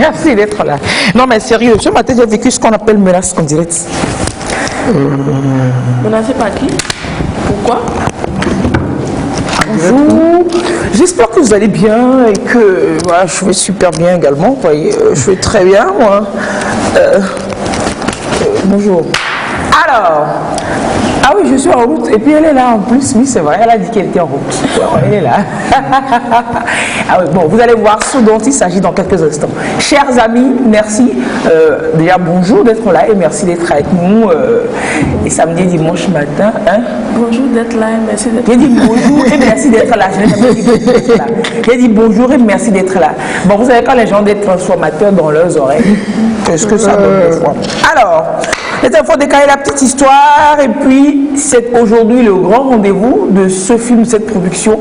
Merci d'être là. Non, mais sérieux, ce matin, j'ai vécu ce qu'on appelle menace en direct. Menacé par qui? Pourquoi? Bonjour. J'espère que vous allez bien et que voilà, je vais super bien également. Vous voyez, je vais très bien, moi. Bonjour. Alors, ah oui, je suis en route. Et puis elle est là en plus. Oui, c'est vrai, elle a dit qu'elle était en route. Elle est là. Ah oui, bon, vous allez voir ce dont il s'agit dans quelques instants. Chers amis, merci. Déjà, bonjour d'être là et merci d'être avec nous. Et samedi, dimanche matin. Hein? Bonjour d'être là et merci d'être là. J'ai dit bonjour et merci d'être là. Je n'ai jamais dit bonjour d'être là. J'ai dit bonjour et merci d'être là. Bon, vous savez quand les gens des transformateurs dans leurs oreilles, qu'est-ce que ça donne des fois? Alors, il faut décaler la petite histoire et puis c'est aujourd'hui le grand rendez-vous de ce film, cette production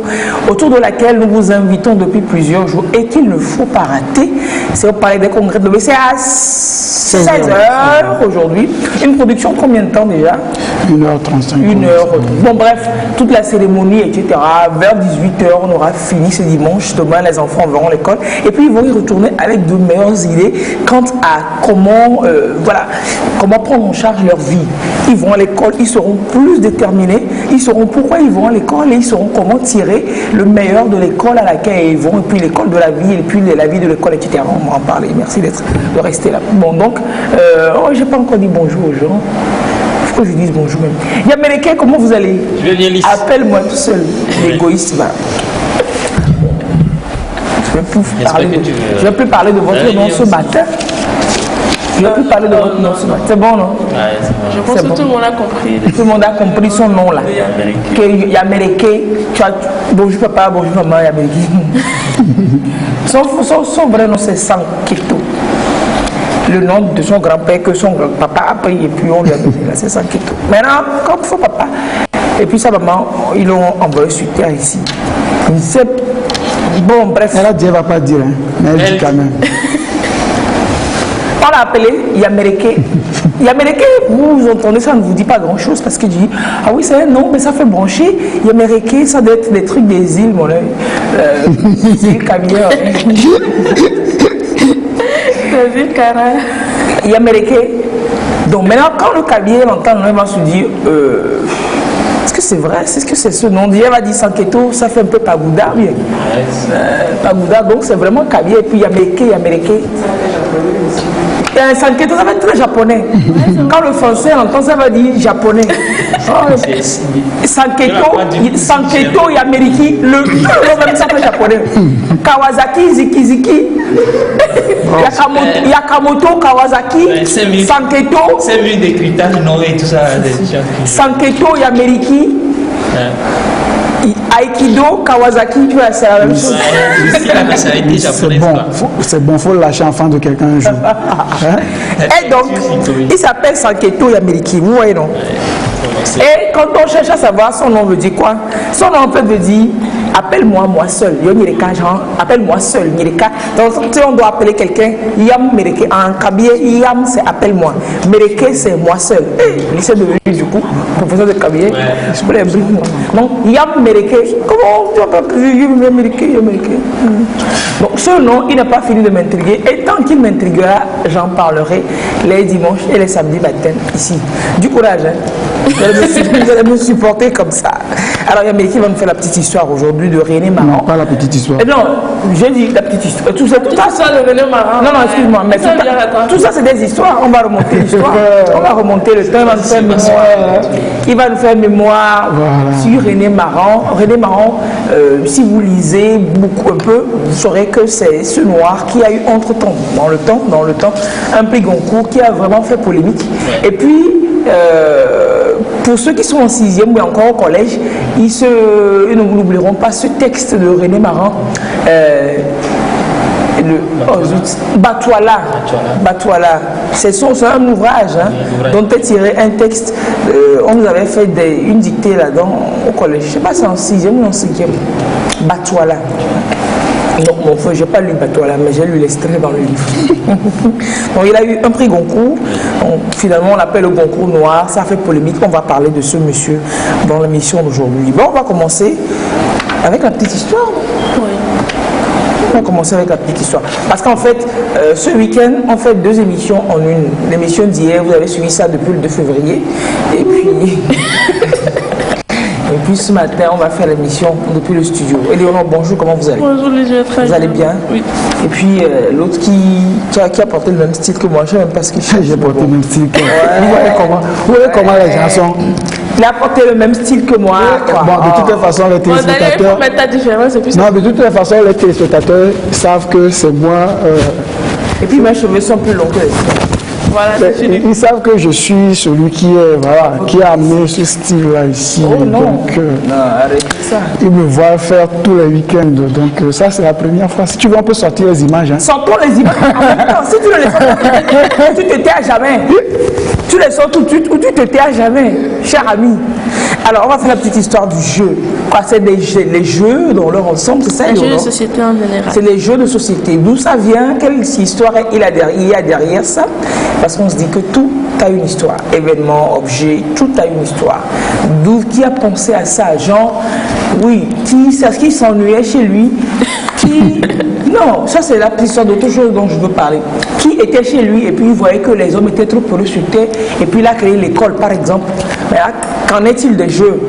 autour de laquelle nous vous invitons depuis plusieurs jours et qu'il ne faut pas rater. C'est au Palais des Congrès de l'OBC à 16h aujourd'hui. Une production combien de temps déjà? 1h35. 1h. Bon bref, toute la cérémonie, etc. Vers 18h, on aura fini ce dimanche. Demain, les enfants verront l'école et puis ils vont y retourner avec de meilleures idées quant à comment, voilà, comment prendre en charge leur vie. Ils vont à l'école, ils seront plus déterminés, ils sauront pourquoi ils vont à l'école et ils sauront comment tirer le meilleur de l'école à laquelle ils vont et puis l'école de la vie et puis la vie de l'école, etc. On va en parler. Merci de rester là. Bon donc, j'ai pas encore dit bonjour aux gens. Il faut que je dise bonjour même. Yaméreke, comment vous allez? Je vais bien lisse. Appelle-moi tout seul, l'égoïste va. Je ne vais plus parler de votre nom ce matin. Je ne vais plus parler de votre nom ce matin. C'est bon, non? Ouais, c'est bon. Je pense que tout le monde a compris. Tout le monde a compris son nom là. Yaméreke. Bonjour papa, bonjour maman, Yaméreke. Son vrai nom c'est Sanketo. Le nom de son grand-père que son papa a pris et puis on lui a donné là, c'est Sanketo. Maintenant, comme son papa et puis sa maman, ils l'ont envoyé sur terre ici. Bon, bref. Elle a dit, elle ne va pas dire, hein, mais elle dit quand même. On l'a appelé Yaméreke. Yaméreke, vous entendez, ça ne vous dit pas grand-chose parce qu'il dit, ah oui, c'est un nom, mais ça fait brancher. Yaméreke, ça doit être des trucs des îles, mon œil. Des îles cavillaires. Des îles Cara. Yaméreke. Donc maintenant, quand le cabier l'entend, il va se dire, est-ce que c'est vrai? Est-ce que c'est ce nom? Elle va dire Sanketo, ça fait un peu Pagouda, bien. Pagouda, donc c'est vraiment cabier. Et puis Yaméreke. Sanketo, ça va être très japonais. Quand le français entend, ça va dire japonais. Sanketo, Yaméreke, le même ça fait japonais. Kawasaki, Ziki. Yakamoto, Kawasaki, Sanketo. 5 minutes d'écritage, non, et tout ça. Sanketo, Yaméreke. Aikido, Kawasaki, tu vois, c'est la même chose. C'est bon, faut le lâcher en fin de quelqu'un un jour. Et donc, il s'appelle Sanketo Yaméreke, vous voyez non? Et quand on cherche à savoir son nom veut dire quoi? Son nom en fait veut dire appelle-moi moi seul. Appelle-moi seul. Donc on doit appeler quelqu'un Yam Méreke. En Kabylie, Yam c'est appelle-moi. Méreke c'est moi seul. Lycée de Venu du coup, professeur de Kabylie. Je peux les briser moi. Donc Yam Méreke. Comment tu as pu Yam Méreke? Bon, ce nom il n'a pas fini de m'intriguer. Et tant qu'il m'intriguera, j'en parlerai les dimanches et les samedis matin ici. Du courage, hein? Vous allez me supporter comme ça. Alors Yaméreke va nous faire la petite histoire aujourd'hui de René Maran. Non, pas la petite histoire. Non, j'ai dit la petite histoire. Tout ça de René Maran. Non, excuse-moi, mais tout ça c'est des histoires. On va remonter l'histoire. On va remonter le temps. Il va nous faire mémoire sur René Maran. René Maran, si vous lisez beaucoup un peu, vous saurez que c'est ce noir qui a eu entre-temps, dans le temps, un prix Goncourt qui a vraiment fait polémique. Et puis, pour ceux qui sont en 6e ou encore au collège, ils ne n'oublieront pas ce texte de René Maran, Batouala. C'est un ouvrage dont est tiré un texte. On nous avait fait une dictée là-dedans au collège. Je ne sais pas si c'est en 6e ou en 5e. Batouala. Donc, bon, je n'ai pas lu Batouala, mais j'ai lu l'extrait dans le livre. Donc, il a eu un prix Goncourt. Donc, finalement, on l'appelle le Goncourt noir. Ça fait polémique. On va parler de ce monsieur dans l'émission d'aujourd'hui. Bon, on va commencer avec la petite histoire. Oui. On va commencer avec la petite histoire. Parce qu'en fait, ce week-end, on fait 2 émissions en une. L'émission d'hier, vous avez suivi ça depuis le 2 février. Et puis... Et puis ce matin, on va faire l'émission depuis le studio. Éléonore, bonjour, comment vous allez? Bonjour, les jeux, très bien. Vous allez bien? Oui. Et puis l'autre qui a porté le même style que moi, je ne sais même pas ce qu'il fait. J'ai porté le même style que moi. Vous voyez comment les gens sont. Il a porté le même style que moi. Quoi. Bon, de toutes les façons, les Bon, d'ailleurs, il faut téléspectateurs. mettre ta différence et puis Non, mais de toutes les façons, les téléspectateurs savent que c'est moi. Et puis mes cheveux sont plus longs que les tiens. voilà, c'est fini. Ils savent que je suis celui qui est, voilà, qui a amené ce style-là ici. Oh non, Donc, non, arrêtez ça. ils me voient faire tous les week-ends. Donc, ça, c'est la première fois. Si tu veux, on peut sortir les images. Hein. Sortons les images. En même temps, si tu ne les sors pas, tu te tais à jamais. Tu les sors tout de suite ou tu te tais à jamais, cher ami. Alors, on va faire la petite histoire du jeu. Quoi, c'est les jeux dans leur ensemble, c'est ça? Un jeu de non? société en général. C'est les jeux de société. D'où ça vient? Quelle histoire il y a derrière ça? Parce qu'on se dit que tout a une histoire. Événement, objet, tout a une histoire. D'où qui a pensé à ça? Genre, oui, qui s'ennuyait chez lui? Qui... Non, ça c'est la petite histoire d'autre chose dont je veux parler. Qui était chez lui et puis il voyait que les hommes étaient trop peureux sur terre et puis il a créé l'école par exemple. Mais là, qu'en est-il des jeux?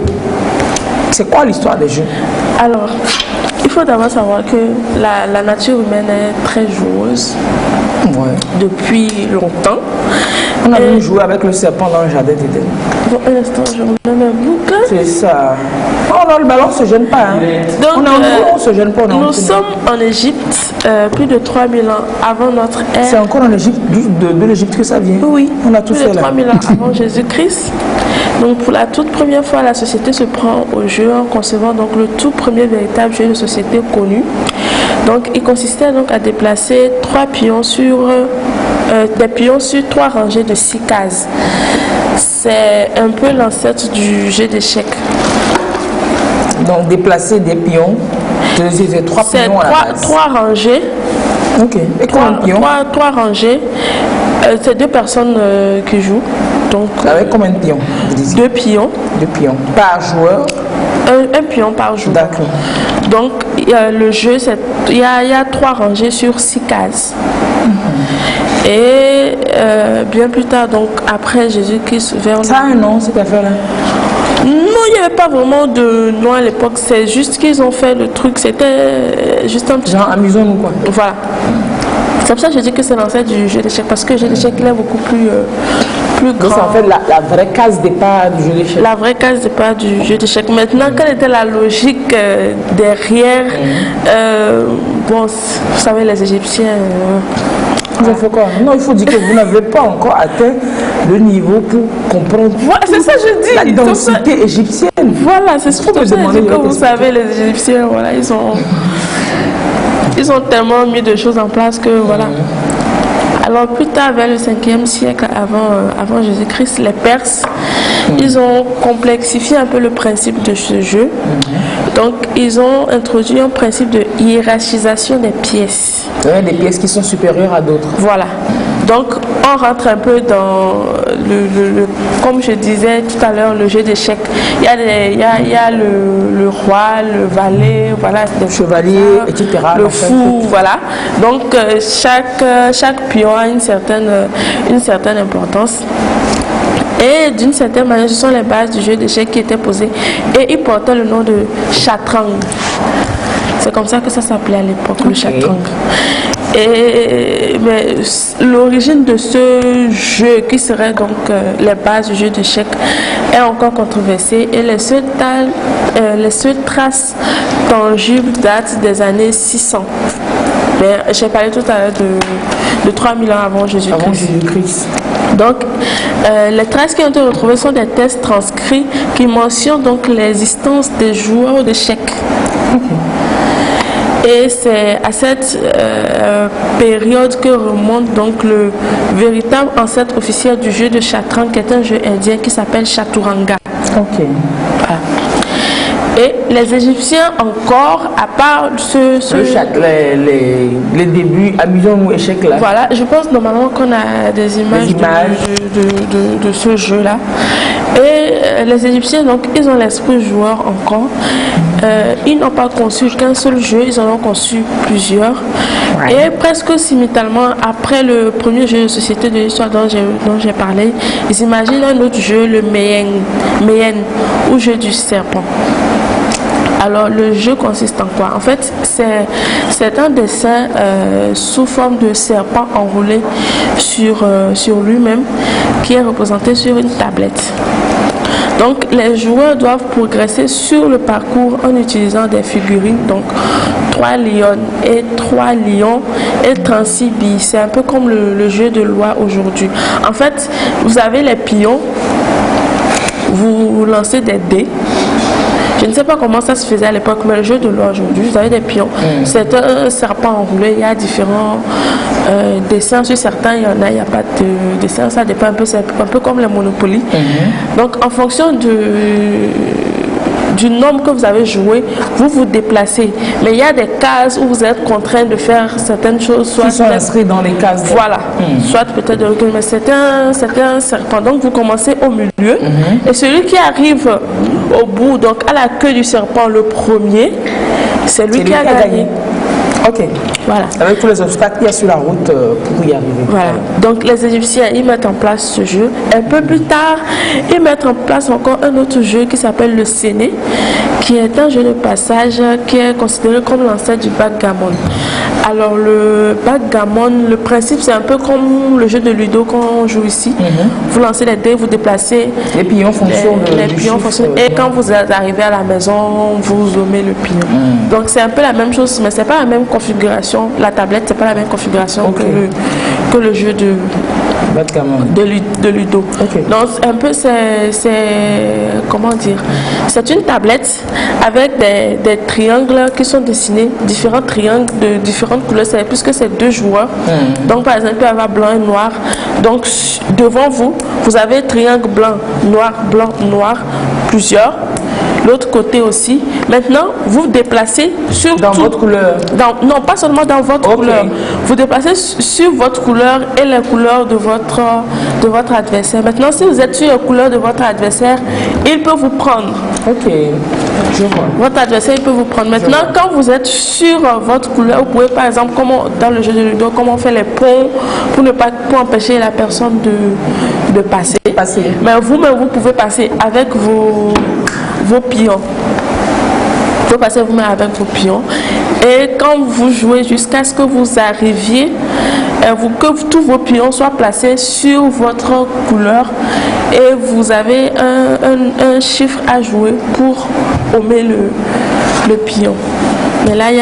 C'est quoi l'histoire des jeux? Alors, il faut d'abord savoir que la nature humaine est très joueuse Ouais. depuis longtemps. On a même joué avec le serpent dans le jardin d'Éden. Bon, un instant, je vous donne un bouquin. C'est ça. Oh non, le ballon ne se gêne pas. Hein. Donc, On est en gros, on ne se gêne pas. Non. Nous sommes en Égypte plus de 3000 ans avant notre C'est ère. encore en Égypte, de l'Égypte que ça vient. Oui, On a tout plus fait de là. 3000 ans avant Jésus-Christ. Donc pour la toute première fois, la société se prend au jeu en concevant donc le tout premier véritable jeu de société connu. Donc il consistait donc à déplacer des pions sur 3 rangées de 6 cases. C'est un peu l'ancêtre du jeu d'échecs. Donc déplacer des pions. C'est 3 C'est pions à la base. 3 rangées. Ok. Et combien de pions? 3 rangées. C'est 2 personnes qui jouent. Donc Avec combien de pions? 2 pions. 2 pions. Par joueur. Un pion par jour. D'accord. Donc, le jeu, il y a 3 rangées sur 6 cases. Et bien plus tard, donc après Jésus-Christ, vers... Ça a un nom, cette affaire-là? Non, il n'y avait pas vraiment de nom à l'époque. C'est juste qu'ils ont fait le truc. C'était juste un petit... Genre, amusons-nous quoi. Voilà. C'est pour ça que je dis que c'est l'ancêtre du jeu d'échecs. Parce que le jeu d'échecs, il est beaucoup plus Donc grand. c'est en fait la vraie case départ du jeu d'échecs. La vraie case départ du jeu d'échecs. Maintenant, quelle était la logique derrière bon, vous savez, les Égyptiens... Vous avez fait quoi? Non, il faut dire que vous n'avez pas encore atteint le niveau pour comprendre Voilà, c'est ça que je dis. la Comme ça- densité égyptienne. Voilà, c'est ce Faut que me je dis demander que de vous t'expliquer. savez, les Égyptiens, voilà, ils ont tellement mis de choses en place que voilà. Alors plus tard, vers le 5e siècle avant Jésus-Christ, les Perses, ils ont complexifié un peu le principe de ce jeu. Donc ils ont introduit un principe de hiérarchisation des pièces. Il y a des pièces qui sont supérieures à d'autres. Voilà. Donc, on rentre un peu dans comme je disais tout à l'heure, le jeu d'échecs. Il y a le roi, le valet, voilà, Le chevalier, etc. le Donc, fou, voilà. Donc, chaque pion a une certaine importance. Et d'une certaine manière, ce sont les bases du jeu d'échecs qui étaient posées. Et il portait le nom de chatrang. C'est comme ça que ça s'appelait à l'époque, le chatrang. Mais l'origine de ce jeu, qui serait donc les bases du jeu d'échecs, est encore controversée. Et les seules traces tangibles datent des années 600. Mais j'ai parlé tout à l'heure de 3000 ans avant Jésus-Christ. Avant Jésus-Christ. Donc, les traces qui ont été retrouvées sont des textes transcrits qui mentionnent donc l'existence des joueurs d'échecs. Et c'est à cette période que remonte donc le véritable ancêtre officiel du jeu de chatrang, qui est un jeu indien qui s'appelle chaturanga. Ok. Voilà. Et les Égyptiens encore, à part Les débuts, amusons-nous, échecs là. voilà, je pense normalement qu'on a des images, Des images. de ce jeu-là. Et les Égyptiens, donc, ils ont l'esprit joueur encore. Ils n'ont pas conçu qu'un seul jeu, ils en ont conçu plusieurs. Ouais. Et presque simultanément, après le premier jeu de société de l'histoire dont j'ai parlé, ils imaginent un autre jeu, le Meyen, ou jeu du serpent. Alors, le jeu consiste en quoi? En fait, c'est un dessin sous forme de serpent enroulé sur lui-même qui est représenté sur une tablette. Donc, les joueurs doivent progresser sur le parcours en utilisant des figurines, donc 3 lions et 36 billes. C'est un peu comme le jeu de loi aujourd'hui. En fait, vous avez les pions, vous lancez des dés. Je ne sais pas comment ça se faisait à l'époque, mais le jeu de loi aujourd'hui, vous avez des pions. C'est un serpent enroulé, il y a différents dessins. Sur certains, il n'y a pas de dessin, ça dépend un peu, c'est un peu comme les Monopoly. Donc, en fonction du nombre que vous avez joué, vous vous déplacez. Mais il y a des cases où vous êtes contraint de faire certaines choses. Soit Ils sont inscrits dans les cases. Voilà. Soit peut-être de recul, mais c'est un serpent. Donc vous commencez au milieu. Et celui qui arrive au bout, donc à la queue du serpent, le premier, c'est lui qui a gagné. Ok. Voilà. Avec tous les obstacles qu'il y a sur la route pour y arriver. Voilà. Donc les Égyptiens, ils mettent en place ce jeu. Un peu plus tard, ils mettent en place encore un autre jeu qui s'appelle le Séné, qui est un jeu de passage qui est considéré comme l'ancêtre du backgammon. Alors le backgammon, le principe c'est un peu comme le jeu de Ludo qu'on joue ici. Vous lancez les dés, vous déplacez. Les pions fonctionnent. Les pions fonctionnent. Et quand vous arrivez à la maison, vous zoomez le pion. Donc c'est un peu la même chose, mais c'est pas la même configuration. La tablette, c'est pas la même configuration que le jeu de Ludo. Okay. Donc un peu comment dire, c'est une tablette avec des triangles qui sont dessinés, différents triangles de différentes couleurs, puisque c'est 2 joueurs. Donc par exemple, il peut y avoir blanc et noir. Donc devant vous, vous avez triangle blanc, noir, plusieurs. L'autre côté aussi. Maintenant, vous déplacez sur votre couleur. Non, pas seulement dans votre couleur. Vous déplacez sur votre couleur et les couleurs de votre adversaire. Maintenant, si vous êtes sur la couleur de votre adversaire, il peut vous prendre. Ok. Je vois. Votre adversaire, il peut vous prendre. Maintenant, quand vous êtes sur votre couleur, vous pouvez, par exemple, comme dans le jeu de Ludo, comment on fait les ponts pour empêcher la personne de passer. Mais vous-même, vous pouvez passer avec vos pions. Vous pouvez passer vous-même avec vos pions. Et quand vous jouez jusqu'à ce que vous arriviez, que tous vos pions soient placés sur votre couleur et vous avez un chiffre à jouer pour ommer le pion. Mais là, il y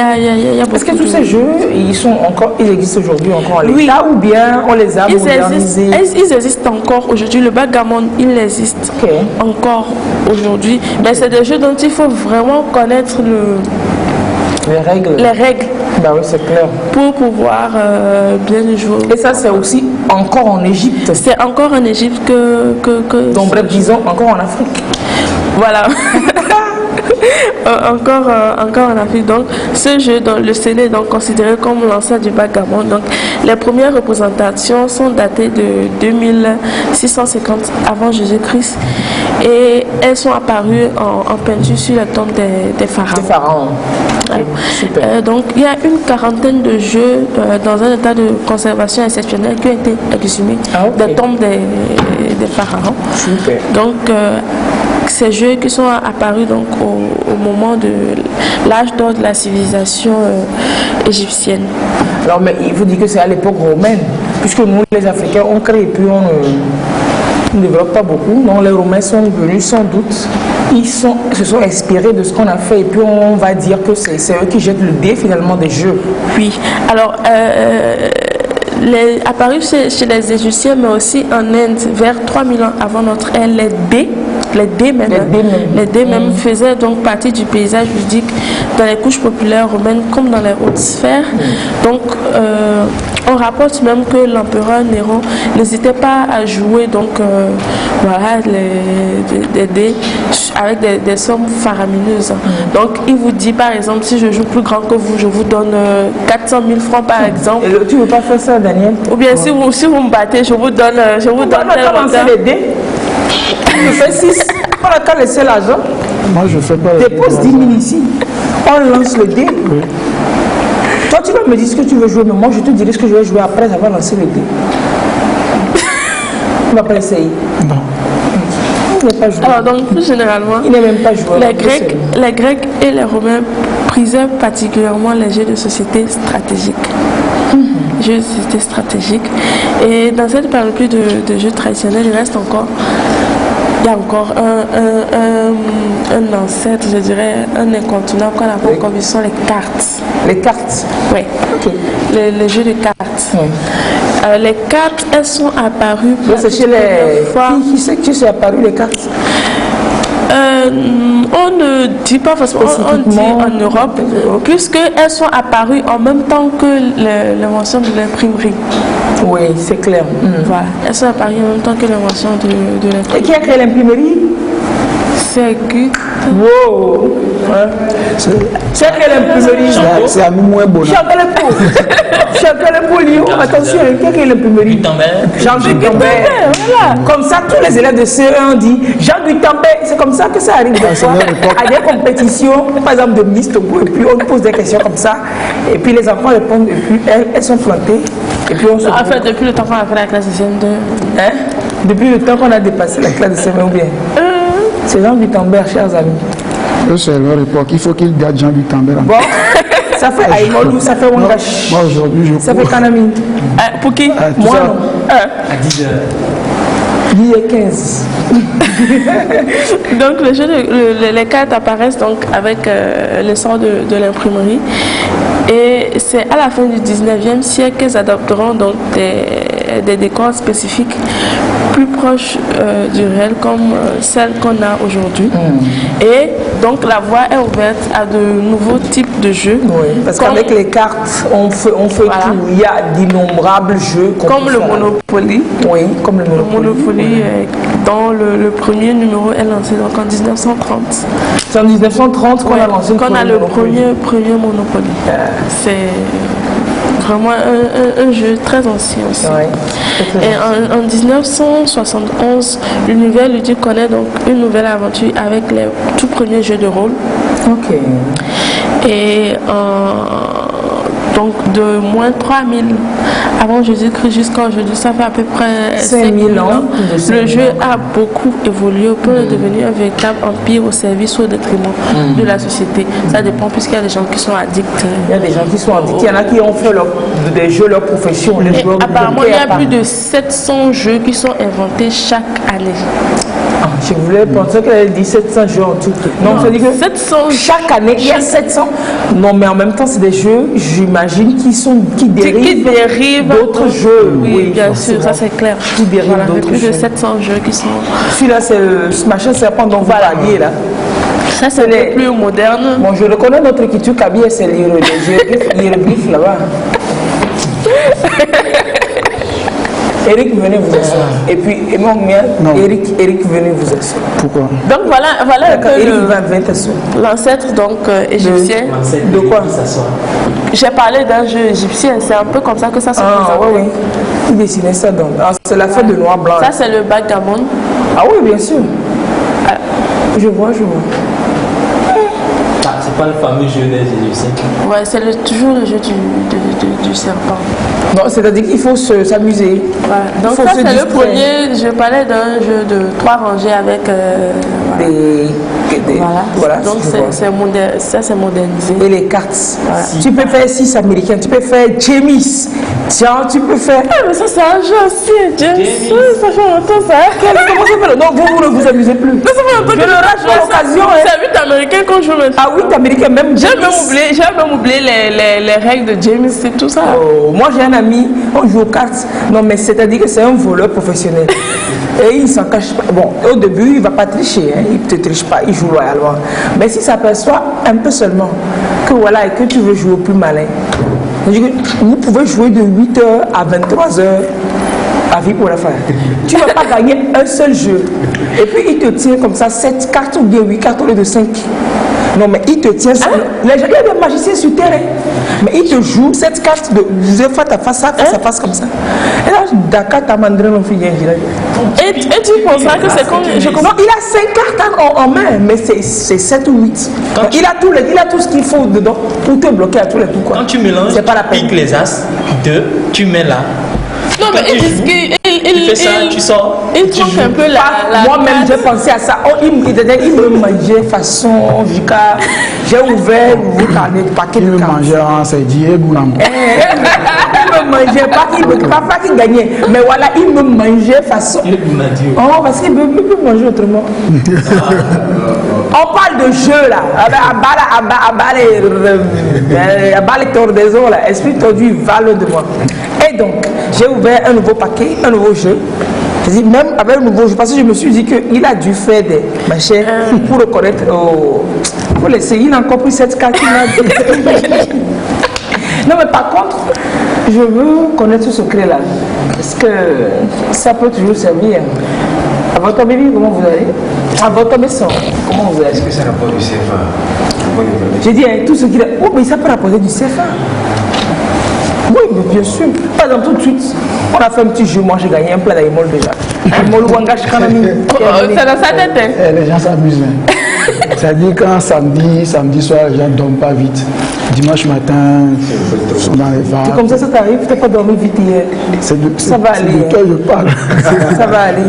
a beaucoup. Est-ce que tous ces jeux, ils existent aujourd'hui encore en l'état ou bien on les a modernisés? Ils existent encore aujourd'hui. Le backgammon, il existe encore aujourd'hui. Mais c'est des jeux dont il faut vraiment connaître les règles. Bah oui, c'est clair. Pour pouvoir bien jouer. Et ça, c'est aussi encore en Égypte. C'est encore en Égypte que donc bref, disons encore en Afrique. Voilà. encore en Afrique. Donc, ce jeu, le Séné, est donc considéré comme l'ancêtre du backgammon. Donc, les premières représentations sont datées de 2650 avant Jésus-Christ et elles sont apparues en peinture sur la tombe des pharaons. Okay, super. Donc, il y a une quarantaine de jeux dans un état de conservation exceptionnel qui ont été exhumés des tombes des pharaons. Super. Donc, ces jeux qui sont apparus donc au moment de l'âge d'or de la civilisation égyptienne. Alors, mais il faut dire que c'est à l'époque romaine, puisque nous, les Africains, on crée et puis on ne développe pas beaucoup. Donc, les Romains sont venus sans doute. Ils se sont inspirés de ce qu'on a fait et puis on va dire que c'est eux qui jettent le dé finalement des jeux. Oui. Alors, apparus chez les Égyptiens, mais aussi en Inde, vers 3000 ans avant notre ère, les dés même faisaient donc partie du paysage ludique dans les couches populaires romaines comme dans les hautes sphères. Donc, on rapporte même que l'empereur Néron n'hésitait pas à jouer des dés avec des sommes faramineuses. Donc, il vous dit par exemple, si je joue plus grand que vous, je vous donne 400 000 francs par exemple. Et tu ne veux pas faire ça, Daniel? Ou bien si vous me battez, je vous donne les dés. Tu me fais 6. On n'a qu'à laisser l'argent. Moi, je fais pas. Dépose 10 000 ici. On lance le dé. Oui. Toi, tu vas me dire ce que tu veux jouer, mais moi, je te dirai ce que je vais jouer après avoir lancé le dé. Tu ne vas pas essayer. Non. Il n'est pas joué. Alors, donc, plus généralement, Il n'est même pas joué. les Grecs et les Romains prisaient particulièrement les jeux de société stratégiques. Jeux de société stratégiques. Et dans cette panoplie de jeux traditionnels, il y a encore un ancêtre, je dirais, un incontournable qu'on appelle comme ils sont les cartes. Les cartes. Oui. Ok. Les jeux de cartes. Oui. Les cartes, elles sont apparues pour C'est chez les filles qui sait que c'est apparu les cartes. On ne dit pas forcément, on dit en Europe, puisqu'elles sont apparues en même temps que l'invention de l'imprimerie. Oui, c'est clair. Voilà, elles sont apparues en même temps que l'invention de l'imprimerie. Et qui a créé l'imprimerie? C'est Gut. Wow! Qui a créé l'imprimerie? C'est à nous, bon. Chacun le pot. Chacun le pot, Lyon. Attention, qui a créé l'imprimerie? Gutenberg. Jean Gutenberg. Voilà. Comme ça, tous les élèves de CE1 disent Jean Gutenberg. C'est comme ça que ça arrive des fois à des compétitions, par exemple de Miss Togo, et puis on pose des questions comme ça, et puis les enfants répondent, et puis elles sont plantées, et puis on se. En fait, depuis le temps qu'on a fait la classe de CM2. Hein? Depuis le temps qu'on a dépassé la classe de CE1 ou bien? C'est Jean Gutenberg, chers amis. Eux, c'est leur époque. Il faut qu'ils gardent Jean Gutenberg. Bon, ça fait Aïmolou, ça fait Wangash. Moi, aujourd'hui, je Ça fait cours. Kanami. Pour qui? Moi, ça. non. À 10 heures. Il est 15. Donc les cartes apparaissent donc avec l'essor de l'imprimerie. Et c'est à la fin du 19e siècle qu'elles adopteront donc des décors spécifiques plus proches du réel comme celles qu'on a aujourd'hui. Et donc la voie est ouverte à de nouveaux types de jeux. Oui, parce comme- qu'avec les cartes, on fait Voilà. tout. Il y a d'innombrables jeux. qu'on comme peut le faire. Monopoly. Oui, comme le Le Monopoly. Monopoly, dont le premier numéro est lancé donc en 1930. C'est en 1930 qu'on Ouais, a lancé qu'on a le Monopoly. premier Monopoly. C'est vraiment un jeu très ancien aussi. Ouais, c'est très Et en 1971, l'univers ludique connaît donc une nouvelle aventure avec les tout premiers jeux de rôle. Ok. Et donc de moins 3000 avant Jésus-Christ jusqu'à aujourd'hui, ça fait à peu près 5000 ans. Le jeu a beaucoup évolué au point de devenir un véritable empire au service ou au détriment de la société. Ça dépend puisqu'il y a des gens qui sont addicts. Il y a des gens qui sont addicts. Il y en a qui ont fait des jeux leur profession. Les Et joueurs de apparemment, il y a poker, plus de 700 jeux qui sont inventés chaque année. Ah, je voulais penser qu'elle avait dit 700 jeux en tout. Non, je dis que 700 chaque année, il y a 700. Non, mais en même temps, c'est des jeux, j'imagine, qui dérivent d'autres jeux. Oui, bien sûr, forcément. ça c'est clair. Qui dérivent Voilà, d'autres plus de jeux. 700 jeux qui sont. Celui-là, c'est ce machin serpent dont vous parliez là. Ça c'est les- le plus moderne. Bon, je reconnais notre Kitu Kabi, c'est les hiéroglyphes là-bas. Eric, venez vous asseoir. Et puis, et mon mien, Non. Eric, venez vous asseoir. Pourquoi? Donc voilà un D'accord, peu Eric va t'asseoir. l'ancêtre donc égyptien. De quoi? J'ai parlé d'un jeu égyptien, c'est un peu comme ça que ça se Ah, présente. oui, oui. Il dessinait ça donc. Ah, c'est la fête de noir blanc. Ça c'est le backgammon. Ah oui, bien sûr. Je vois. Ah, c'est pas le fameux jeu des Égyptiens. Ouais, c'est toujours le jeu du serpent. Non, c'est-à-dire qu'il faut s'amuser. Voilà. Donc Il faut ça se c'est le distraire. premier, je parlais d'un jeu de 3 rangées avec... voilà. Voilà, Donc je vois. ça c'est modernisé. Et les cartes. Tu peux faire 6 américains, tu peux faire James. Tiens, tu peux faire. Ah, mais ça c'est un jeu aussi, James. Oui, ça fait longtemps ça. Comment ça s'appelle? Non, vous ne vous amusez plus. Ça fait longtemps Je que le rate pour l'occasion. Hein. C'est 8 américain qu'on joue maintenant. Ah oui, américain, même J'ai James. même oublié les règles de James et tout ça. Oh, moi j'ai un ami, on joue aux cartes. Non, mais c'est-à-dire que c'est un voleur professionnel. Et il ne s'en cache pas. Bon, au début, il ne va pas tricher. Hein. Il ne te triche pas, il joue loyalement. Mais s'il s'aperçoit un peu seulement que voilà, et que tu veux jouer au plus malin, c'est-à-dire que vous pouvez jouer de 8h à 23h à vie pour la fin. Tu ne vas pas gagner un seul jeu. Et puis il te tire comme ça 7 cartes ou bien 8 cartes au lieu de 5. Non, mais il te tient sur... Les gens, il y a des magiciens sur terre, hein. Mais il te joue cette carte de face à face comme ça. Et là, Dakar, ta mandrine, on fait bien. Et tu penses que c'est comme... Non, il a 5 cartes en main, mais c'est 7 ou 8. Il a tout ce qu'il faut dedans pour te bloquer à tous les coups. Quoi. Quand tu mélanges, c'est pas la peine. pique les as, 2, tu mets là. Non, mais il fais ça, tu sors. Il trompe un peu la moi-même, j'ai pensé à ça. Oh, il me mangeait façon jusqu'à... J'ai ouvert le paquet de cartes. Il me mangeait, c'est Diego Lambo. Il me mangeait, pas qu'il gagnait, mais voilà, il me mangeait façon... Oh, parce qu'il peut manger autrement. On parle de jeu là, à bas les tordaisons là, esprit tordu va loin de moi. Et donc, j'ai ouvert un nouveau paquet, un nouveau jeu. Je dis, même avec le nouveau jeu, parce que je me suis dit qu'il a dû faire des machins pour reconnaître. Faut laisser, il a encore pris cette carte. Non, mais par contre, je veux connaître ce secret là. Parce que ça peut toujours servir. À votre bébé, comment vous allez? À votre maison, comment vous allez? Est-ce que ça rapporte du CFA? J'ai dit, tout ce qu'il a. Oh, mais ça peut rapporter du CFA. Oui, mais bien sûr. Par exemple, tout de suite, on a fait un petit jeu. Moi, j'ai gagné un plat d'aïmol déjà. Un mol Wangash Kanami. C'est dans sa tête, hein? Les gens s'amusent. C'est-à-dire quand samedi soir, les gens ne dorment pas vite. Dimanche matin, ils sont dans les vents. C'est comme ça t'arrive, tu n'as pas dormi vite hier. Ça va aller. C'est de toi je parle. Ça va aller.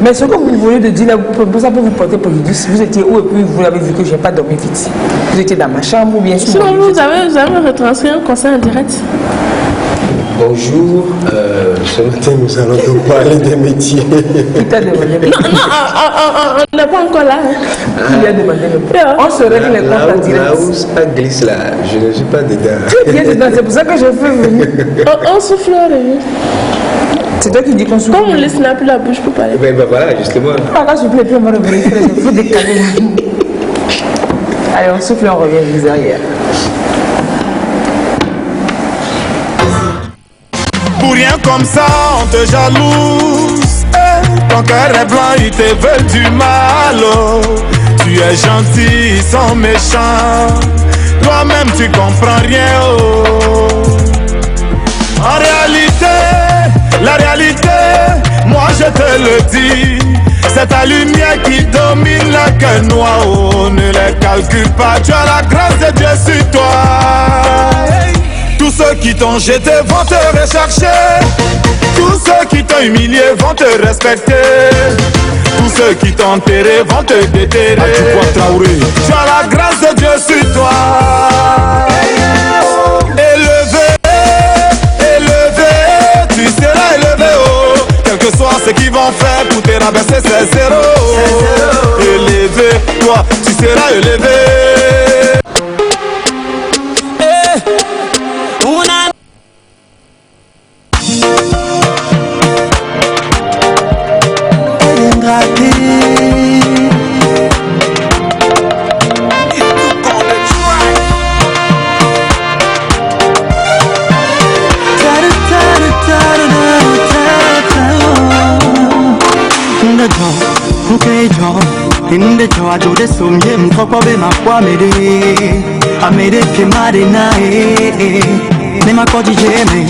Mais ce que vous voulez de dire, là, ça peut vous porter préjudice. Vous étiez où et puis vous avez vu que je n'ai pas dormi vite. Vous étiez dans ma chambre ou bien sûr. Sinon, vous avez retranscrit un concert en direct. Bonjour, ce matin nous allons donc parler des métiers. Qui t'a demandé? Non, on n'est pas encore là. Qui a demandé? On se règle les comptes en direct. Là où ça glisse là, je ne suis pas dedans. Très bien dedans, c'est pour ça que je fais venir. On souffle en revue. C'est toi qui dis qu'on souffle. Comme on laisse n'a plus la bouche pour parler. Ben voilà, justement. Ah, là, souffle et puis on va revenir. Il faut décaler. Allez, on souffle et on revient juste derrière. Pour rien comme ça, on te jalouse. Ton cœur est blanc, ils te veulent du mal. Oh. Tu es gentil, ils sont méchants. Toi-même, tu comprends rien. Oh. En réalité, la réalité, moi je te le dis. C'est ta lumière qui domine la gueule noire. Oh, ne les calcule pas, tu as la grâce de Dieu sur toi. Tous ceux qui t'ont jeté vont te rechercher. Tous ceux qui t'ont humilié vont te respecter. Tous ceux qui t'ont enterré vont te déterrer. Tu as la grâce de Dieu sur toi. Élevé, élevé, tu seras élevé. Oh. Quel que soit ce qu'ils vont faire pour te rabaisser, c'est zéro. Élevé, toi, tu seras élevé. Inde cho ajude somye mkoko be makwamede amede kemade nae ne makoji jeme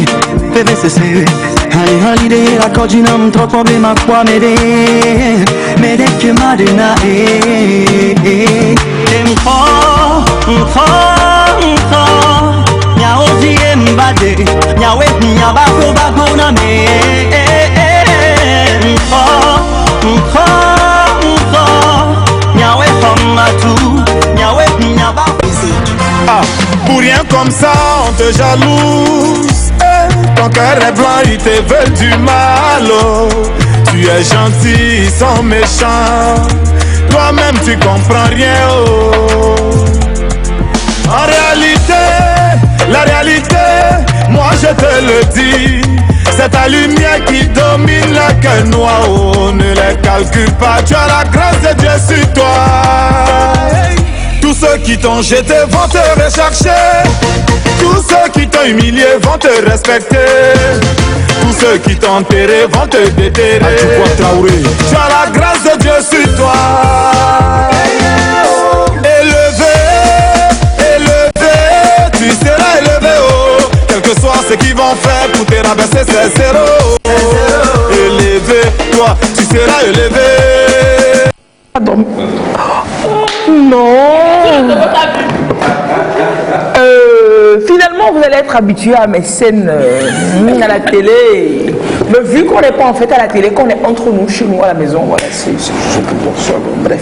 bebe sese hali hali de la koji nam troko be makwamede mede kemade nae mko nya ozi embade nya we nya bako na me mko Ah, pour rien comme ça, on te jalouse. Ton cœur est blanc, ils te veulent du mal. Oh. Tu es gentil, ils sont méchants. Toi-même, tu comprends rien. Oh. En réalité, la réalité, moi je te le dis. C'est ta lumière qui domine la gueule noire. Oh, ne les calcule pas, tu as la grâce de Dieu sur toi. Tous ceux qui t'ont jeté vont te rechercher. Tous ceux qui t'ont humilié vont te respecter. Tous ceux qui t'ont enterré vont te déterrer. Tu as la grâce de Dieu sur toi. Élevé, pour te rabaisser, c'est zéro. Élevé, toi, tu seras élevé. Non. Finalement, vous allez être habitué à mes scènes à la télé. Mais vu qu'on n'est pas en fait à la télé, qu'on est entre nous, chez nous, à la maison, voilà, c'est bon, bref.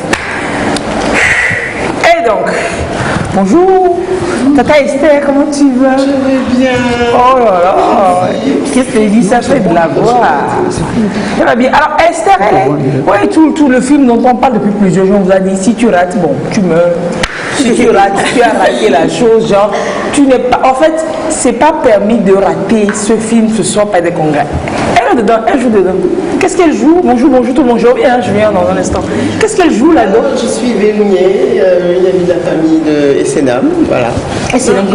Et donc, bonjour, Tata Esther, comment tu vas? Je vais bien. Oh là là, qu'est-ce que tu dis, ça fait de la voix. Ça va bien. Alors Esther, ouais, tout le film dont on parle depuis plusieurs jours, on vous a dit, si tu rates, bon, tu meurs. Si tu rates, tu as raté la chose, genre, tu n'es pas... En fait, c'est pas permis de rater ce film ce soir par des congrès. Elle est dedans, elle joue dedans. Qu'est-ce qu'elle joue? Bonjour tout le monde, je viens dans un instant. Qu'est-ce qu'elle joue là-dedans? Je suis Vélounier, une amie de la famille de Essenam, voilà. Essenam,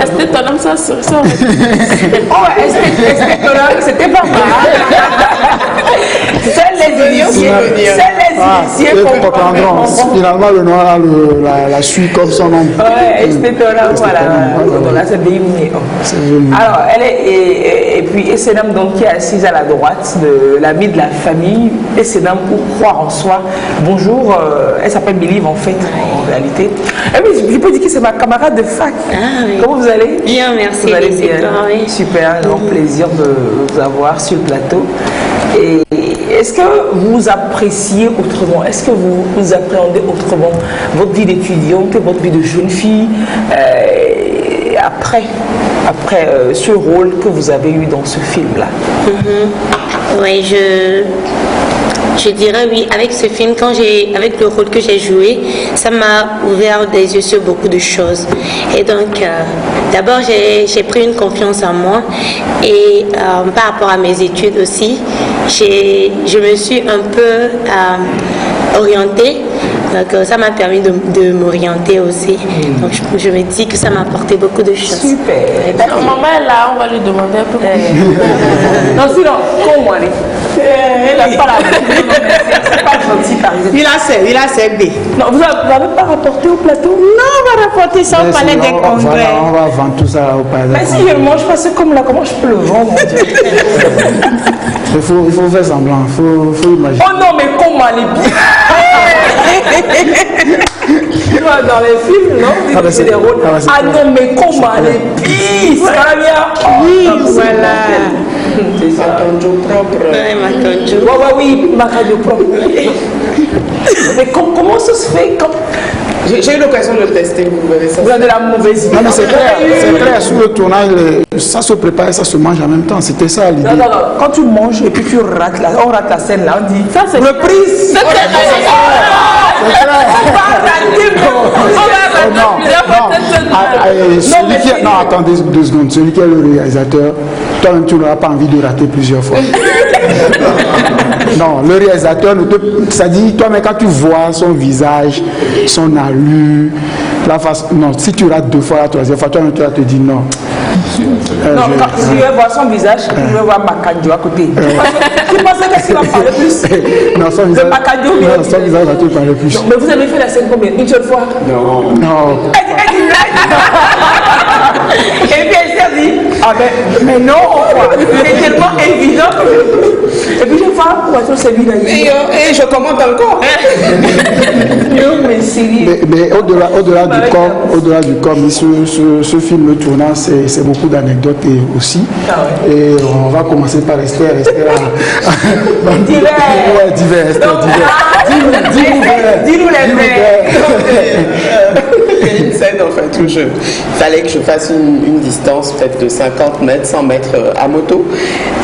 Esther Tolam, ça oh, Esther Tolam, c'était pas mal. C'est les initiés. Finalement, le nom a la suite comme son nom. Ouais, Esther Tolam, voilà. Là, c'est Vélounier. Alors, elle est... Et puis, Essenam, donc, qui est assise à la droite de l'ami de la famille. Essenam, pour croire en soi. Bonjour, elle s'appelle Believe, en fait, en réalité. Et oui, je peux dire que c'est ma camarade de fac. Ah, oui. Comment vous allez? Bien, merci. Vous allez bien? Oui. Super, un grand plaisir de vous avoir sur le plateau. Et est-ce que vous appréciez autrement? Est-ce que vous appréhendez autrement votre vie d'étudiante, votre vie de jeune fille après ce rôle que vous avez eu dans ce film-là? Oui, je dirais oui. Avec ce film, avec le rôle que j'ai joué, ça m'a ouvert des yeux sur beaucoup de choses. Et donc, d'abord, j'ai pris une confiance en moi. Et par rapport à mes études aussi, je me suis un peu orientée. Donc ça m'a permis de m'orienter aussi. Donc je me dis que ça m'a apporté beaucoup de choses. Super. Maman est là, on va lui demander un peu. Non, sinon, comment aller? Elle n'a pas la c'est pas gentil par exemple. Il a ses B. Non, vous n'avez pas rapporté au plateau? Non, on va rapporter ça au palais des congrès. Voilà, on va vendre tout ça au palais des congrès. Mais si je le mange pas, c'est comme là, comment je peux le vendre, mon Dieu? Il faut faire semblant, il faut imaginer. Oh non, mais comment aller bien? Dans les films, non? C'est des rôles. Ah non, mais comment aller pisse? Oui, voilà. C'est ça. Macanjo propre. Oui, oui, macanjo propre. Mais comment ça se fait? J'ai eu l'occasion de le tester, vous verrez ça. Vous avez de la mauvaise idée. Non, mais c'est clair, sous le tournage, ça se prépare et ça se mange en même temps. C'était ça l'idée. Non, quand tu manges et puis on rate la scène là, on dit ça c'est reprise. C'est non, attendez 2 secondes. Celui qui est le réalisateur, toi-même tu n'auras pas envie de rater plusieurs fois. Non, le réalisateur ne te... Ça dit, toi-même quand tu vois son visage, son allure, la face... Non, si tu rates 2 fois, la 3e fois, toi-même tu vas te dire non. Si je veux voir son visage, je veux voir Macanjo à côté. Tu pensais qu'il va parler plus? Non, son visage. Non, son visage va te parler plus. Non, mais vous avez fait la scène combien? Une seule fois? Non. Et puis elle s'est dit, mais non, c'est tellement évident. Et puis je vois, pourquoi c'est lui d'ailleurs? Et je commente encore. Non, mais c'est mais au-delà du com, ce film tournant, c'est beaucoup d'anecdotes aussi. Et on va commencer par Esther. Divers. Dis-nous les faits. Il y a une scène en fait où il fallait que je fasse une distance peut-être de 50 mètres, 100 mètres à moto.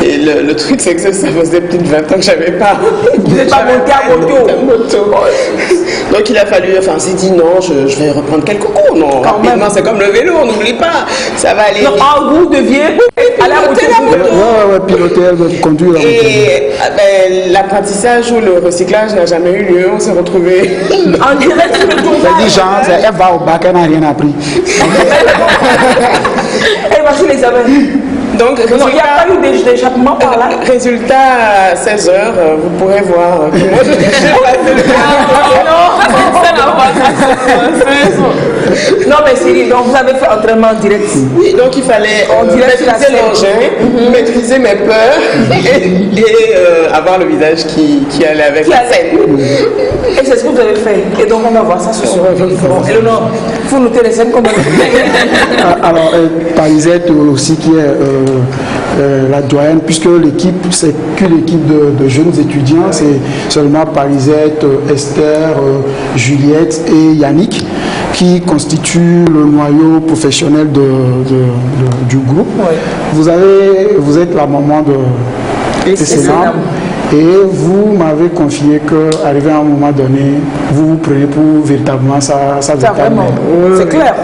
Et le truc c'est que ça faisait plus de 20 ans que j'avais pas. Vous n'êtes pas monté à moto. Donc il a fallu, enfin j'ai dit non, je vais reprendre quelques cours. Non, rapidement, c'est comme le vélo, on n'oublie pas. Ça va aller. Non, vous deviez piloter la moto. Ouais, piloter, conduire la moto. Et l'apprentissage ou le recyclage n'a jamais eu lieu, on s'est retrouvés en direct sur le tournage. C'est dit, genre, elle va au bac, elle n'a rien appris. Elle va sur l'examen. Donc, il n'y a pas eu d'échappement par là. Résultat, à 16h, vous pourrez voir. Moi, je Non, mais Cyril, donc vous avez fait entraînement en direct. Oui, donc il fallait maîtriser l'engin, maîtriser mes peurs et avoir le visage qui allait avec la scène. Et c'est ce que vous avez fait. Et donc on va voir ça ce soir. Eleonore, il faut noter les scènes comme Alors, Parisette aussi qui est la doyenne, puisque l'équipe, c'est qu'une équipe de jeunes étudiants, c'est seulement Parisette, Esther, Juliette et Yannick qui constituent le noyau professionnel du groupe. Ouais. Vous êtes la maman de Sénam. Et vous m'avez confié qu'arrivé à un moment donné, vous prenez pour véritablement ça vraiment, c'est clair.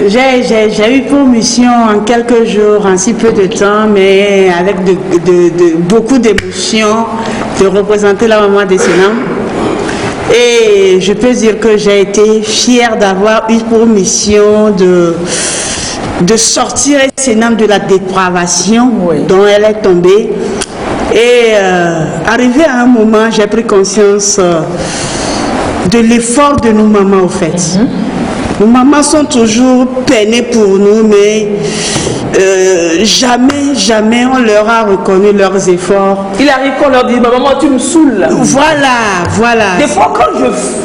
J'ai eu pour mission en quelques jours, en si peu de temps, mais avec beaucoup d'émotions, de représenter la maman des Sénam. Et je peux dire que j'ai été fière d'avoir eu pour mission de sortir Sénam de la dépravation dont elle est tombée. Et arrivé à un moment, j'ai pris conscience de l'effort de nos mamans, au fait. Nos mamans sont toujours peinées pour nous, mais jamais on leur a reconnu leurs efforts. Il arrive qu'on leur dise, maman, tu me saoules. Voilà. Des fois, quand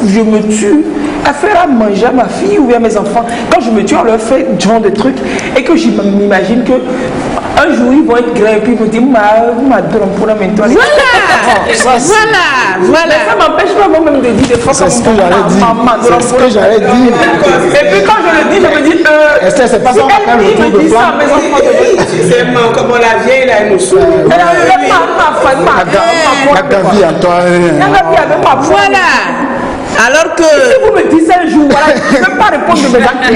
je me tue à faire à manger à ma fille ou à mes enfants, quand je me tue, on leur fait genre de trucs et que je m'imagine que un jour ils vont être grands et puis ils vont dire voilà. Ça m'empêche pas moi-même de dire des fois c'est ce que j'allais dire. C'est ce que j'allais dire. Et puis quand je le dis, je me dis Esther, c'est pas ça qu'on appelle le tour de plan. Tu sais, comme la vieille, là, elle nous saoule. Voilà. Alors que... Si vous me dites un jour, voilà, je ne peux pas répondre de mes actes.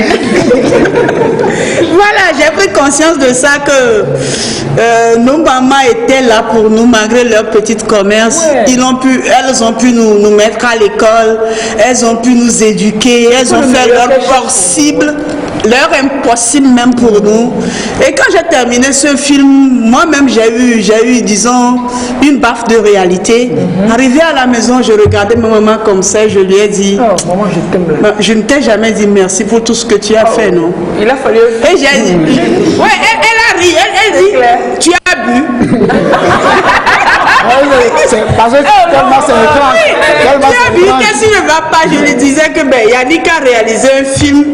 Voilà, j'ai pris conscience de ça que nos mamans étaient là pour nous malgré leur petit commerce. Ouais. Elles ont pu nous mettre à l'école, elles ont pu nous éduquer, elles ont fait leur possible. Leur impossible même pour nous. Et quand j'ai terminé ce film, moi-même j'ai eu, disons, une baffe de réalité. Arrivé à la maison, je regardais ma maman comme ça, je lui ai dit, maman, je t'aime. Je ne t'ai jamais dit merci pour tout ce que tu as fait, non? Il a fallu. Et j'ai dit, ouais, elle a ri, elle dit, tu as bu. Parce que tellement c'est étrange. Qu'est-ce qui ne va pas? Je lui disais que Yannick a réalisé un film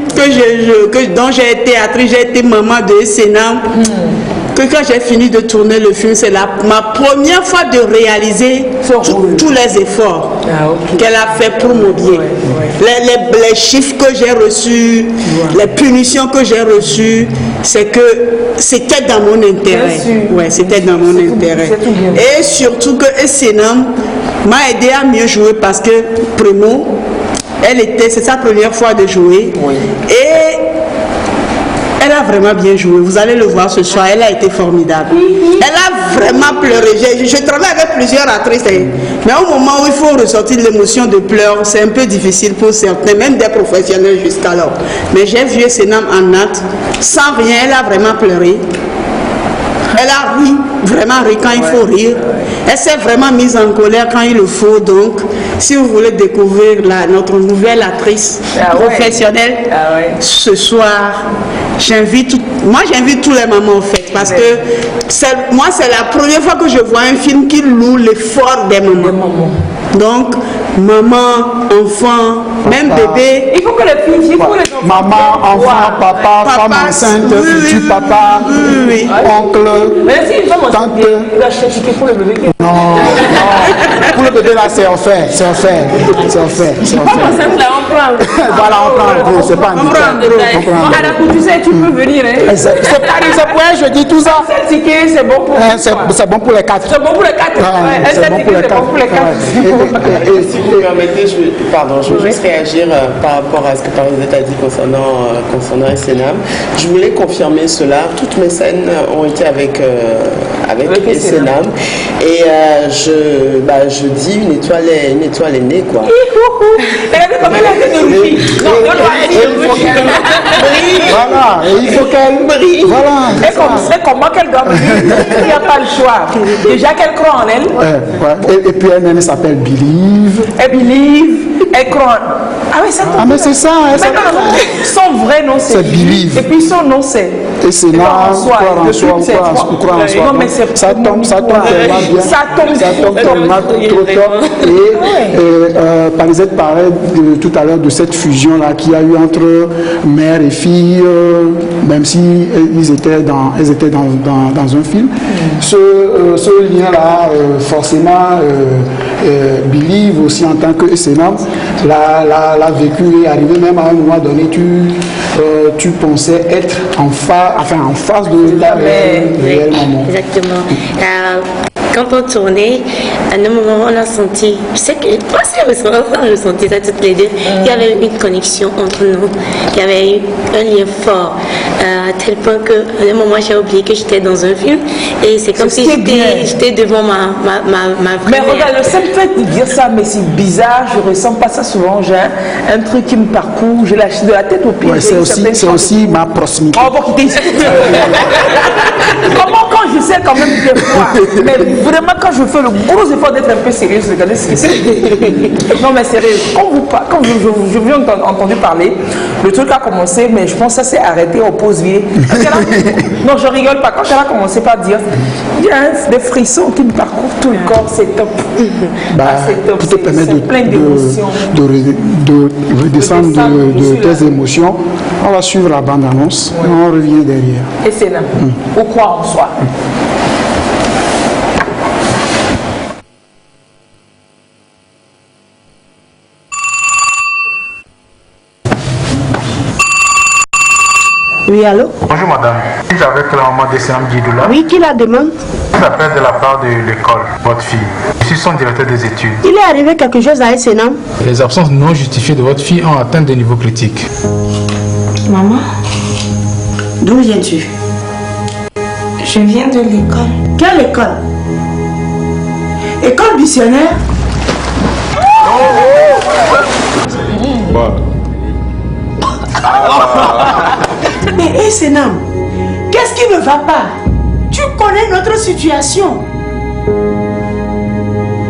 dont j'ai été actrice, j'ai été maman de Sénam. Que quand j'ai fini de tourner le film, c'est ma première fois de réaliser tous les efforts qu'elle a fait pour mon bien. Les chiffres que j'ai reçus, les punitions que j'ai reçues, c'est que c'était dans mon intérêt. Ouais, c'était dans mon intérêt. Et surtout que Sénam m'a aidé à mieux jouer parce que Primo, c'est sa première fois de jouer. Et elle a vraiment bien joué. Vous allez le voir ce soir. Elle a été formidable. Elle a vraiment pleuré. Je travaille avec plusieurs actrices. Mais au moment où il faut ressortir l'émotion de pleurs, c'est un peu difficile pour certains, même des professionnels jusqu'alors. Mais j'ai vu Sénam en acte, sans rien. Elle a vraiment pleuré. Elle a ri, vraiment ri quand il faut rire. Elle s'est vraiment mise en colère quand il le faut. Donc, si vous voulez découvrir notre nouvelle actrice professionnelle, ce soir, j'invite tous les mamans en fait. Parce que moi, c'est la première fois que je vois un film qui loue l'effort des mamans. Donc, maman, enfant, même bébé. Il faut que les filles, il faut les enfants. Maman, enfant, papa, femme enceinte, futur papa, oncle, tante. Il a cherché pour le bébé. Non, pour le bébé là, c'est offert. Voilà, on prend en gros, c'est pas un gros. Tu sais, tu peux venir. C'est pour elle, je dis tout ça. C'est bon pour c'est bon pour les quatre. C'est bon pour les quatre. C'est bon pour les quatre. Si vous me permettez, je veux juste réagir par rapport à ce que Parisette a dit concernant Sénam. Je voulais confirmer cela. Toutes mes scènes ont été avec avec Essenam. Et je dis une étoile est née, quoi. Regardez comment elle a fait de lui. Voilà, et il faut qu'elle brille. Voilà. Et comment qu'elle doit briller? Il n'y a pas le choix. Déjà qu'elle croit en elle. Et puis elle s'appelle Believe. Elle believe, elle croit. Ah oui, ça. Ah mais c'est ça. Son vrai nom c'est Believe. Et puis son nom c'est. Et c'est là, croire en soi. Non mais c'est ça tombe tellement bien. Ça tombe tellement trop tôt. Et Parisette parlait tout à l'heure de cette fusion là qu'il y a eu entre mère et fille, même si elles étaient dans un film. Ce lien là, forcément, Believe aussi en tant que Essenam l'a vécu et arrivé même à un moment donné, tu pensais être en face de ta réelle maman. Exactement. Quand on tournait, à un moment on a senti, je sais que moi aussi je sentais ça toutes les deux, il y avait une connexion entre nous, il y avait eu un lien fort, à tel point qu'à un moment j'ai oublié que j'étais dans un film et c'est comme si j'étais devant ma Mais regarde, le seul fait de dire ça, mais c'est bizarre, je ressens pas ça souvent, j'ai un truc qui me parcourt, j'ai lâché de la tête au pied. Ouais, c'est aussi ma proximité. On va quitter ici. Comment quand je sais quand même des fois, mais vraiment quand je fais le gros effort d'être un peu sérieuse, regardez ce que c'est. Non mais sérieux, quand je viens entendu parler, le truc a commencé, mais je pense que ça s'est arrêté au pause vie. Non, je rigole pas. Quand elle a commencé par dire, il y a des frissons qui me parcourent tout le corps, c'est top. C'est top. Pour te permettre de redescendre de tes émotions, on va suivre la bande-annonce et on revient derrière. Et c'est là. Ou croire en soi. Oui, allô? Bonjour madame, puis avec la maman d'Essenam Guidoula. Oui, qui la demande? Je m'appelle de la part de l'école, votre fille. Je suis son directeur des études. Il est arrivé quelque chose à Essenam? Les absences non justifiées de votre fille ont atteint des niveaux critiques. Maman, D'où viens-tu? je viens de l'école. Quelle école? École missionnaire? Mais Essenam, qu'est-ce qui ne va pas? Tu connais notre situation.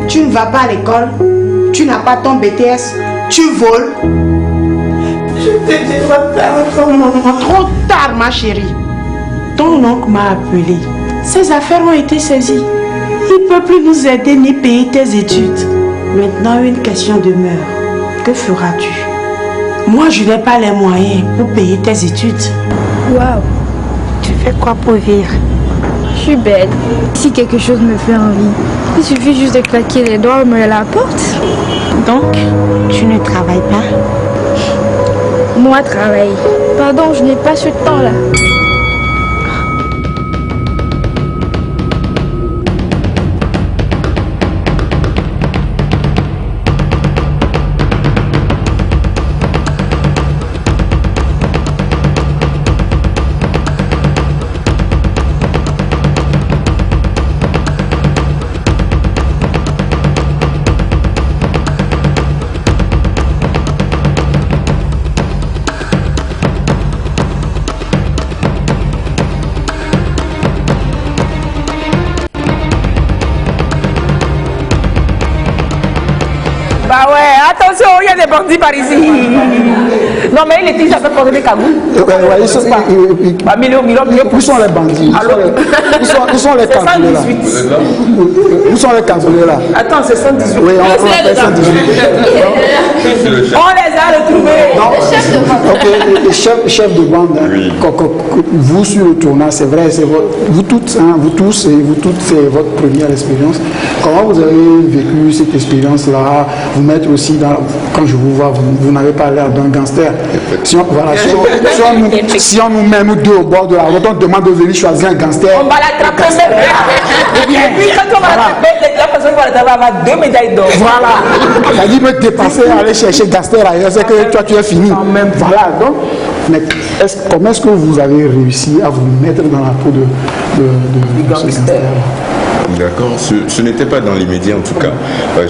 Tu ne vas pas à l'école, tu n'as pas ton BTS, tu voles. Je te dis trop tard, ma chérie. Ton oncle m'a appelé. Ses affaires ont été saisies. Il ne peut plus nous aider ni payer tes études. Maintenant, une question demeure. Que feras-tu? Moi, je n'ai pas les moyens pour payer tes études. Waouh, Tu fais quoi pour vivre? je suis bête. Si quelque chose me fait envie, il suffit juste de claquer les doigts et me la porte. Donc, tu ne travailles pas? Moi, travailler. Pardon, je n'ai pas ce temps-là. Bah ouais, attention, il y a des bandits par ici. Non mais il était jamais porté des cagoules. Où sont les bandits? Où sont les cagoulés là? Où sont les cagoulés là? Attends, c'est 118. Oui, on fait 118. On les a retrouvés. Ok, chef de bande, vous sur le tournage, c'est vrai, c'est vous tous et vous toutes, c'est votre première expérience. Comment vous avez vécu cette expérience-là? Vous mettre aussi dans, quand je vous vois, vous n'avez pas l'air d'un gangster. Si on nous met nous deux au bord de la route, on demande de venir choisir un gangster. On va l'attraper même. Et puis quand on va l'attraper, la personne qui va l'attraper va avoir 2 médailles d'or. Voilà. Ça dit me dépasser, aller chercher gangster ailleurs, c'est que toi tu es fini. Voilà, donc Mais comment est-ce que vous avez réussi à vous mettre dans la peau de ce gangster? D'accord, ce n'était pas dans l'immédiat en tout cas.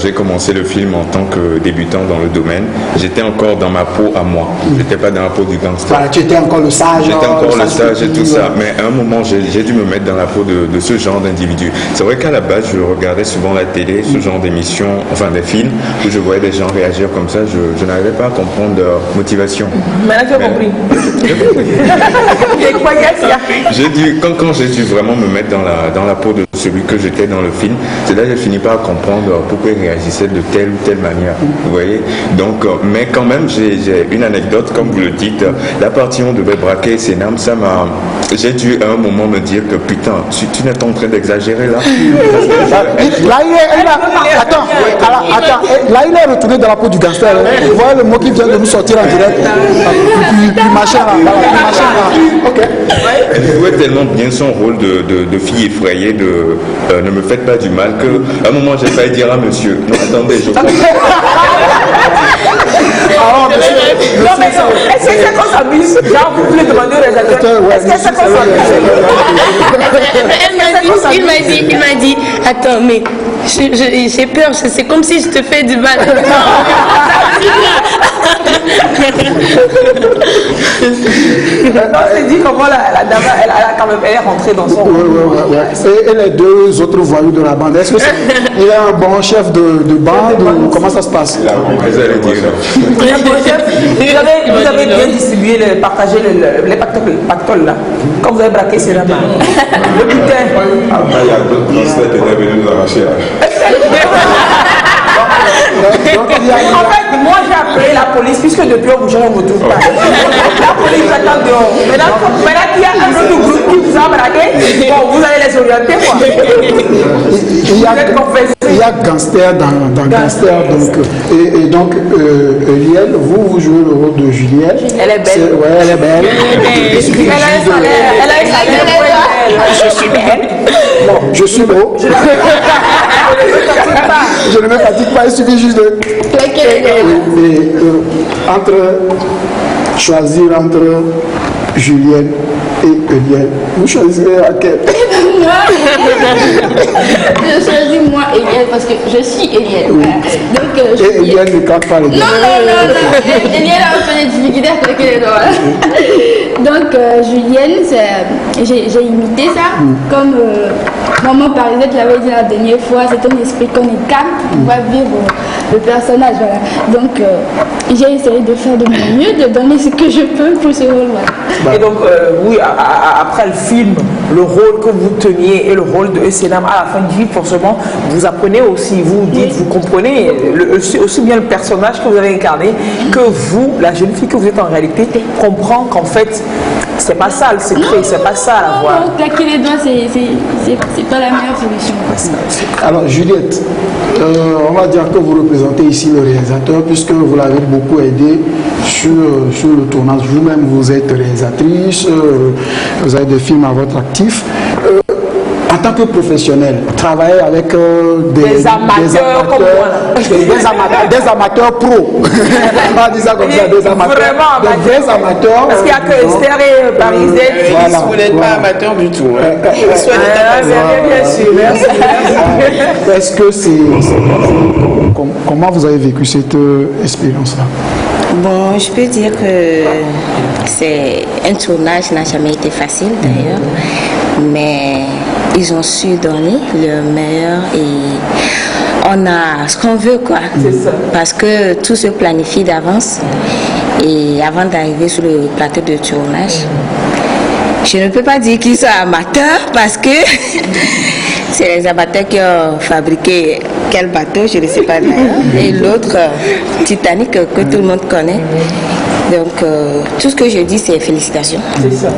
J'ai commencé le film en tant que débutant dans le domaine. J'étais encore dans ma peau à moi. J'étais pas dans la peau du gangster. Voilà, tu étais encore le sage. J'étais encore le sage et tout ça. Mais à un moment, j'ai dû me mettre dans la peau de ce genre d'individu. C'est vrai qu'à la base, je regardais souvent la télé, ce genre d'émissions, enfin des films, où je voyais des gens réagir comme ça. Je n'arrivais pas à comprendre leur motivation. Maintenant, tu as compris. J'ai dû, quand j'ai dû vraiment me mettre dans la peau de celui que j'étais dans le film, c'est là que j'ai fini par comprendre pourquoi il réagissait de telle ou telle manière. Vous voyez? Donc, mais quand même, j'ai une anecdote, comme vous le dites, la partie où on devait braquer Senam, j'ai dû à un moment me dire que putain, tu n'es pas en train d'exagérer là. Là, il est retourné dans la peau du gangster. Vous voyez le mot qui vient de nous sortir en direct. Puis machin là. Ok. Elle jouait tellement bien son rôle de fille effrayée, ne me faites pas du mal, qu'à un moment j'ai failli dire à monsieur, non attendez, je comprends. Non mais non, est-ce que c'est qu'on s'amuse? Genre vous voulez demander au réalisateur, est-ce que c'est qu'on s'amuse? Il m'a dit, attends mais j'ai peur, c'est comme si je te fais du mal. On s'est dit comment la dame, elle est rentrée dans son rôle. Et les deux autres voyous de la bande, est-ce que il est un bon chef de bande ou comment ça se passe? Vous avez bien distribué, partagé les pactoles là. Quand vous avez braqué ces là-bas. Le butin. Après, il y a d'autres gangsters qui étaient venus nous arracher. En fait, moi j'ai appelé la police puisque depuis on ne me retrouve pas. La police attend dehors. Maintenant qu'il y a un autre groupe qui vous a braqué, bon, vous allez les orienter quoi. Il y a gangster dans gangster. Et donc, Liel, vous jouez le rôle de Juliette. Elle est belle. Ouais, elle est belle. Elle a un salaire. Je suis belle. Bon, je suis beau. Je ne me fatigue pas, il suffit juste de... choisir entre Julienne et Eliel, vous choisirez laquelle? Je choisis moi Eliel parce que je suis Eliel. Oui. Donc, et Eliel ne capte pas les deux. Non. Eliel a un peu de difficulté avec les doigts. Donc, Julienne, j'ai imité ça. Comme maman Parisette l'avait dit la dernière fois, c'est un esprit qu'on incarne pour pouvoir vivre le personnage. Voilà. Donc, j'ai essayé de faire de mon mieux, de donner ce que je peux pour ce rôle. Voilà. Et donc, oui, après le film, le rôle que vous teniez et le rôle de Senam à la fin du film, forcément, vous apprenez aussi, vous dites, vous comprenez aussi bien le personnage que vous avez incarné que vous, la jeune fille que vous êtes en réalité, comprend qu'en fait, c'est pas ça le secret, c'est pas ça la voix. Non, claquer les doigts, c'est pas la meilleure solution. Alors, Juliette, on va dire que vous représentez ici le réalisateur puisque vous l'avez beaucoup aidé sur le tournage. Vous-même, vous êtes réalisatrice, vous avez des films à votre actif. En tant que professionnel, travailler avec des amateurs pros. On va dire ça comme ça, des amateurs. Vraiment des vrais amateurs. Parce qu'il n'y a que Esther et Parisette. Voilà. Vous n'êtes pas amateur du tout. Bien sûr, merci. Est-ce que comment vous avez vécu cette expérience-là? Bon, je peux dire que c'est un tournage n'a jamais été facile d'ailleurs, mais ils ont su donner le meilleur et on a ce qu'on veut quoi. C'est ça. Parce que tout se planifie d'avance et avant d'arriver sur le plateau de tournage, je ne peux pas dire qu'ils sont amateurs parce que c'est les amateurs qui ont fabriqué quel bateau, je ne sais pas d'ailleurs, et l'autre Titanic que tout le monde connaît. Donc tout ce que je dis c'est félicitations. C'est ça.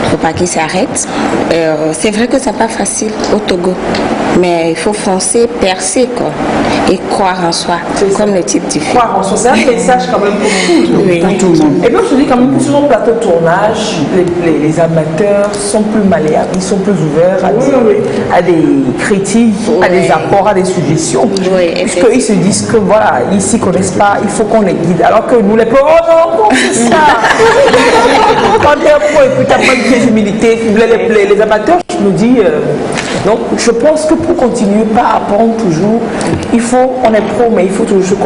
Il ne faut pas qu'ils s'arrêtent. C'est vrai que ce n'est pas facile au Togo, mais il faut foncer, percer quoi, et croire en soi, comme le titre du film. Croire en soi, c'est un message quand même pour tout le monde. Et puis je dis quand même que sur le plateau de tournage, les amateurs sont plus malléables, ils sont plus ouverts à des critiques, à des apports, à des suggestions. Puisqu'ils se disent que voilà, ils ne s'y connaissent pas, il faut qu'on les guide. Alors que nous les pros, oh non, donc c'est ça. Quand tu es pro et puis tu n'as pas de pièce d'humilité, les amateurs, je me dis, donc je pense que pour continuer pas apprendre toujours, on est pro, mais il faut toujours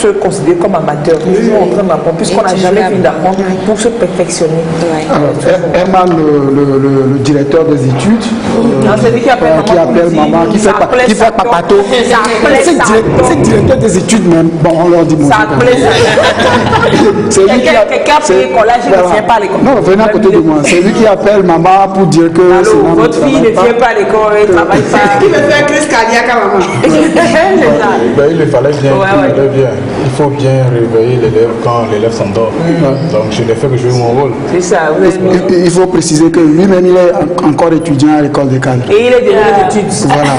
se considérer comme amateur, toujours en train d'apprendre, puisqu'on n'a jamais fini d'apprendre pour se perfectionner. Alors, Herman, le directeur des études, c'est lui qui appelle maman, qui fait papato. C'est directeur des études même. Bon, on leur dit bonjour. Quelqu'un qui est collage, il ne vient pas à l'école. Non, venez à côté de moi. C'est lui qui appelle maman pour dire que votre fille ne vient pas à l'école, elle ne travaille pas. Qui me fait un crise cardiaque à maman. Il fallait bien. Il faut bien réveiller l'élève quand l'élève s'endort. Donc je n'ai fait que jouer mon rôle. C'est ça. Il faut préciser que lui-même il est encore étudiant à l'école des cadres. Et il est déjà d'études. Voilà.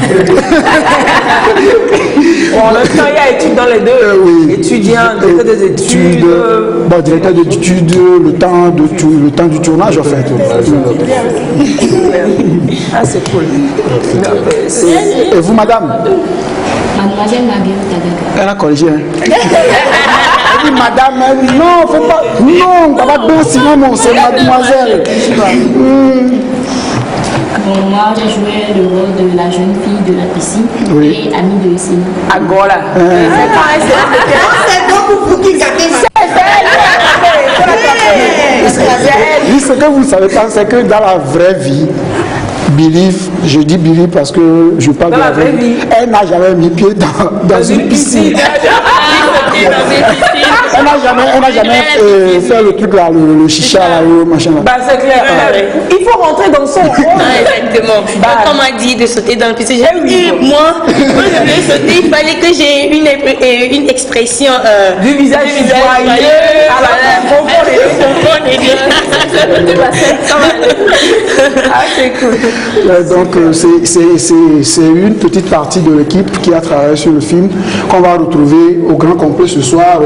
Bon, le temps il y a études dans les deux. Oui. Étudiant, directeur des études. Bon, directeur d'études, le temps du tournage en fait. Ah, c'est cool. Et vous, madame? Mademoiselle Marguerite Tadaka. Elle a corrigé. Elle dit madame, non, faut pas. Non, ça va bien, sinon c'est mademoiselle. Bon, moi j'ai joué le rôle de la jeune fille de la piscine et amie de Essena. Agola. C'est donc pour vous qui gâtez ma Ce que vous ne savez pas, c'est que dans la vraie vie, Billy, je dis Billy parce que je parle de la vraie vie, elle n'a jamais mis pied dans une piscine. Elle n'a jamais fait le truc là, le chicha là, le machin là. Bah c'est clair. Il faut rentrer dans son rôle. Exactement. Quand on m'a dit de sauter dans le piscine, j'ai dit moi je voulais sauter, il fallait que j'ai une expression du visage joyeux. Ah c'est cool. Donc c'est une petite partie de l'équipe qui a travaillé sur le film qu'on va retrouver au grand complet ce soir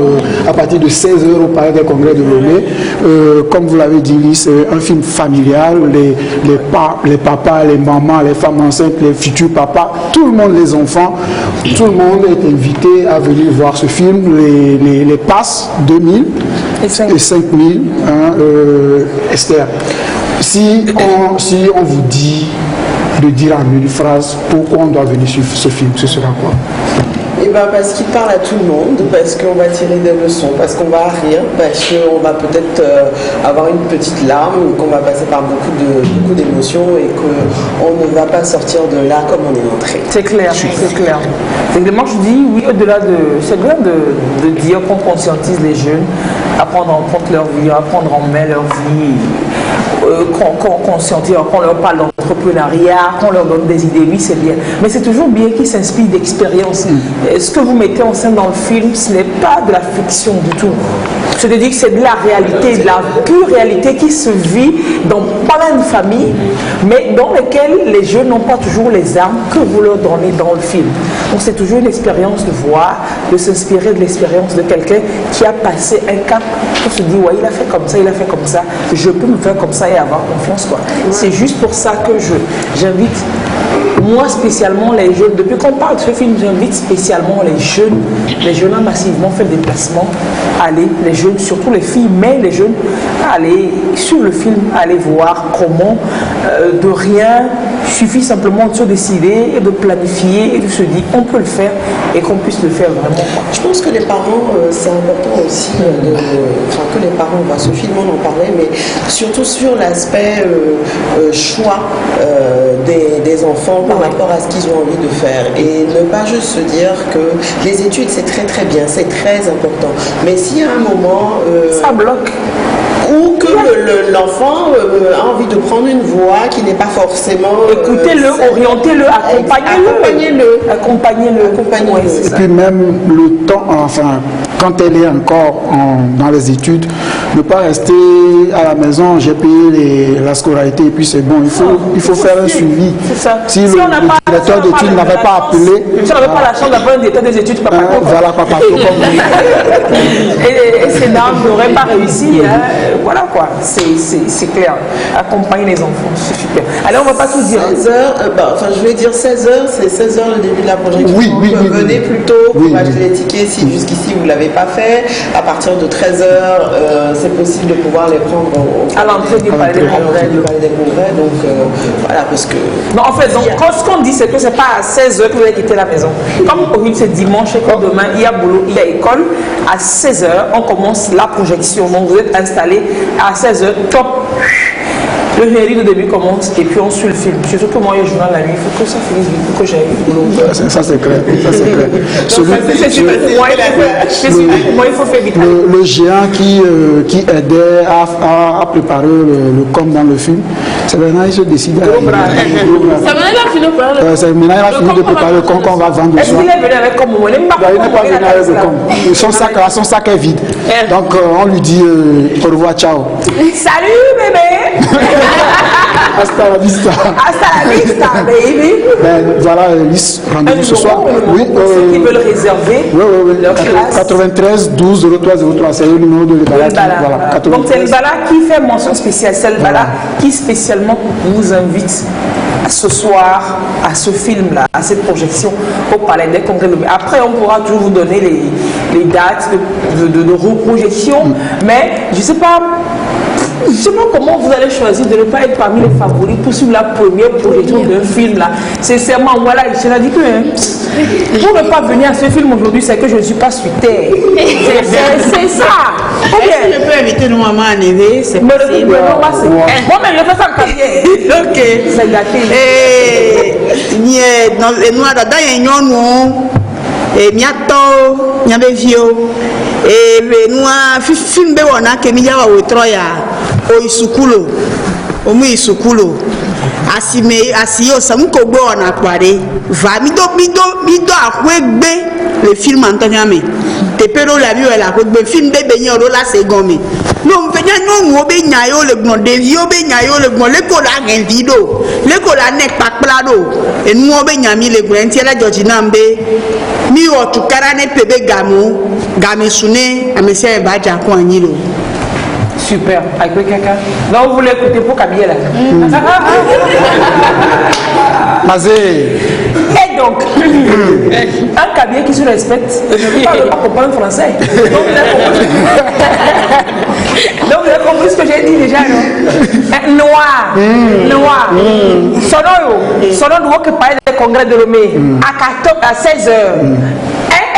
à partir de 16h au Palais des Congrès de Lomé. Comme vous l'avez dit, c'est un film familial. Les papas, les mamans, les femmes enceintes, les futurs papas, tout le monde, les enfants, tout le monde est invité à venir voir ce film. Les passes 2000 et 5000, Esther. Si on vous dit de dire en une phrase pourquoi on doit venir sur ce film, ce sera quoi? Eh ben parce qu'il parle à tout le monde, parce qu'on va tirer des leçons, parce qu'on va rire, parce qu'on va peut-être avoir une petite larme, qu'on va passer par beaucoup d'émotions et qu'on ne va pas sortir de là comme on est entré. C'est clair, c'est clair. Moi je dis oui, au-delà de... C'est bien de dire qu'on conscientise les jeunes, à prendre en compte leur vie, à prendre en main leur vie, qu'on conscientise, qu'on leur parle d'entrepreneuriat, qu'on leur donne des idées, oui c'est bien. Mais c'est toujours bien qu'ils s'inspirent d'expériences. Ce que vous mettez en scène dans le film, ce n'est pas de la fiction du tout. C'est-à-dire que c'est de la réalité, de la pure réalité qui se vit dans plein de familles, mais dans lesquelles les jeunes n'ont pas toujours les armes que vous leur donnez dans le film. Donc c'est toujours une expérience de voir, de s'inspirer de l'expérience de quelqu'un qui a passé un cap, pour se dire, ouais, il a fait comme ça, il a fait comme ça, je peux me faire comme ça et avoir confiance, quoi. C'est juste pour ça que j'invite, moi spécialement les jeunes, depuis qu'on parle de ce film, j'invite spécialement les jeunes ont massivement fait des déplacements, allez, les jeunes, surtout les filles, mais les jeunes, allez sur le film, allez voir comment de rien, suffit simplement de se décider et de planifier et de se dire on peut le faire et qu'on puisse le faire vraiment. Je pense que les parents, c'est important aussi, que les parents voient ce film, on en parlait, mais surtout sur l'aspect choix des enfants par rapport à ce qu'ils ont envie de faire et ne pas juste se dire que les études c'est très très bien, c'est très important, mais si à un moment ça bloque ou que l'enfant a envie de prendre une voie qui n'est pas forcément... Écoutez-le, orientez-le, accompagnez-le. Et puis même le temps, enfin, quand elle est encore dans les études, ne pas rester à la maison, j'ai payé la scolarité et puis c'est bon. Il faut faire un suivi. Si le directeur d'études n'avait pas appelé... Si on n'avait pas la chance d'avoir un directeur des études, papa. Voilà, papa. Et ces dames n'auraient pas réussi. Hein. Voilà quoi, c'est clair. Accompagner les enfants, c'est super. Alors on ne va pas tout dire. 16 heures, je vais dire 16 heures, c'est 16 heures le début de la projection. Oui. Venez plus tôt pour acheter les tickets si jusqu'ici vous ne l'avez pas fait. À partir de 13 heures, c'est possible de pouvoir les prendre à l'entrée du Palais des Congrès. Donc voilà, parce que. Non, en fait, donc, ce qu'on dit, c'est que c'est pas à 16 heures que vous allez quitter la maison. Comme aujourd'hui c'est dimanche et que demain il y a boulot, il y a école, à 16 heures, on commence la projection. Donc vous êtes installé à 16 heures, top. Le générique de début commence et puis on suit le film. Surtout que moi, il y a le journal la nuit, il faut que ça finisse vite pour que j'aille au boulot. Ça c'est clair. Moi, il faut faire vite. Le géant qui aidait à préparer le com dans le film, c'est maintenant il se décide à... C'est maintenant il a fini de préparer le com qu'on va vendre. Est-ce qu'il est venu avec comme moment? Il n'est pas venu avec le com. Son sac est vide. Donc on lui dit au revoir, ciao. Salut bébé. Hasta la vista. Hasta la vista, baby. Voilà, rendez-vous ce soir. Oui, ceux qui veulent réserver leur classe. 93 12 03 03, c'est le numéro de l'Ebala. Voilà, donc c'est l'Ebala qui fait mention spéciale. C'est l'Ebala qui spécialement vous invite ce soir à ce film-là, à cette projection au Palais des Congrès. Après, on pourra toujours vous donner les dates de reprojection, mais je ne sais pas comment vous allez choisir de ne pas être parmi les favoris pour suivre la première projection d'un film là. Sincèrement, voilà, je l'ai dit que pour ne pas venir à ce film aujourd'hui, c'est que je ne suis pas sur terre. C'est ça. Est-ce que je peux inviter nos mamans à Névé? C'est possible. Moi-même, je fais ça en carrière. Ok. C'est gâté. Et dans les noirs, dans les nyons, et miato, nyabevio. Et nous film be wana ke mi yawa wetroya o isukulo o mu isukulo asiyo samuko gbe ona pare va mi do akwegbe le film antonyame te pero la bi la akwegbe film de benye oro la segomi no mfenya no wo be nyayo le gbon devio be nyayo le gbon le ko la gen video le ko la nek pakplado e nu wo be nyami le gbon ti la Georgina mbe mi o tukara ne pebe gamu sune amesia baja ko anyilo. Super, avec quelqu'un. Donc vous voulez écouter pour Kabila là. Mazé. Et donc, un Kabila qui se respecte ne parle pas comprendre français. Donc vous avez compris ce que j'ai dit déjà, non? Noir. Son nom doit que parler des congrès de Lomé à 16 heures.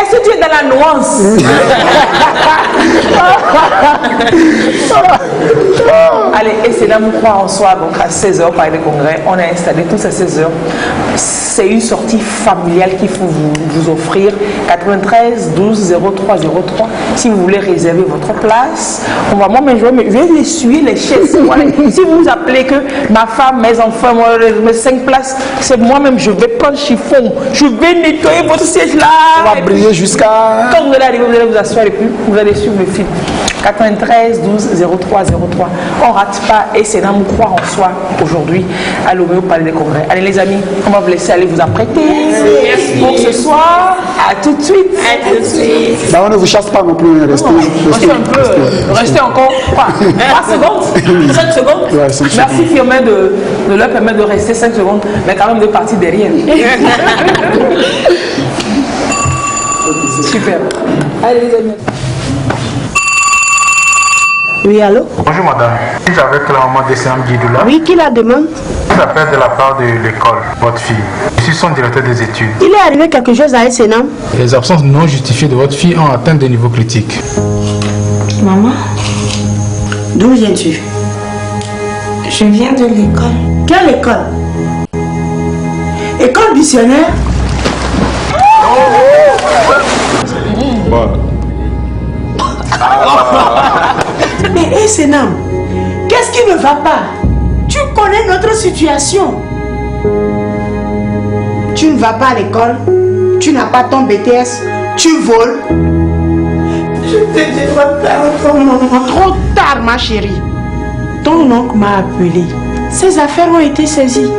Est-ce que tu es dans la nuance? Allez, et c'est là où on croit en soi, donc à 16h par le congrès, on est installé tous à 16h. C'est une sortie familiale qu'il faut vous offrir. 93 12 03 03. Si vous voulez réserver votre place, on va moi, mais je vais essuyer les chaises. Voilà. Si vous vous appelez que ma femme, mes enfants, moi, mes 5 places, c'est moi-même, je vais prendre chiffon, je vais nettoyer votre siège là. On va briller jusqu'à... Quand vous allez arriver, vous allez vous asseoir et puis vous allez suivre le film. 93 12 03 03. On rate pas et c'est dans mon croire en soi aujourd'hui à Lomé au Palais des Congrès. Allez les amis, on va vous laisser aller vous apprêter pour ce soir. À tout de suite. Bah, on ne vous chasse pas non plus. Restez encore 3 secondes, 5 secondes. Ouais, 5 Merci secondes. Firmin de leur permettre de rester 5 secondes, mais quand même de partir derrière. Super. Allez les amis. Oui, allô? Bonjour madame, j'avais clairement des Sam Guidoula. Oui, qui la demande? Je vous appelle de la part de l'école, votre fille. Je suis son directeur des études. Il est arrivé quelque chose à Essenam? Les absences non justifiées de votre fille ont atteint des niveaux critiques. Maman, D'où viens-tu? je viens de l'école. Quelle école? École missionnaire? Mais Essenam, qu'est-ce qui ne va pas? Tu connais notre situation. Tu ne vas pas à l'école, tu n'as pas ton BTS, tu voles. Je te dis pardon. Trop tard, ma chérie. Ton oncle m'a appelé. Ses affaires ont été saisies.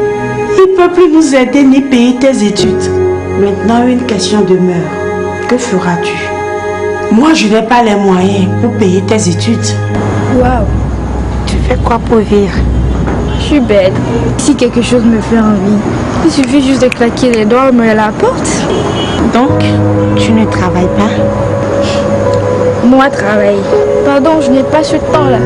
Il ne peut plus nous aider ni payer tes études. Maintenant, une question demeure. Que feras-tu? Moi, je n'ai pas les moyens pour payer tes études. Waouh. Tu fais quoi pour vivre? Je suis bête. Si quelque chose me fait envie, il suffit juste de claquer les doigts et me la porte. Donc, tu ne travailles pas? Moi, travailler. Pardon, je n'ai pas ce temps-là.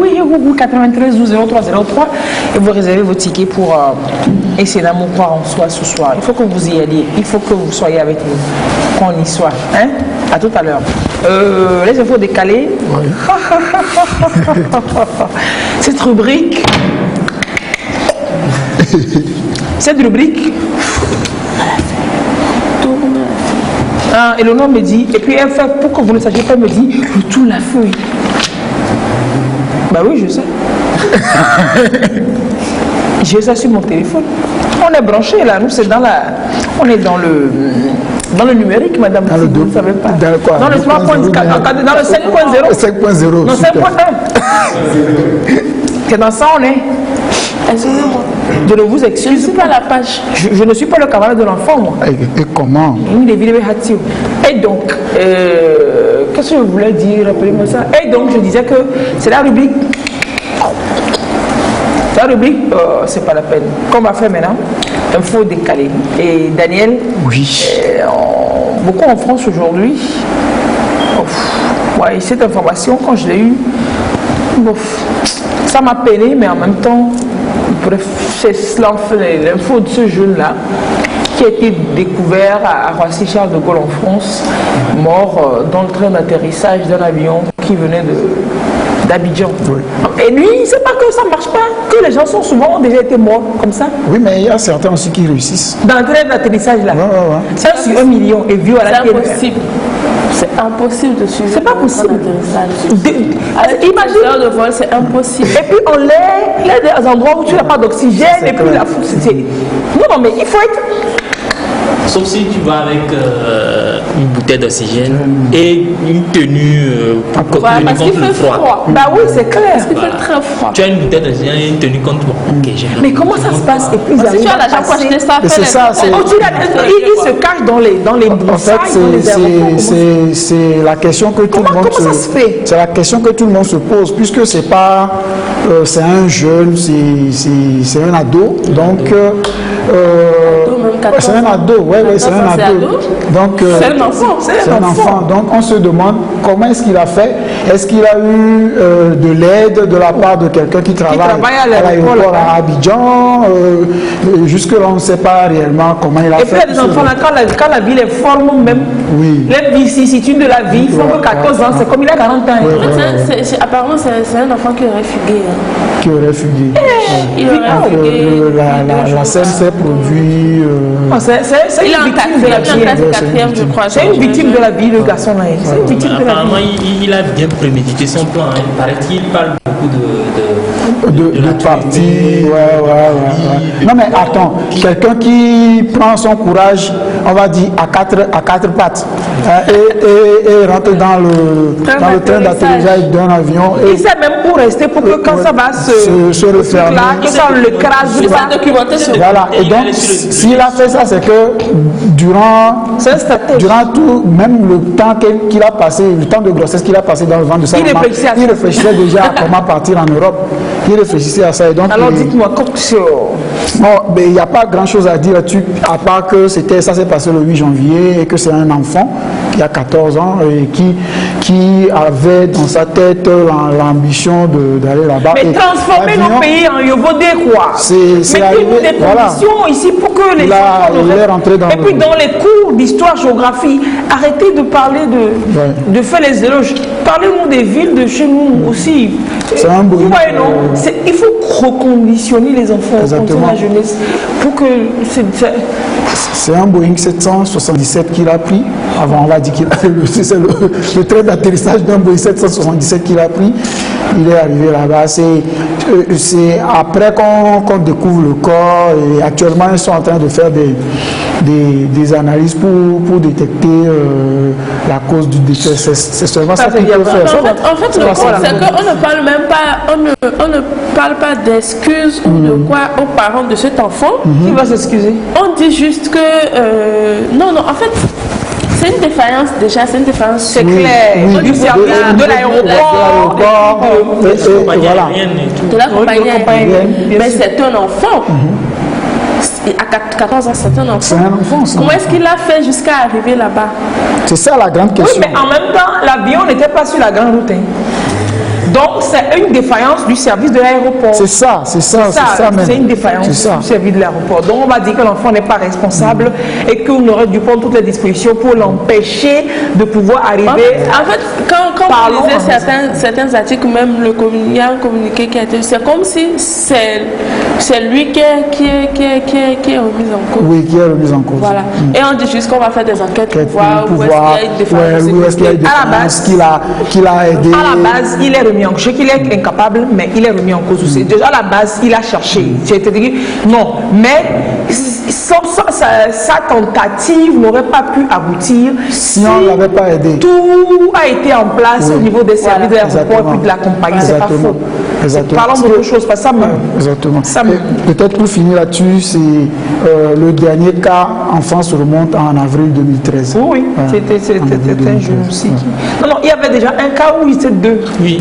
Oui, 93 12 03 03 et vous réservez vos tickets pour essayer d'amour croire en soi ce soir. Il faut que vous y alliez, il faut que vous soyez avec nous, qu'on y soit. Hein? À tout à l'heure. Les infos décalées. Oui. Cette rubrique. Et le nom me dit, et puis elle fait, pour que vous ne sachiez pas, elle me dit, je tourne la feuille. Bah oui, je sais. J'ai ça sur mon téléphone. On est branché là, nous c'est dans la... On est dans le numérique, madame. Dans le vous ne savez pas. Dans quoi? Dans le 3.0. Dans le 5.0. 5.0. Non, 5.1. C'est dans ça on est. Excusez-moi. Je ne vous excuse. Je ne suis pas la page. Je ne suis pas le camarade de l'enfant, moi. Et comment? Et donc, qu'est-ce que je voulais dire? Rappelez-moi ça. Et donc, je disais que c'est la rubrique. La rubrique, c'est pas la peine. Qu'on va faire maintenant, info décalée. Et Daniel, oui. Beaucoup en France aujourd'hui, ouais, cette information, quand je l'ai eue, ça m'a peiné, mais en même temps, bref, c'est l'info de ce jeune-là qui a été découvert à Roissy-Charles de Gaulle en France, mort dans le train d'atterrissage d'un avion qui venait d'Abidjan. Oui. Et lui, c'est pas que ça ne marche pas, que les gens sont souvent déjà été morts comme ça. Oui, mais il y a certains aussi qui réussissent. Dans le train d'atterrissage là, ça sur 1 million et vu à la télé. C'est impossible. C'est impossible de suivre. C'est pas possible. Imagine de vol, c'est impossible. Et puis on il y a des endroits où tu n'as pas d'oxygène et puis la foule, c'est... Non, mais il faut être... Sauf si tu vas avec une bouteille d'oxygène et une tenue contre le froid. Bah oui, c'est clair. Parce qu'il fait très froid. Tu as une bouteille d'oxygène et une tenue contre toi. Mais comment ça se passe? Et puis si tu as la chaque fois acheter ça, c'est ça. Il se cache dans les broussailles. En fait, c'est la question que tout le monde se... C'est la question que tout le monde se pose, puisque c'est pas... c'est un jeune, c'est un ado, donc... c'est un ado, c'est un ado. Donc, c'est un enfant. C'est un enfant. Donc on se demande comment est-ce qu'il a fait. Est-ce qu'il a eu de l'aide de la part de quelqu'un qui travaille à l'aéroport à Abidjan? Jusque-là, on ne sait pas réellement comment il a fait. Et puis il y a des enfants là, quand la vie les forme même, les vicissitudes de la vie, ils font que 14 ans, c'est comme il a 40 ans. Apparemment, c'est un enfant qui aurait fugué. Qui aurait fugué. Il aurait fugué. La scène s'est produite. C'est une victime de la vie. Je crois. C'est une victime de la vie, le garçon là. C'est une victime de la vie. Apparemment, il a bien prémédité son plan. Il paraît qu'il parle beaucoup de parti. Non mais attends, quelqu'un qui prend son courage, on va dire à quatre pattes, et rentre dans le train d'atterrissage d'un avion. Il sait même où rester pour que quand ça va se refermer, que ça le crase. Voilà. Et donc, s'il a fait ça, c'est que durant tout, même le temps qu'il a passé, le temps de grossesse qu'il a passé dans le ventre de sa maman, il réfléchissait déjà à comment partir en Europe. Il réfléchissait à ça. Et donc, alors dites-moi, il n'y a pas grand chose à dire là-dessus, à part que ça s'est passé le 8 janvier et que c'est un enfant qui a 14 ans et qui avait dans sa tête l'ambition d'aller là-bas. Mais transformer nos pays en Yobodé, quoi. Mettez-nous des conditions ici pour que les enfants... Et puis dans les cours d'histoire, géographie, arrêtez de parler de faire les éloges. Parlez-nous des villes de chez nous aussi. C'est un bruit. Ouais, non. Il faut reconditionner les enfants, la jeunesse, pour que... C'est un Boeing 777 qu'il a pris. Avant, on va dire c'est le train d'atterrissage d'un Boeing 777 qu'il a pris. Il est arrivé là-bas. C'est après qu'on découvre le corps. Et actuellement, ils sont en train de faire des analyses pour détecter la cause du décès. C'est seulement ça qu'il peut faire. En fait, le problème, c'est qu'on ne parle même pas, on ne parle pas d'excuses ou de quoi aux parents de cet enfant. Qui va s'excuser? On dit juste que non, en fait, c'est une défaillance déjà, c'est une défaillance. C'est clair. Du service de l'aéroport, de la compagnie aérienne. Mais c'est un enfant. À 14 ans, c'est un enfant. C'est un enfant, ça. Comment est-ce qu'il a fait jusqu'à arriver là-bas? C'est ça la grande question. Oui, mais en même temps, l'avion n'était pas sur la grande route. Donc, c'est une défaillance du service de l'aéroport. C'est ça même. C'est une défaillance du service de l'aéroport. Donc, on va dire que l'enfant n'est pas responsable et qu'on aurait dû prendre toutes les dispositions pour l'empêcher de pouvoir arriver. En fait, quand vous lisez certains articles, même il y a un communiqué qui a été... C'est comme si c'est lui qui est remis en cause. Oui, qui est remis en cause. Voilà. Et on dit juste qu'on va faire des enquêtes pour voir où est-ce qu'il y a une défaillance. Qu'il a aidé. À la base, il est remis en cause. Je sais qu'il est incapable, mais il est remis en cause aussi. Déjà à la base, il a cherché. C'est-à-dire, non, mais sa tentative n'aurait pas pu aboutir si on ne l'avait pas aidé. Tout a été en place au niveau des services de l'aéroport et puis de la compagnie. C'est pas faux. Parlons d'autre chose, parce que ça me... Exactement. Peut-être pour finir là-dessus, c'est le dernier cas en France remonte en avril 2013. Oui, c'était un jeune aussi. Non, il y avait déjà un cas où il était deux. Oui,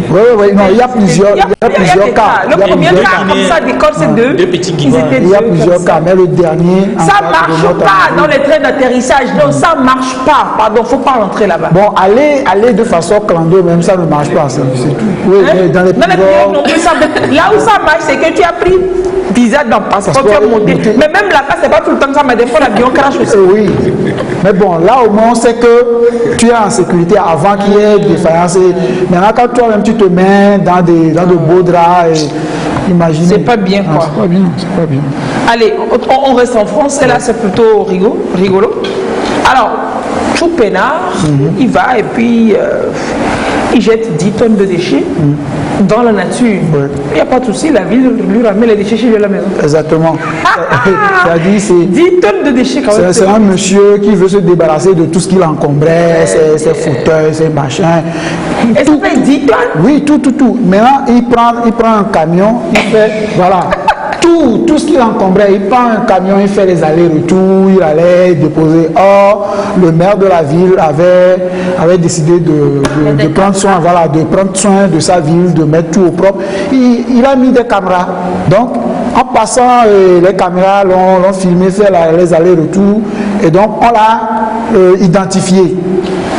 non, il y a plusieurs cas. Le premier cas, comme ça, d'école, c'est deux. Il y a plusieurs cas, mais le dernier... Ça ne marche pas dans les trains d'atterrissage. Non, ça ne marche pas. Pardon, il ne faut pas rentrer là-bas. Bon, aller de façon clando, même ça ne marche pas. C'est tout. Oui, mais dans les là où ça marche, c'est que tu as pris visa dans le passeport, tu as monté. Mais même là-bas, c'est pas tout le temps que ça, mais des fois, l'avion crache aussi. Oui. Mais bon, là au moins, on sait que tu es en sécurité avant qu'il y ait défaillance. Maintenant, quand toi-même, tu te mets dans de beaux draps, imagine. C'est pas bien, quoi. C'est pas bien, c'est pas bien. Allez, on reste en France, et là, c'est plutôt rigolo. Alors, tout peinard, il va et puis il jette 10 tonnes de déchets dans la nature. Il n'y a pas de souci, la ville lui ramène les déchets chez lui à la maison. Exactement. C'est 10 tonnes de déchets quand même. C'est un monsieur qui veut se débarrasser de tout ce qu'il encombrait, ses fauteuils, ses machins. Et ça fait 10 tonnes? Oui, tout. Maintenant, il prend un camion, il fait, voilà. Tout ce qu'il encombrait, il prend un camion, il fait les allers-retours, il allait déposer. Or, le maire de la ville avait décidé de prendre soin, de sa ville, de mettre tout au propre. Il a mis des caméras. Donc, en passant, les caméras l'ont filmé, fait les allers-retours, et donc on l'a identifié.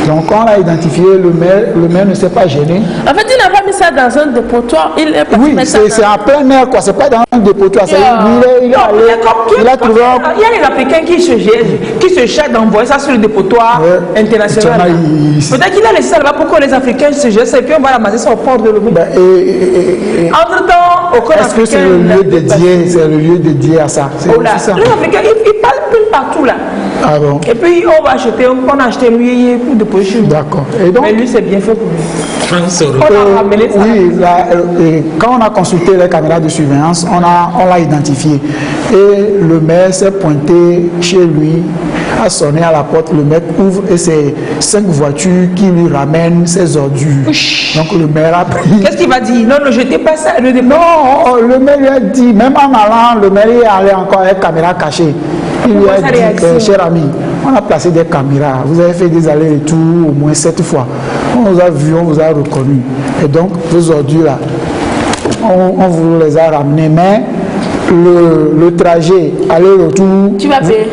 Donc quand on l'a identifié, le maire ne s'est pas gêné. En fait, il n'a pas mis ça dans un dépotoir. Oui, c'est en plein air, quoi. C'est pas dans un dépotoir. Il a trouvé il y a les Africains qui se jettent d'envoyer ça sur le dépotoir international. Peut-être qu'il a laissé ça là-bas pour que les Africains se jettent et puis on va ramasser ça au port de l'Obi. Entre-temps, aucun Africain... Est-ce que c'est le lieu dédié à ça? Les Africains, ils parlent partout là. Ah bon? Et puis on va acheter, on a acheté lui pour déposer chez nous. D'accord. Mais lui c'est bien fait pour lui. On a ramené ça. Oui, quand on a consulté les caméras de surveillance, on l'a identifié. Et le maire s'est pointé chez lui, a sonné à la porte, le mec ouvre et c'est 5 voitures qui lui ramènent ses ordures. Donc le maire a pris... Qu'est-ce qu'il va dire? Non, ne jetez pas ça. Non, le maire lui a dit, même en allant, le maire est allé encore avec caméra cachée. Il lui a dit, cher ami, on a placé des caméras, vous avez fait des allers-retours au moins 7 fois. On vous a vu, on vous a reconnu. Et donc, vos ordures là, on vous les a ramenées, mais le trajet aller-retour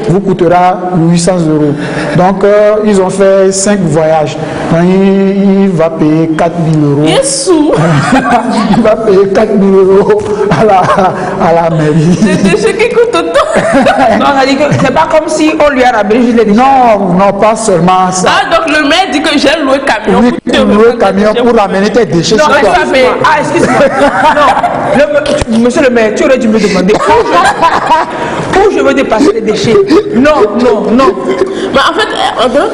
vous coûtera 800 euros. Donc, ils ont fait 5 voyages. Donc, il va payer 4 000 euros. Il va payer 4 000 euros à la mairie. C'est ce qui coûte autant. Non, ça dit que c'est pas comme si on lui a ramené juste les déchets. Non, pas seulement ça. Ah, donc le maire dit que j'ai loué camion. Oui, loué camion pour ramener tes déchets. Non, ah, excuse-moi. Non, monsieur le maire, tu aurais dû me demander où je veux dépasser les déchets. Non. Mais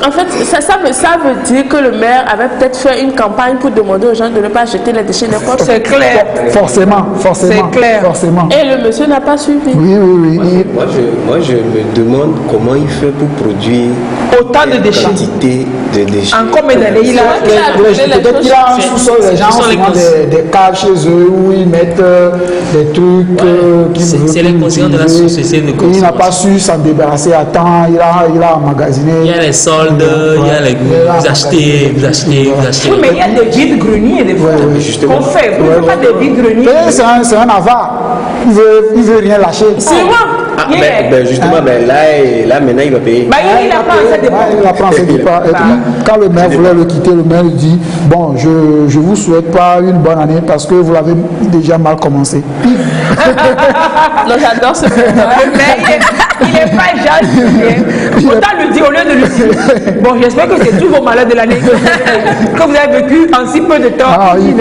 en fait, ça veut dire que le maire avait peut-être fait une campagne pour demander aux gens de ne pas jeter les déchets n'importe où. C'est clair. Forcément. C'est clair. Forcément. Et le monsieur n'a pas suivi. Oui. Moi, je me demande comment il fait pour produire autant de déchets. Quantité de déchets. En combien d'années il a peut-être qu'il a un sous-sol, les gens ont souvent des caves chez eux où ils mettent des trucs c'est les conscients de la société de consommation. Il n'a pas su s'en débarrasser à temps, il a emmagasiné. Il y a les soldes, il y a les vous achetez. Oui, mais il y a des vides-greniers des fois. Qu'on fait, pas des vides-greniers. C'est un avare. Il veut rien lâcher. C'est moi. Justement, là maintenant il va payer. Il apprend à ses dépens. Quand le maire voulait le quitter, le maire dit bon, je vous souhaite pas une bonne année parce que vous l'avez déjà mal commencé. Non, j'adore ce film. Mais il est pas gentil. Autant le dire au lieu de lui dire bon, j'espère que c'est tous vos malheurs de l'année que vous avez vécu en si peu de temps. Il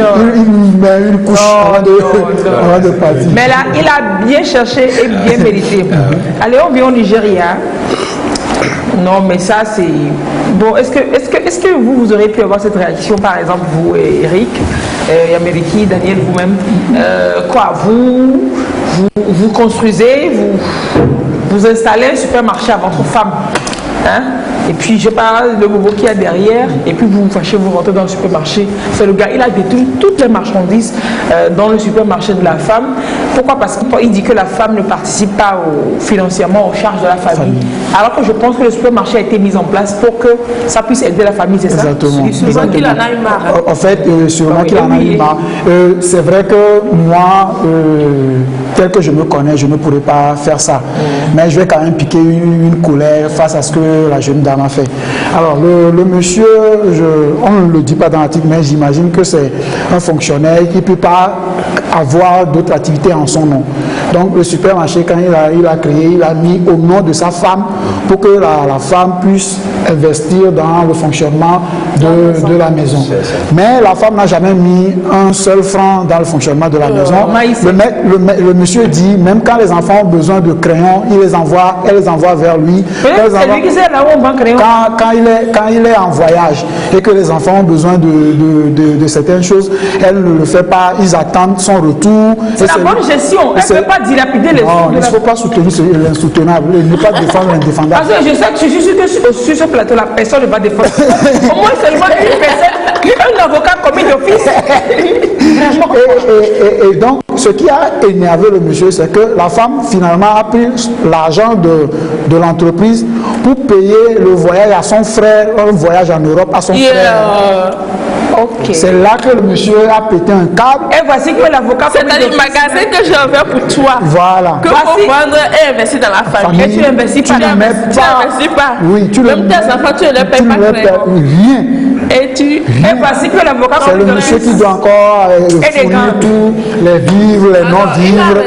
met une couche avant de partir. Mais là, il a bien cherché et bien mérité. Allez, on vient au Nigeria. Non, mais ça, c'est... Bon, est-ce que vous aurez pu avoir cette réaction, par exemple, vous, Eric, Yameriki, Daniel, vous-même vous construisez, vous installez un supermarché à votre femme, hein? Et puis je parle de bobo qu'il y a derrière, et puis vous fâchez, vous rentrez dans le supermarché. C'est le gars, il a détruit toutes les marchandises dans le supermarché de la femme. Pourquoi? Parce qu'il dit que la femme ne participe pas financièrement aux charges de la famille. Alors que je pense que le supermarché a été mis en place pour que ça puisse aider la famille, c'est ça? Exactement. Qu'il en a eu marre. En fait, sûrement qu'il en a eu marre. C'est vrai que moi, tel que je me connais, je ne pourrais pas faire ça. Mais je vais quand même piquer une colère face à ce que la jeune dame a fait. Alors, le monsieur, on ne le dit pas dans l'article, mais j'imagine que c'est un fonctionnaire qui ne peut pas avoir d'autres activités en son nom. Donc, le supermarché, quand il a créé, il a mis au nom de sa femme pour que la femme puisse investir dans le fonctionnement de la maison. Mais la femme n'a jamais mis un seul franc dans le fonctionnement de la maison. Le monsieur dit, même quand les enfants ont besoin de crayons, elle les envoie vers lui. C'est lui qui sait là où on vend crayon. Quand il est en voyage et que les enfants ont besoin de certaines choses, elle ne le fait pas, ils attendent son retour. C'est la bonne gestion, elle ne peut pas dilapider les sous. Non, il ne faut pas soutenir l'insoutenable, il ne faut pas défendre l'indéfendable. Parce que je sais que je suis sûr que sur ce plateau, la personne ne va défendre. Au moins seulement une personne, un avocat commis d'office. Et donc, ce qui a énervé le monsieur, c'est que la femme, finalement, a pris l'argent de l'entreprise pour payer le voyage à son frère, un voyage en Europe à son frère. Okay. C'est là que le monsieur a pété un câble. Et voici que l'avocat... C'est-à-dire le magasin que j'ai ouvert pour toi. Voilà. Que pour vendre et investir dans la famille. Et tu n'investis pas. Tu n'investis pas. Oui, tu même tes enfants, tu ne les payes pas. Rien. Et voici que l'avocat... C'est le monsieur qui doit encore fournir tout, les vivres, les non-vivres,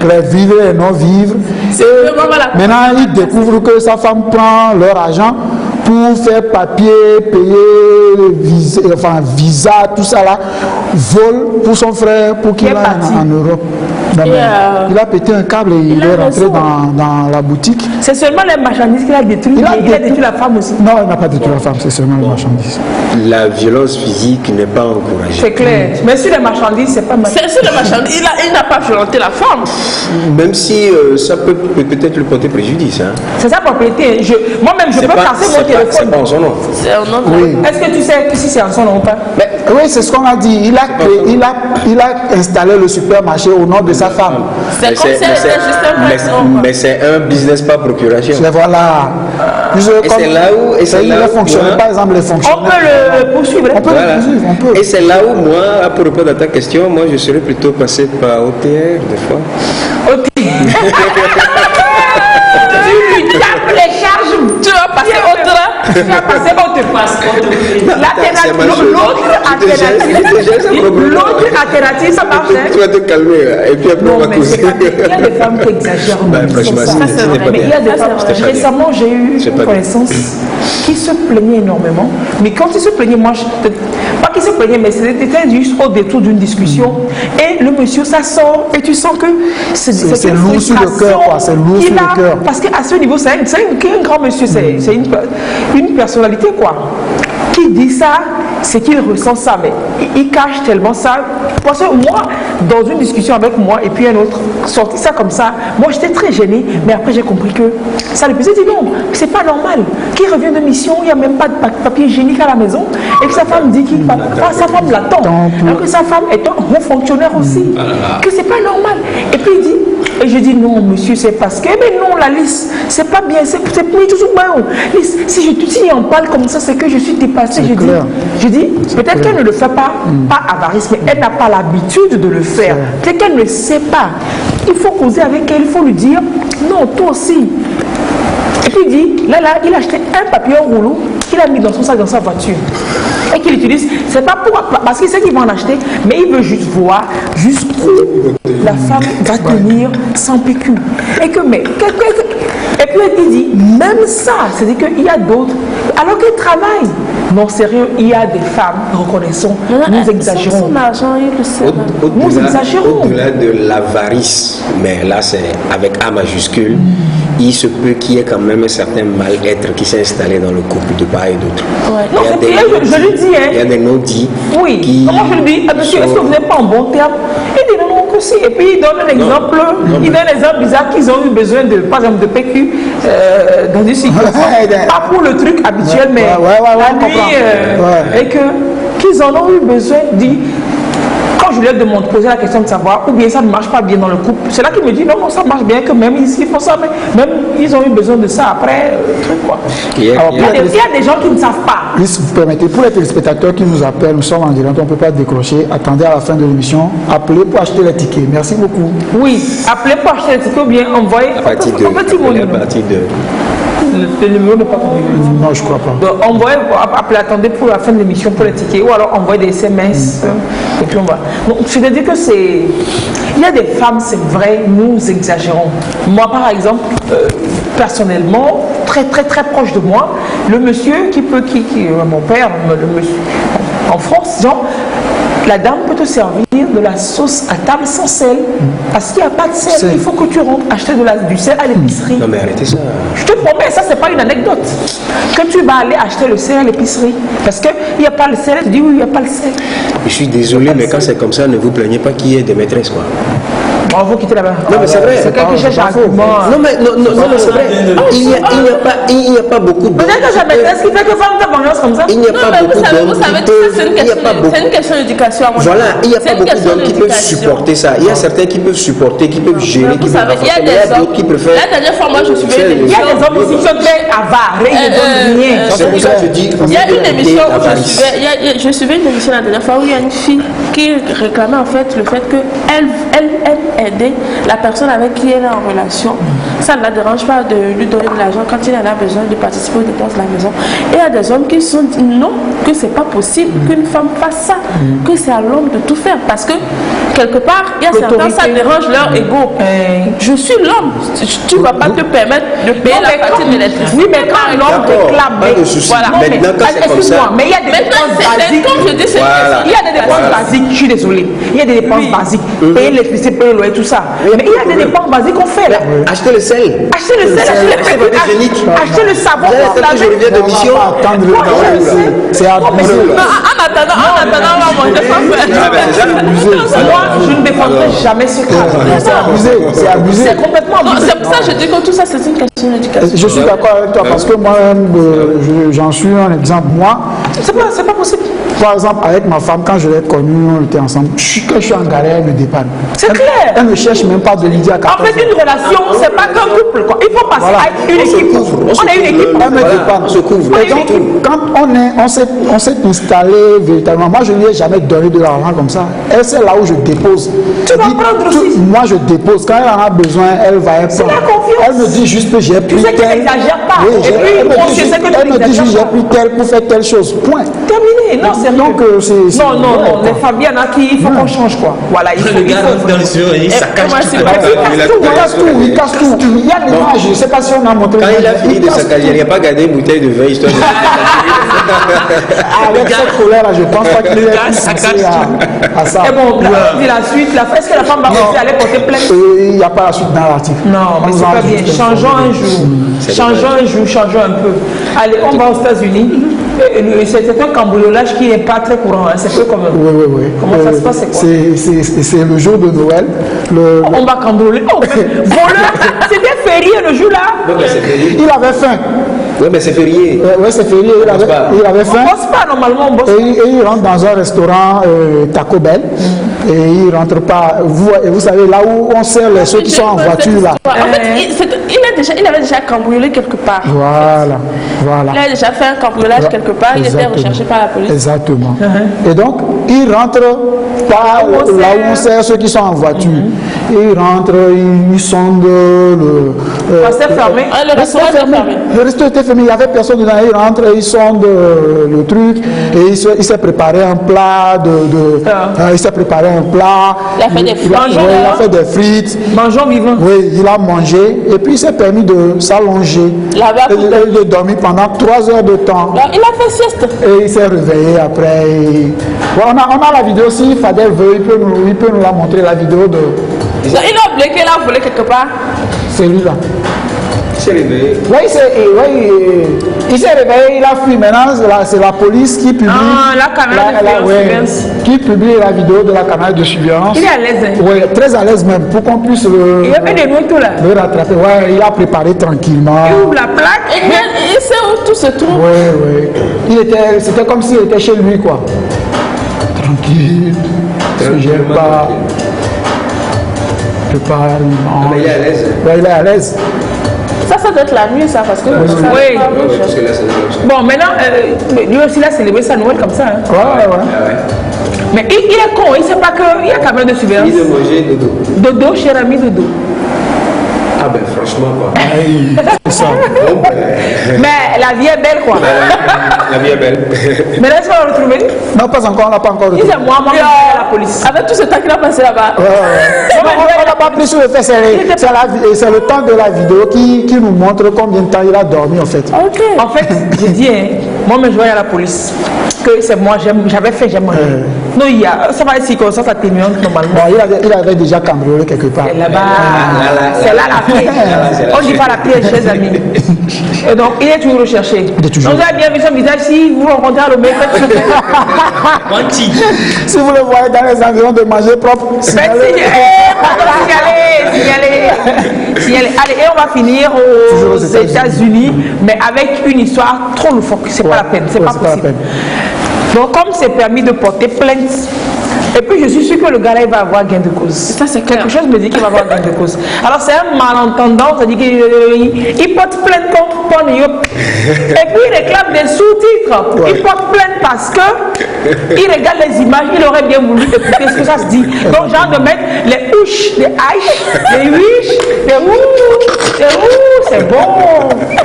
les vivres et les non-vivres. Maintenant, il découvre que sa femme prend leur argent pour faire papier, payer visa, tout ça là, vol pour son frère pour qu'il aille en Europe. Il a pété un câble et il est rentré dans la boutique. C'est seulement les marchandises qu'il a détruit. Il a détruit la femme aussi. Non, il n'a pas détruit la femme, c'est seulement les marchandises. La violence physique n'est pas encouragée. C'est clair. Mais sur les marchandises, c'est pas mal. Sur les marchandises, il n'a pas violenté la femme. Même si ça peut peut-être lui porter préjudice. Hein. C'est sa propriété. Moi-même, je peux casser mon téléphone. C'est pas en son nom. C'est en nom. Oui. Est-ce que tu sais si c'est en son nom ou pas? Oui, c'est ce qu'on a dit. Il a installé le supermarché au nom de sa femme. C'est comme si c'était juste un prénom. Mais c'est un business par procuration. Voilà. Et c'est là où... Par exemple, les fonctionnaires. On peut le poursuivre. On peut le poursuivre. Et c'est là où moi, pour répondre à ta question, moi je serais plutôt passé par OTR des fois. Tu lui tapes les charges, tu vas passer autre. Tu vas passer autre. L'autre alternative, ça marche. Tu vas te calmer et puis après on va causer. Il y a des femmes qui exagèrent. Mais il y a des femmes. Récemment, j'ai eu une connaissance qui se plaignait énormément. Mais quand il se plaignait, moi, pas qu'il se plaignait, mais c'était juste au détour d'une discussion. Et le monsieur, ça sort et tu sens que c'est lourd sur le cœur, quoi. C'est lourd sur le cœur. Parce qu'à ce niveau, c'est un grand monsieur, c'est une personnalité, quoi. Qui dit ça, c'est qu'il ressent ça, mais il cache tellement ça. Parce que moi, dans une discussion avec moi et puis un autre, sorti ça comme ça, moi j'étais très gênée, mais après j'ai compris que ça le faisait. Dit non, c'est pas normal. Qu'il revient de mission, il n'y a même pas de papier hygiénique à la maison, et que sa femme dit sa femme l'attend, alors que sa femme est un bon fonctionnaire aussi, que c'est pas normal. Et puis il dit, et je dis non monsieur, c'est parce que, mais non, la liste, c'est pas bien, c'est toujours bon. Si on parle comme ça, c'est que je suis dépassée. Je dis peut-être qu'elle ne le fait pas avarice, mais elle n'a pas l'habitude de le faire. Peut-être qu'elle ne sait pas. Il faut causer avec elle, il faut lui dire non, toi aussi. Et puis il dit, là, il a acheté un papier rouleau qu'il a mis dans son sac, dans sa voiture. Et qu'il utilise, c'est pas parce qu'il sait qu'il va en acheter, mais il veut juste voir jusqu'où la femme va tenir sans PQ. Et puis il dit, même ça, c'est-à-dire qu'il y a d'autres, alors qu'ils travaillent. Non, sérieux, il y a des femmes, reconnaissons, nous exagérons. Nous exagérons. Au-delà de l'avarice, mais là c'est avec A majuscule, il se peut qu'il y ait quand même un certain mal-être qui s'est installé dans le couple de part et d'autre. Ouais. Non, je lui dis, il y a des non-dits. Oui, comment je lui dis, monsieur, est-ce que vous n'êtes pas en bon terme? Il dit non, que si. Et puis il donne un exemple, il donne un exemple bizarre qu'ils ont eu besoin de, par exemple, de PQ dans une situation. Pas pour le truc habituel, mais la nuit, et qu'ils en ont eu besoin dit. Quand je lui ai demandé, posé la question de savoir, ou bien ça ne marche pas bien dans le couple, c'est là qu'il me dit non, ça marche bien, que même ici, pour ça, mais même ils ont eu besoin de ça après, truc quoi. Il y a des gens qui ne savent pas. Si vous permettez, pour les téléspectateurs qui nous appellent, nous sommes en direct, on ne peut pas décrocher. Attendez à la fin de l'émission, appelez pour acheter les tickets. Merci beaucoup. Oui, appelez pour acheter les tickets ou bien envoyez. À partir de. Le numéro n'est pas connu. Non, je ne crois pas. Donc, attendez pour la fin de l'émission pour les tickets ou alors envoyez des SMS. Et puis on va. Donc, je veux dire que c'est. Il y a des femmes, c'est vrai, nous exagérons. Moi, par exemple, personnellement, très proche de moi, le monsieur mon père, le monsieur, en France, genre, la dame peut te servir de la sauce à table sans sel. Parce qu'il n'y a pas de sel. Il faut que tu rentres acheter du sel à l'épicerie. Non mais arrêtez ça. Je te promets, ça c'est pas une anecdote. Que tu vas aller acheter le sel à l'épicerie. Parce qu'il n'y a pas le sel, tu dis oui, il n'y a pas le sel. Je suis désolé, mais quand c'est comme ça, ne vous plaignez pas qu'il y ait des maîtresses, quoi. On va quitter là-bas. Non mais c'est vrai. C'est quelqu'un qui cherche un argument. Non mais c'est vrai. Il n'y a pas beaucoup de. Peut-être que sa maîtresse qui fait que femme de vengeance comme ça. Il n'y a pas beaucoup d'hommes. Vous savez, c'est une question d'éducation. Voilà, il n'y a pas beaucoup d'hommes qui peuvent supporter ça. Il y a certains qui peuvent supporter, qui peuvent gérer, qui peuvent il y a des hommes qui préfèrent. La dernière fois, moi je suivais une émission. Il y émission. a des hommes aussi qui sont très avares. Ils ne donnent rien. C'est pour ça que je dis. Il y a une émission où je suivais une émission la dernière fois où il y a une fille qui réclamait en fait le fait qu'elle aidait la personne avec qui elle est en relation. Ça ne la dérange pas de lui donner de l'argent quand il en a besoin de participer aux dépenses de la maison. Et il y a des hommes qui se sont dit non, que c'est pas possible qu'une femme fasse ça, que c'est à l'homme de tout faire. Parce que quelque part, il y a certains, ça dérange leur ego. Je suis l'homme, tu ne vas pas te permettre de payer la partie de l'électricité. Oui, mais quand l'homme réclame, voilà. Maintenant, quand c'est comme ça. Mais il y a des dépenses basiques. Comme je dis, c'est il y a des dépenses basiques, je suis désolée. Il y a des dépenses basiques. Payer l'électricité, payer le loyer, tout ça. Mais il y a des dépenses basiques qu'on fait là. Acheter le sel. Acheter le sel, acheter le savon. Je reviens de mission. C'est abusé. En attendant, on va manger sans faire. Moi, je ne défendrai jamais ce cas. C'est abusé. C'est abusé. C'est complètement abusé. C'est pour ça que je dis que tout ça, c'est une question d'éducation. Je suis d'accord avec toi parce que moi-même, j'en suis un exemple. Moi, c'est pas possible. Par exemple, avec ma femme, quand je l'ai connue, on était ensemble. Quand je suis en galère, elle me dépanne. C'est clair. Elle ne cherche même pas de l'idée à 14 ans. En fait, une relation, c'est pas qu'un couple. Quoi. Il faut passer à une équipe. On a une équipe. Elle me dépanne. On se couvre. Et donc, quand on s'est installé véritablement, moi je ne lui ai jamais donner de l'argent comme ça. Elle, c'est là où je dépose. Tu vas prendre aussi. Moi, je dépose. Quand elle en a besoin, elle va prendre. C'est la confiance. Elle me dit juste que j'ai pris tu sais tel. Tu n'exagères pas. Oui, et puis, elle me dit juste j'ai pris tel pour faire telle chose. Point. Terminé. Non, c'est donc non. Les familles, il y en a qui, il faut qu'on change quoi. Voilà. Le gars rentre dans les yeux et il saccage tout. Il casse tout. Il y a l'image. Je ne sais pas si on a montré. Quand il a fini de saccager, il n'a pas gardé une bouteille de vin histoire de. Avec cette colère-là, je pense pas qu'il ait pensé à ça. Et bon, la suite, est-ce que la femme va commencer à aller porter plainte? Il n'y a pas la suite dans l'article. Non, mais c'est pas bien. Changeons un jour. Changeons un peu. Allez, on va aux États-Unis. C'est un cambriolage qui n'est pas très courant. Hein. C'est peu comme. Oui. Comment ça se passe? C'est le jour de Noël. On va cambrioler. Oh, voleur. C'était férié le jour-là. Il avait faim. Oui, mais c'est férié. Oui, c'est férié. Il avait faim. On bosse pas normalement. On bosse et il rentre dans un restaurant Taco Bell. Et il rentre pas. Vous savez, là où on sert ceux qui sont en voiture là. En fait, il avait déjà cambriolé quelque part. Voilà. Il avait déjà fait un cambriolage quelque part. Il était recherché par la police. Exactement. Et donc, il rentre pas là où on sert ceux qui sont en voiture. Il rentre, il sonde le. C'était fermé. Le restaurant était fermé. Le restaurant était fermé. Il n'y avait personne dedans. Il rentre, il sonde le truc. Et il s'est préparé un plat il s'est préparé un plat. Il a fait des frites. Il a fait des frites. Mangeons vivant. Oui, il a mangé. Et puis il s'est permis de s'allonger. Il a dormi pendant 3 heures de temps. Il a fait sieste. Et il s'est réveillé après. On a la vidéo. Si Fadel veut, il peut nous la montrer, la vidéo de. Il a oublié qu'il a volé quelque part. C'est lui là. Il s'est réveillé. Oui, il s'est réveillé, il a fui. Maintenant, c'est la police qui publie. La caméra de surveillance. Qui publie la vidéo de la caméra de surveillance. Il est à l'aise. Oui, très à l'aise même, pour qu'on puisse il a fait des nuits tout là. Le rattraper. Oui, il a préparé tranquillement. Il ouvre la plaque. Il sait où tout se trouve. Oui. C'était comme s'il était chez lui, quoi. Tranquille. Ne se gêne pas. Mais il est à l'aise. Oui, il est à l'aise. Ça doit être la nuit, ça, parce que. Oui. Parce que là, c'est bon, maintenant, lui aussi, il a célébré sa Noël comme ça. Hein. Ouais. Mais il est con, il ne sait pas qu'il y a caméra de surveillance. Il de manger dodo. Dodo, cher ami, dodo. Ah ben franchement quoi. C'est ça. Mais la vie est belle quoi. La vie est belle. Mais là, est-ce qu'on va le retrouver? Non, pas encore, on l'a pas encore retrouvé. C'est moi, la police. Avec tout ce temps qu'il a passé là-bas. On n'a pas pris sur le fait, c'est le temps de la vidéo qui nous montre combien de temps il a dormi en fait. Ok. En fait, j'ai dit, moi, je vais à la police. Que c'est moi, j'avais fait, j'ai mangé. Non, ça va être circonstance atténuante normalement. Bon, il avait déjà cambriolé quelque part. Là-bas, c'est là la paix. On dit pas la paix, chers amis. Et donc, il est toujours recherché. Vous avez bien vu son visage, si vous rencontrez le mec, si vous le voyez dans les environs de manger propre, signalez. Allez, et on va finir aux États-Unis, mais avec une histoire trop loufoque. C'est pas la peine, c'est pas possible. Donc, comme c'est permis de porter plainte, et puis je suis sûr que le gars là il va avoir gain de cause. Ça, c'est quelque chose me dit qu'il va avoir gain de cause. Alors c'est un malentendant, c'est-à-dire qu'il porte plainte contre Pornhub. Et puis il réclame des sous-titres. Ouais. Il porte plainte parce que il regarde les images, il aurait bien voulu écouter ce que ça se dit. Donc genre de mettre les ouches, les haches, les wish, les ouh, c'est bon.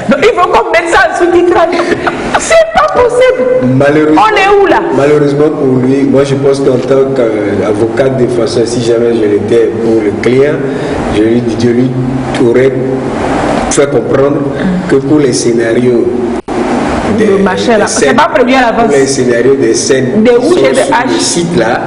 Donc il faut qu'on mette ça en sous-titrage. C'est pas possible. On est où là? Malheureusement pour lui, moi je pense qu'en tant qu'avocat défenseur, si jamais je l'étais pour le client, je lui aurais fait comprendre que pour les scénarios des machin là, c'est pas prévu à l'avance. Les scénarios des scènes des rouges et des sur le site là,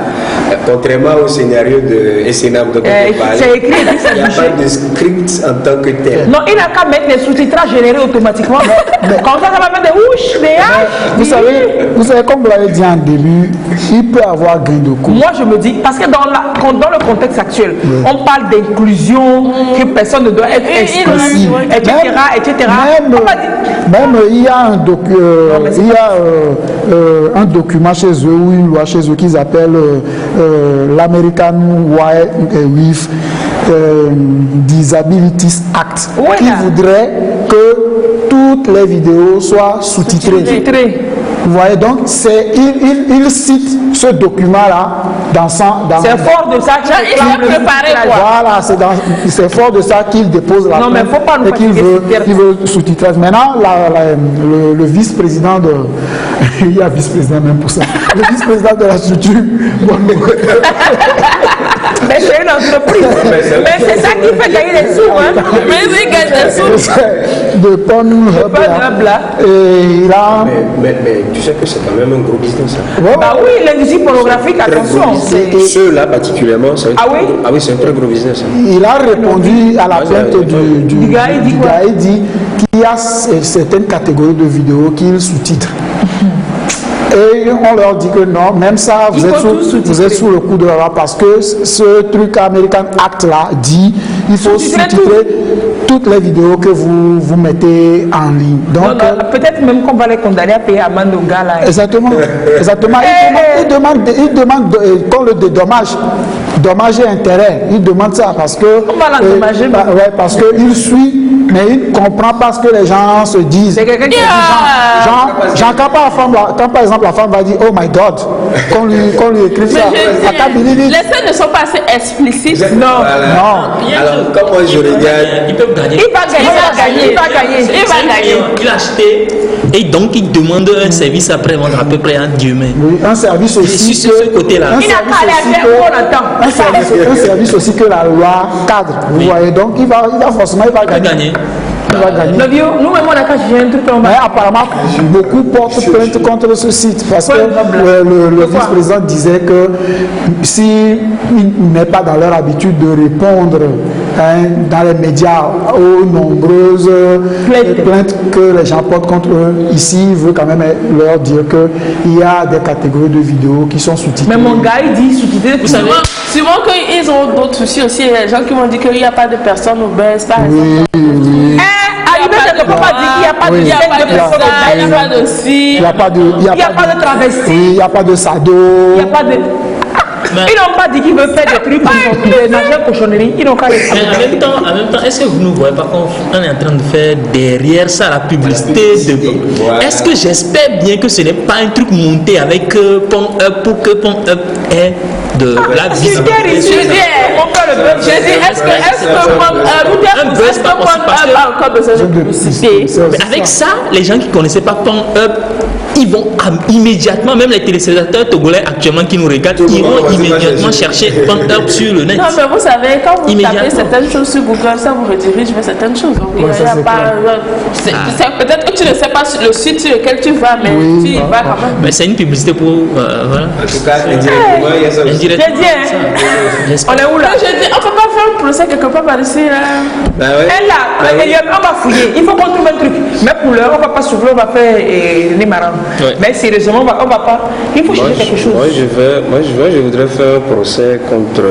contrairement au scénario de SNAM dont on parle, c'est écrit, il n'y a pas de script en tant que tel. Non, il n'a qu'à mettre les sous-titrages générés automatiquement. Comme ça va mettre des rouges, des haches. Vous savez, comme vous l'avez dit en début, il peut avoir gain de cause. Moi, je me dis, parce que dans le contexte actuel, on parle d'inclusion, que personne ne doit être exclu, etc. Même il y a un document chez eux, ou une loi chez eux qu'ils appellent l'American with Disabilities Act, qui voudrait que toutes les vidéos soient sous-titrées. Vous voyez, donc il cite ce document-là dans c'est fort de ça qu'il a préparé. Voilà, c'est fort de ça qu'il dépose la plainte et qu'il veut sous-titrer. Maintenant, le vice-président de... il y a vice-président même pour ça. Le vice-président de la structure... Mais c'est une entreprise. Mais c'est ça qui fait gagner des sous. Hein. Mais oui, gagne des sous. De Pornhub là. Et il a... mais tu sais que c'est quand même un gros business. Hein. Ouais. Bah oui, l'industrie pornographique, attention. Ceux-là particulièrement, c'est un très gros business. Hein. Il a répondu à la plainte du gars. Il dit qu'il y a certaines catégories de vidéos qu'il sous-titre. Et on leur dit que non, même ça, vous êtes sous le coup de la loi parce que ce truc American Act là dit il faut sous-titrer toutes les vidéos que vous mettez en ligne. Donc, peut-être même qu'on va les condamner à payer amende au gars là. Exactement. Il demande qu'on le dédommage. Dommage et intérêt. Il demande ça parce que. On va l'endommager. Ouais, parce qu'il suit. Mais il ne comprend pas ce que les gens se disent. C'est quelqu'un qui dit quand par exemple la femme va dire oh my god, qu'on lui écrive ça. Les scènes ne sont pas assez explicites. Non. Alors, comme moi je regarde, ils peuvent gagner. Il va gagner. Il a acheté et donc il demande un service après-vente à peu près à Dieu même. Oui, un service aussi. Sur ce côté-là. Il n'a qu'à aller faire pour longtemps. Un service aussi que la loi cadre. Vous voyez, donc il va forcément gagner. Il va gagner. Nous-mêmes, on a qu'à juger un truc. Mais apparemment, beaucoup portent plainte contre ce site parce que le vice-président disait que s'il n'est pas dans leur habitude de répondre dans les médias aux nombreuses plaintes que les gens portent contre eux, ici, il veut quand même leur dire qu'il y a des catégories de vidéos qui sont sous-titrées. Mais mon gars, il dit sous-titré. Vous savez, souvent qu'ils ont d'autres soucis aussi, il y a des gens qui vont dire qu'il n'y a pas de personnes obèses, par exemple. Ne peut pas dire qu'il n'y a pas de personnes obèses, il n'y a pas de ci, il n'y a pas de travesti, il n'y a pas de sado, il n'y a pas de... Ils n'ont pas dit qu'ils veulent faire des trucs de nager cochonnerie. Ils n'ont pas dit. Mais en même temps, est-ce que vous ne voyez pas qu'on est en train de faire derrière ça la publicité de... Est-ce que j'espère bien que ce n'est pas un truc monté avec Pornhub pour que Pornhub ait de la visibilité? Je dis, est-ce que Pornhub a encore besoin de publicité? Mais avec ça, les gens qui ne connaissaient pas Pornhub, ils vont immédiatement, même les téléspectateurs togolais actuellement qui nous regardent, ils vont immédiatement chercher Pornhub sur le net. Non, mais vous savez, quand vous tapez certaines choses sur Google, ça vous redirige vers certaines choses. Donc, il n'y a pas. Peut-être que tu ne sais pas le site sur lequel tu vas, mais tu y vas quand même. Mais c'est une publicité pour. Voilà. En tout cas, indirectement, il y a ça. On est où là? Je dis, on ne peut pas faire un procès quelque part par ici. Elle là, on va fouiller. Il faut qu'on trouve un truc. Mais pour l'heure, on ne va pas s'ouvrir, on va faire les marrants. Mais sérieusement, on va pas. Il faut chercher quelque chose. Je voudrais faire un procès contre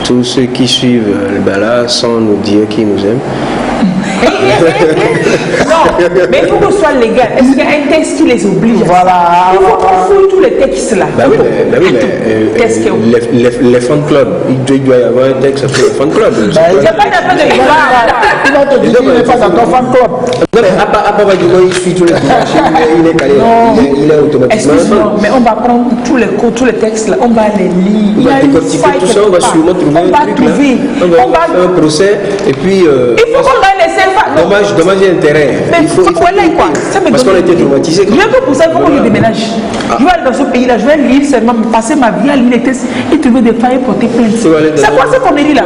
tous ceux qui suivent le Bala sans nous dire qu'ils nous aiment. Non, mais il faut qu'on soit légal. Est-ce qu'il y a un texte qui les oblige? Voilà. Il faut qu'on fouille tous les textes là. Les fan clubs, il doit y avoir un texte sur les fan clubs. Il n'y a pas d'affaire de il va te dire qu'il n'est pas dans ton fan club. Non, mais à part il suit tous les dimanches, il est calé, il est automatiquement. Excuse-moi, mais on va prendre tous les textes là, on va les lire. On va décortiquer tout ça, on va sûrement trouver un truc là. On va faire un procès et puis. Il faut qu'on va laisser pas. Dommage et intérêt. Il faut quoi? Parce qu'on a été traumatisé. Rien que pour ça, il faut qu'on le déménage. Je vais aller dans ce pays là, je vais lire seulement, passer ma vie à lire les textes et trouver des failles pour tes plaintes. C'est quoi ce qu'on est dit là?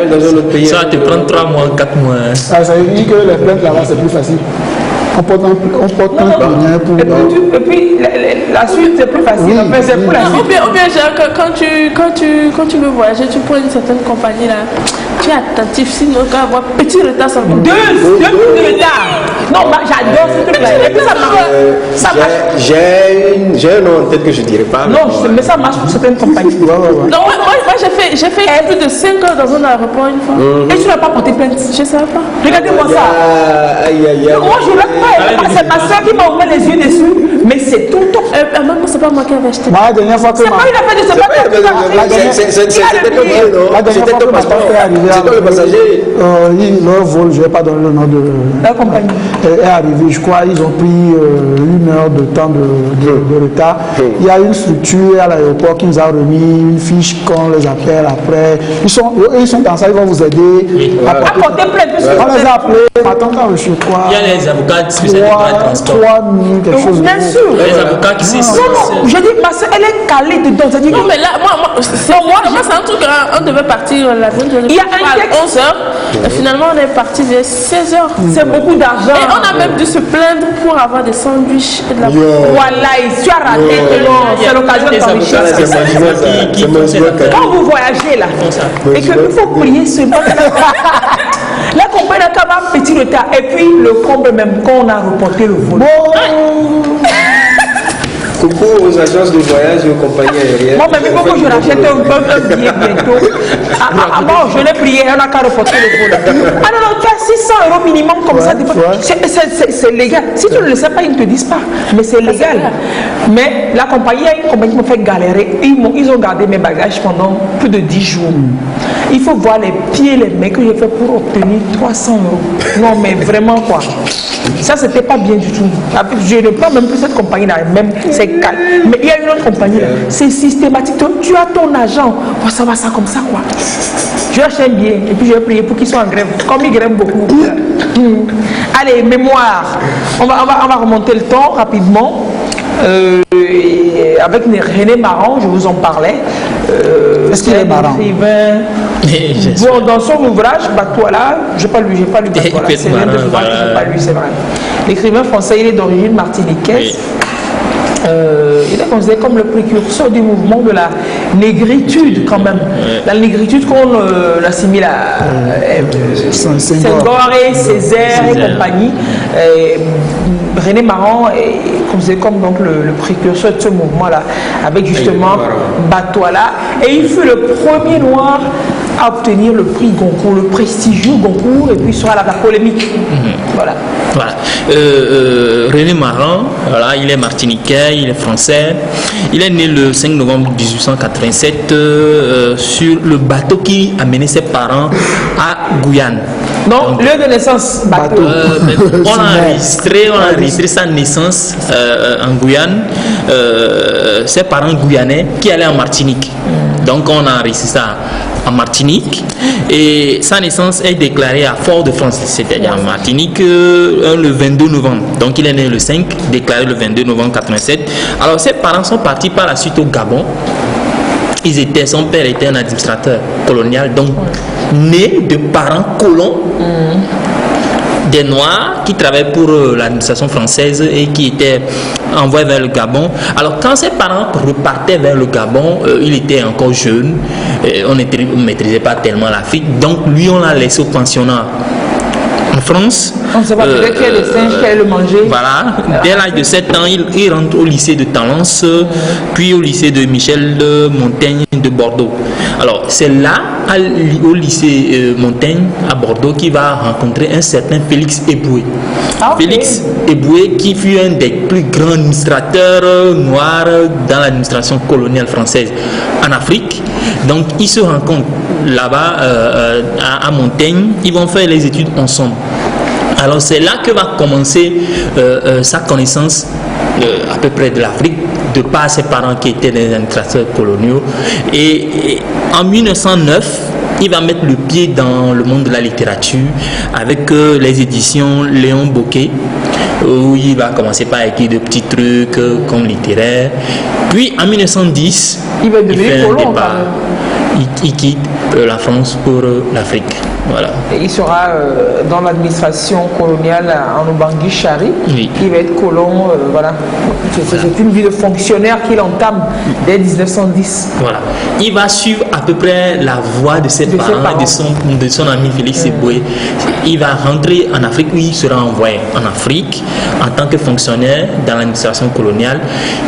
Ça va te prendre 3 mois, 4 mois. Ça veut dire que les plaintes là-bas c'est plus facile. On porte un plainte pour. Et puis la suite c'est plus facile. C'est pour la suite. Ou bien genre, quand tu veux voyager, tu prends une certaine compagnie là. Tu es attentif, sinon quand avoir petit retard ça va. Deux minutes de retard. Non, j'adore ce truc là. Et puis ça marche. J'ai un nom en tête que je dirais pas. Non, mais ça marche pour certaines compagnies. Non, moi j'ai fait plus de 5 heures dans un aéroport une fois. Et tu n'as pas porté plainte? Je ne savais pas. Regardez-moi ça. Aïe. Moi je ne l'ai pas. C'est ma soeur qui m'a ouvert les yeux dessus. mais c'est tout le temps. Maman, c'est pas moi qui avais acheté. La dernière fois que C'est pas une affaire de se battre. La dernière fois que ma tante est arrivée, c'est toi le passager. Leur vol, je ne vais pas donner le nom de la compagnie. Est arrivé, je crois, ils ont pris 1 heure de temps de retard. Il y a une structure à l'aéroport qui nous a remis une fiche qu'on les appelle après. Ils sont dans ça, ils vont vous aider. Apportez plainte. On les a appelés. Ma tante a reçu quoi? Il y a les avocats spécialisés dans le transport. 3 000, quelque chose. Bien sûr. Les avocats qui s'y Non, je dis, ma soeur, elle est calée dedans. Non, mais là, moi c'est un truc, on devait partir la veille. Il y a un texte. 11h. Et finalement, on est parti vers 16h. C'est beaucoup d'argent. Et on a même dû se plaindre pour avoir des sandwichs et de la Voilà, et tu as raté. C'est l'occasion de s'enrichir. Quand vous voyagez là, et qu'il faut prier seulement. La compagnie a quand même un petit retard. Et puis le comble même quand on a reporté le vol. Coucou aux agences de voyage et aux compagnies aériennes. Moi, même il faut que je rachète un billet bientôt. Bon, je l'ai prié, on n'a qu'à reporter le vol. Ah non, tu as 600 € minimum comme ça. C'est légal. Si tu ne le sais pas, ils ne te disent pas. Mais c'est légal. Mais la compagnie, il y a une compagnie qui m'a fait galérer. Ils ont gardé mes bagages pendant plus de 10 jours. Il faut voir les pieds, les mains que j'ai fait pour obtenir 300 €. Non, mais vraiment quoi. Ça, c'était pas bien du tout. Je ne prends même plus cette compagnie-là. Même, c'est calme. Mais il y a une autre compagnie là. C'est systématique. Tu as ton agent. Oh, ça va, ça comme ça, quoi. Je l'achète bien. Et puis, je vais prier pour qu'ils soient en grève. Comme ils grèvent beaucoup. Allez, mémoire. On va remonter le temps rapidement. Avec René Maran, je vous en parlais. Est-ce qu'il est marrant? Bon, dans son ouvrage, Batoala, je n'ai pas lu Batoala, c'est l'un des ouvrages que je n'ai pas lu, c'est vrai. L'écrivain français, il est d'origine martiniquaise. Il est considéré comme le précurseur du mouvement de la négritude quand même. La négritude qu'on l'assimile à Senghor et Césaire et compagnie. René Maran est considéré comme donc le précurseur de ce mouvement-là, avec justement Batoala. Et il fut le premier noir à obtenir le prix Goncourt, le prestigieux Goncourt, et puis soit la polémique. Voilà. René Maran, voilà, il est martiniquais, il est français. Il est né le 5 novembre 1887 sur le bateau qui amenait ses parents à Guyane. Non, lieu de naissance, bateau. On a enregistré sa naissance en Guyane, ses parents guyanais qui allaient en Martinique. Donc on a enregistré ça en Martinique et sa naissance est déclarée à Fort-de-France, c'est-à-dire en Martinique le 22 novembre. Donc il est né le 5, déclaré le 22 novembre 87. Alors ses parents sont partis par la suite au Gabon. Son père était un administrateur colonial, donc né de parents colons. Des Noirs qui travaillaient pour l'administration française et qui étaient envoyés vers le Gabon. Alors quand ses parents repartaient vers le Gabon, il était encore jeune, on ne maîtrisait pas tellement l'Afrique, donc lui on l'a laissé au pensionnat en France. On ne sait pas peut-être qu'il y a des singes qui allaient le manger. Voilà, dès l'âge de 7 ans, il rentre au lycée de Talence, puis au lycée de Michel de Montaigne de Bordeaux. Alors c'est là, au lycée Montaigne à Bordeaux, qu'il va rencontrer un certain Félix Éboué. Félix Éboué qui fut un des plus grands administrateurs noirs dans l'administration coloniale française en Afrique. Donc ils se rencontrent là-bas à Montaigne, ils vont faire les études ensemble. Alors c'est là que va commencer sa connaissance à peu près de l'Afrique, de par ses parents qui étaient des administrateurs coloniaux. Et en 1909, il va mettre le pied dans le monde de la littérature avec les éditions Léon Bocquet, où il va commencer par écrire de petits trucs comme littéraires. Puis en 1910, il fait un départ. Il quitte la France pour l'Afrique. Voilà. Et il sera dans l'administration coloniale en Obangui-Chari. Oui. Il va être colon. Voilà. C'est une vie de fonctionnaire qu'il entame dès 1910. Voilà. Il va suivre à peu près la voie de ses parents, de son ami Félix Éboué. Il va rentrer en Afrique, où il sera envoyé en Afrique en tant que fonctionnaire dans l'administration coloniale.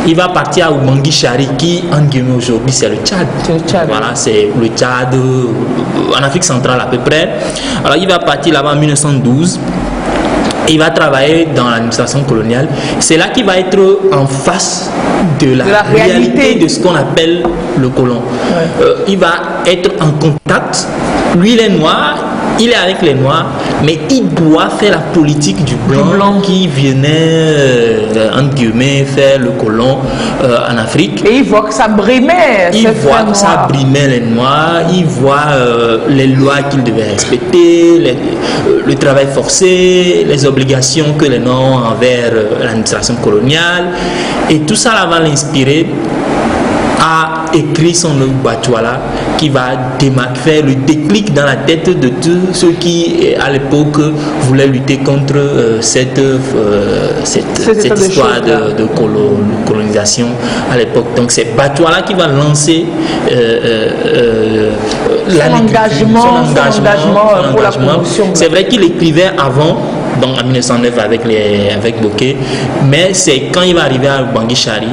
Il va partir à Obangui-Chari, qui en guillemets aujourd'hui c'est le Tchad. Voilà, c'est le Tchad, en Afrique centrale à peu près. Alors il va partir là-bas en 1912. il va travailler dans l'administration coloniale. C'est là qu'il va être en face de la réalité de ce qu'on appelle le colon. Il va être en contact. Lui, il est noir, il est avec les noirs, mais il doit faire la politique du blanc qui venait, entre guillemets, faire le colon en Afrique. Et il voit que ça brimait. Il voit que ça brimait les noirs, il voit les lois qu'il devait respecter, le travail forcé, les obligations que les noirs ont envers l'administration coloniale. Et tout ça là, va l'inspirer a écrit son œuvre Batouala qui va faire le déclic dans la tête de tous ceux qui à l'époque voulaient lutter contre cette histoire de colonisation à l'époque. Donc c'est Batouala qui va lancer son engagement pour la promotion. C'est vrai qu'il écrivait avant, donc en 1909 avec Bokeh, mais c'est quand il va arriver à Bangui Chari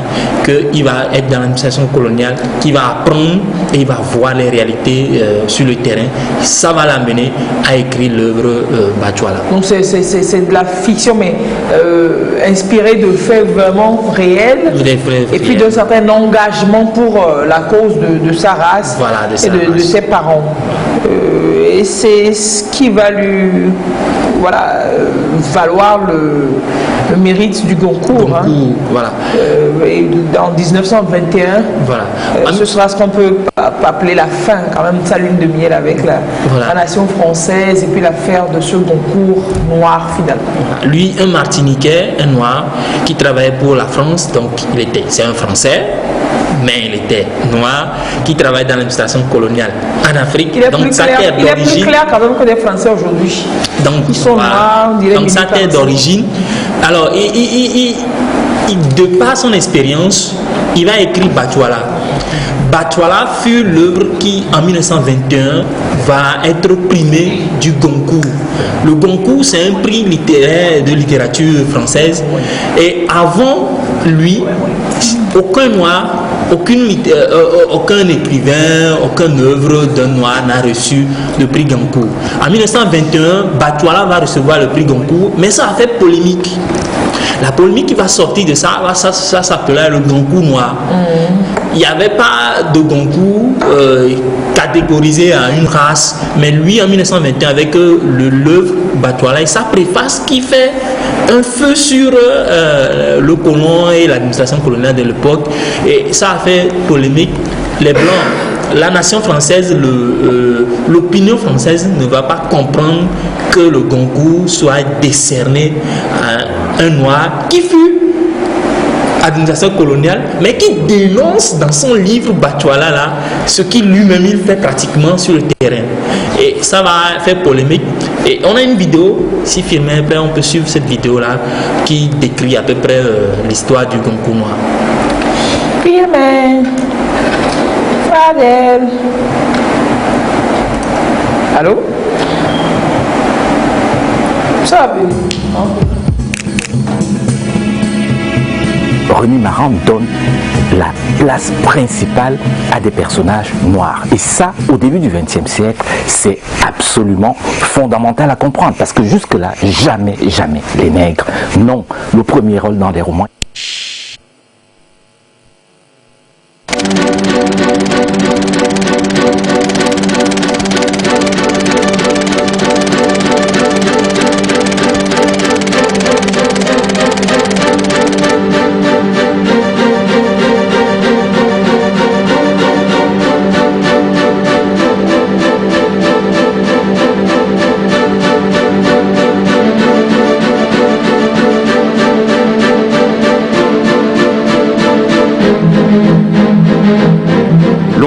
qu'il va être dans l'administration coloniale, qu'il va apprendre et il va voir les réalités sur le terrain. Ça va l'amener à écrire l'œuvre Batouala. Donc c'est de la fiction, mais inspirée de faits vraiment réels, et puis d'un certain engagement pour la cause de sa race, et de ses parents. Et c'est ce qui va lui valoir le mérite du Goncourt. Voilà. En 1921, ce sera ce qu'on peut appeler la fin quand même de sa lune de miel avec la nation française et puis l'affaire de ce Goncourt noir finalement. Lui, un Martiniquais, un noir, qui travaillait pour la France, donc c'est un Français, mais il était noir, qui travaille dans l'administration coloniale en Afrique. Il est plus clair quand même que des Français aujourd'hui. Donc, ils sont noirs, on dirait. Donc sa terre d'origine. Alors, de par son expérience, il va écrire Batouala. Batouala fut l'œuvre qui, en 1921, va être primée du Goncourt. Le Goncourt, c'est un prix littéraire de littérature française. Et avant lui, aucun noir, aucun écrivain, aucune œuvre d'un noir n'a reçu le prix Goncourt. En 1921, Batouala va recevoir le prix Goncourt, mais ça a fait polémique. La polémique qui va sortir de ça, ça s'appelait le Goncourt noir. Il n'y avait pas de Goncourt catégorisé à une race, mais lui en 1921 avec l'œuvre Batouala et sa préface qui fait un feu sur le colon et l'administration coloniale de l'époque, et ça a fait polémique. Les Blancs, la nation française, l'opinion française ne va pas comprendre que le Goncourt soit décerné à un noir qui fut administration coloniale, mais qui dénonce dans son livre Batouala là, ce qu'il lui-même il fait pratiquement sur le terrain. Et ça va faire polémique. Et on a une vidéo, si filmé, on peut suivre cette vidéo là qui décrit à peu près l'histoire du Goncourt noir. Filmé. Fadel. Allô? Ça va. René Maran donne la place principale à des personnages noirs. Et ça, au début du XXe siècle, c'est absolument fondamental à comprendre. Parce que jusque-là, jamais les nègres n'ont le premier rôle dans des romans.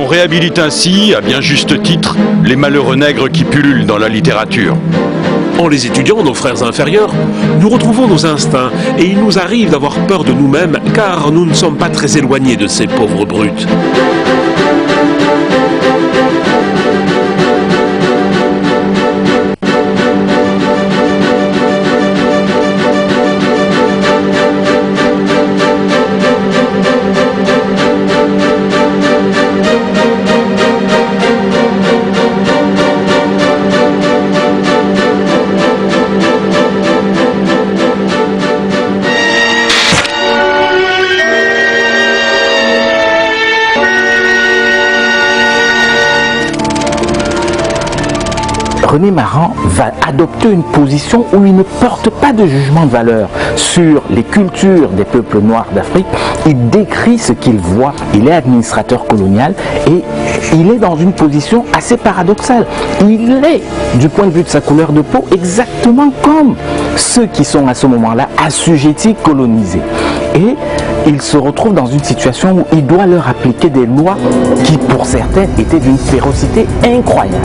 Réhabilite ainsi, à bien juste titre, les malheureux nègres qui pullulent dans la littérature. En les étudiant, nos frères inférieurs, nous retrouvons nos instincts et il nous arrive d'avoir peur de nous-mêmes car nous ne sommes pas très éloignés de ces pauvres brutes. René Maran va adopter une position où il ne porte pas de jugement de valeur sur les cultures des peuples noirs d'Afrique. Il décrit ce qu'il voit. Il est administrateur colonial et il est dans une position assez paradoxale. Il est, du point de vue de sa couleur de peau, exactement comme ceux qui sont à ce moment-là assujettis, colonisés. Et il se retrouve dans une situation où il doit leur appliquer des lois qui, pour certains, étaient d'une férocité incroyable.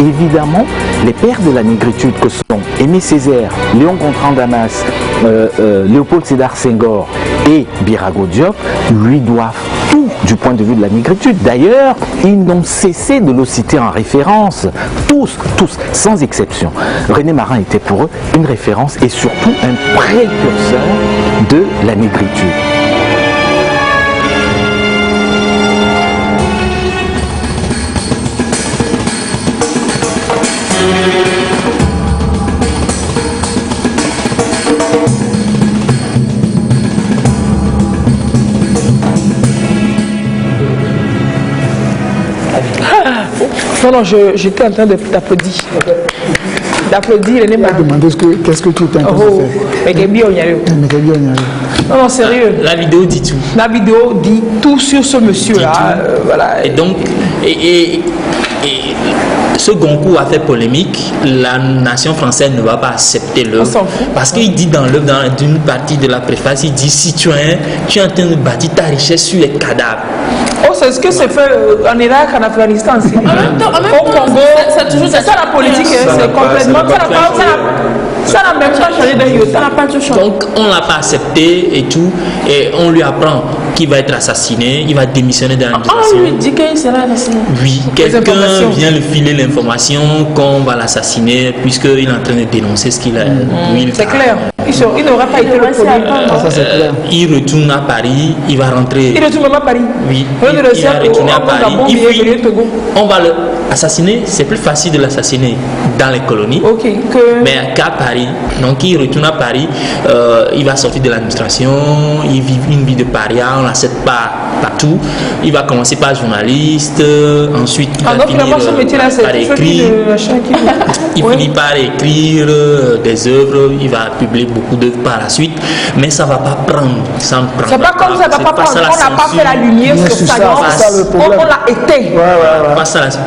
Évidemment, les pères de la négritude que sont Aimé Césaire, Léon Gontran Damas, Léopold Sédar Senghor et Birago Diop lui doivent tout du point de vue de la négritude. D'ailleurs, ils n'ont cessé de le citer en référence, tous, sans exception. René Maran était pour eux une référence et surtout un précurseur de la négritude. Non, j'étais en train d'applaudir. D'applaudir René Maran. Qu'est-ce que tu t'inquiètes Non, sérieux. La vidéo dit tout. La vidéo dit tout sur ce monsieur-là. Voilà. Et donc, ce Goncourt a fait polémique. La nation française ne va pas accepter l'œuvre. Parce qu'il dit dans l'œuvre, dans une partie de la préface, il dit si tu es en train de bâtir ta richesse sur les cadavres. Oh, c'est ce que c'est fait en Irak, en Afghanistan. Au Congo, c'est ça la politique. C'est complètement. Ça n'a même pas changé d'un iota. Ça n'a pas tout changé. Donc, on ne l'a pas accepté et tout. Et on lui apprend qu'il va être assassiné. Il va démissionner de l'administration. On lui dit qu'il sera assassiné. Oui, quelqu'un vient lui filer l'information qu'on va l'assassiner puisqu'il est en train de dénoncer ce qu'il a. C'est clair. Il n'aura pas été le premier. Il retourne à Paris. Il va rentrer. Il retourne même à Paris. Oui. Il va retourner à Paris. On va l'assassiner. C'est plus facile de l'assassiner dans les colonies. Mais qu'à Paris. Donc il retourne à Paris. Il va sortir de l'administration. Il vit une vie de paria. On ne l'accepte pas partout. Il va commencer par journaliste. Ensuite, il va finir par écrire. Il finit par écrire des œuvres. Il va publier beaucoup d'œuvres par la suite. Mais ça ne va pas prendre. C'est pas comme ça ne va pas prendre. On n'a pas fait la lumière sur ça. On l'a été.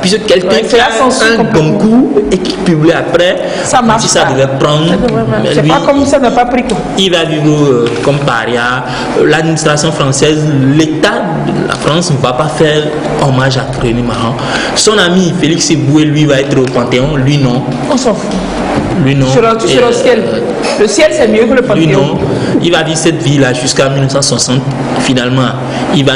Puisque quelqu'un fait un concours et qui publie après, ça marche. Si ça devait prendre, c'est pas comme ça n'a pas pris quoi. Il va vivre comme paria. L'administration française, l'État de la France ne va pas faire hommage à René Maran. Son ami Félix Eboué, lui, va être au Panthéon. Lui, non. On s'en fout. Lui, non. Sur le ciel. Le ciel, c'est mieux que le Panthéon. Lui, non. Il va vivre cette vie-là jusqu'à 1960. Finalement, il va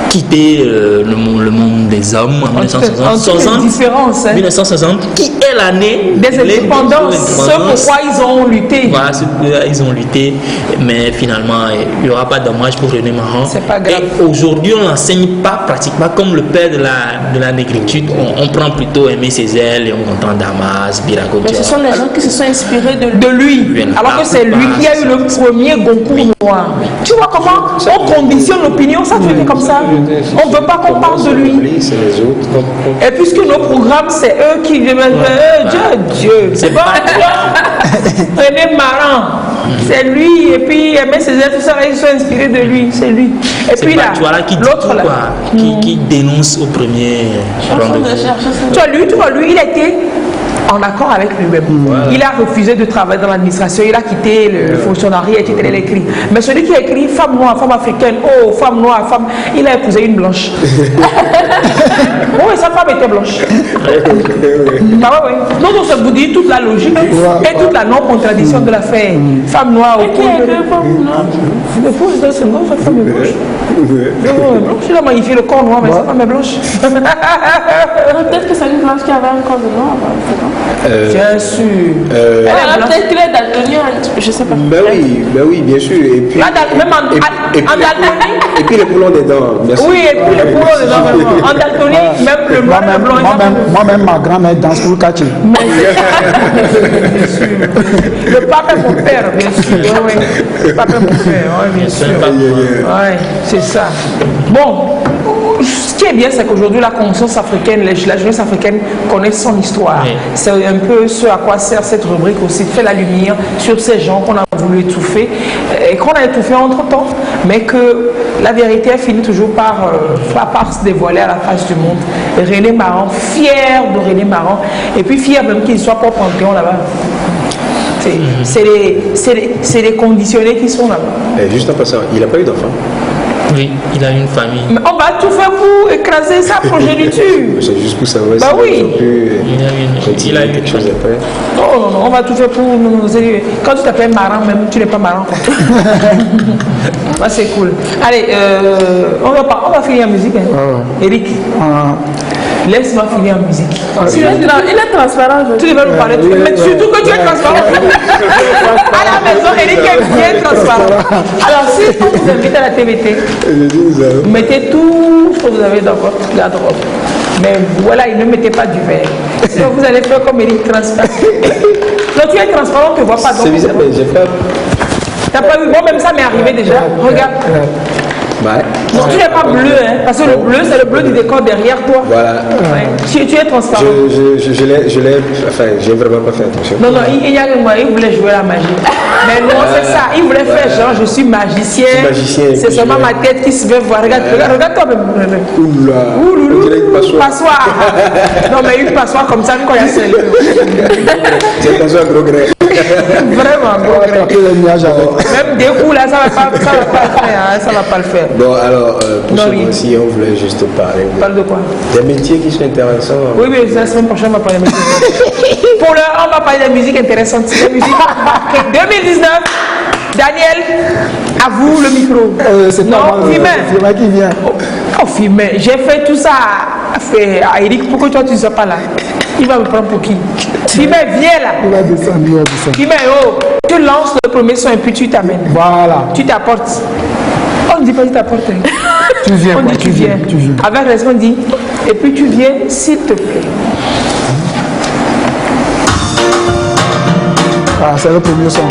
quitter le monde des hommes en 1960. 1960, qui est l'année des indépendances. Ce pourquoi ils ont lutté. Voilà, ce pourquoi ils ont lutté. Mais finalement, il n'y aura pas d'hommage pour René Maran. C'est pas grave. Et aujourd'hui, on n'enseigne pas pratiquement comme le père de la négritude. On prend plutôt Aimé Césaire, Léon Gontran Damas, Birago Diop. Mais ce sont les gens qui se sont inspirés de lui. Alors que c'est lui qui a eu le premier Goncourt noir. Tu vois comment on conditionne l'opinion, ça fait comme ça. On ne veut pas qu'on parle de lui. Et puisque nos programmes, c'est eux qui viennent. Dieu. C'est pas René Maran. C'est lui. Et puis Aimé Césaire, tout ça, ils sont inspirés de lui. C'est lui. Et puis là, l'autre là. Qui dénonce au premier rendez-vous. Tu vois, lui, il a été en accord avec lui-même. Il a refusé de travailler dans l'administration, il a quitté le fonctionnariat, etc. Il a écrit. Mais celui qui a écrit femme noire, femme africaine, oh, femme noire, femme, il a épousé une blanche. Oui, sa femme était blanche. Non, ça vous dit toute la logique et toute la non-contradiction de l'affaire. Femme noire au cours de... C'est non, sa femme est blanche. Il a magnifié le corps noir, mais sa femme est blanche. Peut-être que c'est une blanche qui avait un corps de noir. Bien sûr. Peut-être qu'il est daltonien, je sais pas. Ben oui, bien sûr. Et puis, Même en daltonie. et puis les boulons dedans, bien sûr. Oui, et puis les boulons dedans, vraiment. En daltonie, même le noir et le blanc. Moi-même, ma grand-mère danse pour le catcher. Le pape est mon père, bien sûr. Oui. Le pape est mon père, oui, bien sûr. Oui, c'est ça. Bon, ce qui est bien, c'est qu'aujourd'hui, la conscience africaine, la jeunesse africaine connaît son histoire. Oui. C'est un peu ce à quoi sert cette rubrique aussi, de faire la lumière sur ces gens qu'on a voulu étouffer et qu'on a étouffé entre-temps, mais que la vérité a fini toujours par se dévoiler à la face du monde. Et René Maran, fier de René Maran, et puis fier même qu'il ne soit pas au Panthéon là-bas. C'est les conditionnés qui sont là-bas. Juste en passant, il n'a pas eu d'enfant. Oui, il a une famille. Mais on va tout faire pour écraser sa progéniture. C'est juste pour savoir bah si oui. il a eu quelque chose après. Non, on va tout faire pour nous élever. Quand tu t'appelles Maran, même tu n'es pas Maran. C'est cool. Allez, on va finir en musique. Hein. Eric. Laisse-moi finir en musique. Il est transparent. Tu vas nous parler de mais surtout que tu es transparent. À la maison, Eric est bien transparent. Alors, si on vous invite à la TVT, mettez tout ce que vous avez dans votre garde-robe. Mais voilà, ne mettez pas du verre. Sinon, vous allez faire comme Eric transparent. Non, tu es transparent, on ne te voit pas. C'est bizarre, mais j'ai peur. T'as pas vu? Moi, même ça m'est arrivé déjà. Regarde. Non, tu n'es pas bleu, hein, parce que le bleu, c'est le bleu du décor derrière toi. Voilà. Ouais. Tu es transparent. J'ai vraiment pas fait attention. Non, il y a que moi, il voulait jouer à la magie. Mais non, c'est ça. Il voulait faire genre, je suis magicien. C'est seulement ma tête qui se veut voir. Regarde-toi même. Oula. Passoire. Non, mais une passoire comme ça, quand il y a celle-là. C'est attention à gros gré. Vraiment, gros gré. Même des coups là, ça va pas le faire. Ça va pas le faire. Bon, alors, pour ce mois-ci, on voulait juste parler. Parle de quoi? Des métiers qui sont intéressants. Oui, mais la semaine prochaine, on va parler de métiers. Pour l'heure, on va parler de musique intéressante. C'est la musique 2019. Daniel, à vous le micro. C'est Fima qui vient. Oh, Fima, j'ai fait tout ça à Eric. Pourquoi toi, tu ne sois pas là? Il va me prendre pour qui? Fima, viens là. Il va descendre. Fima, tu lances le premier son et puis tu t'amènes. Voilà. Tu t'apportes. On ne dit pas tu t'apportes. Tu viens. On dit tu viens. Avec respect, on dit et puis tu viens s'il te plaît. Ah, c'est le premier son.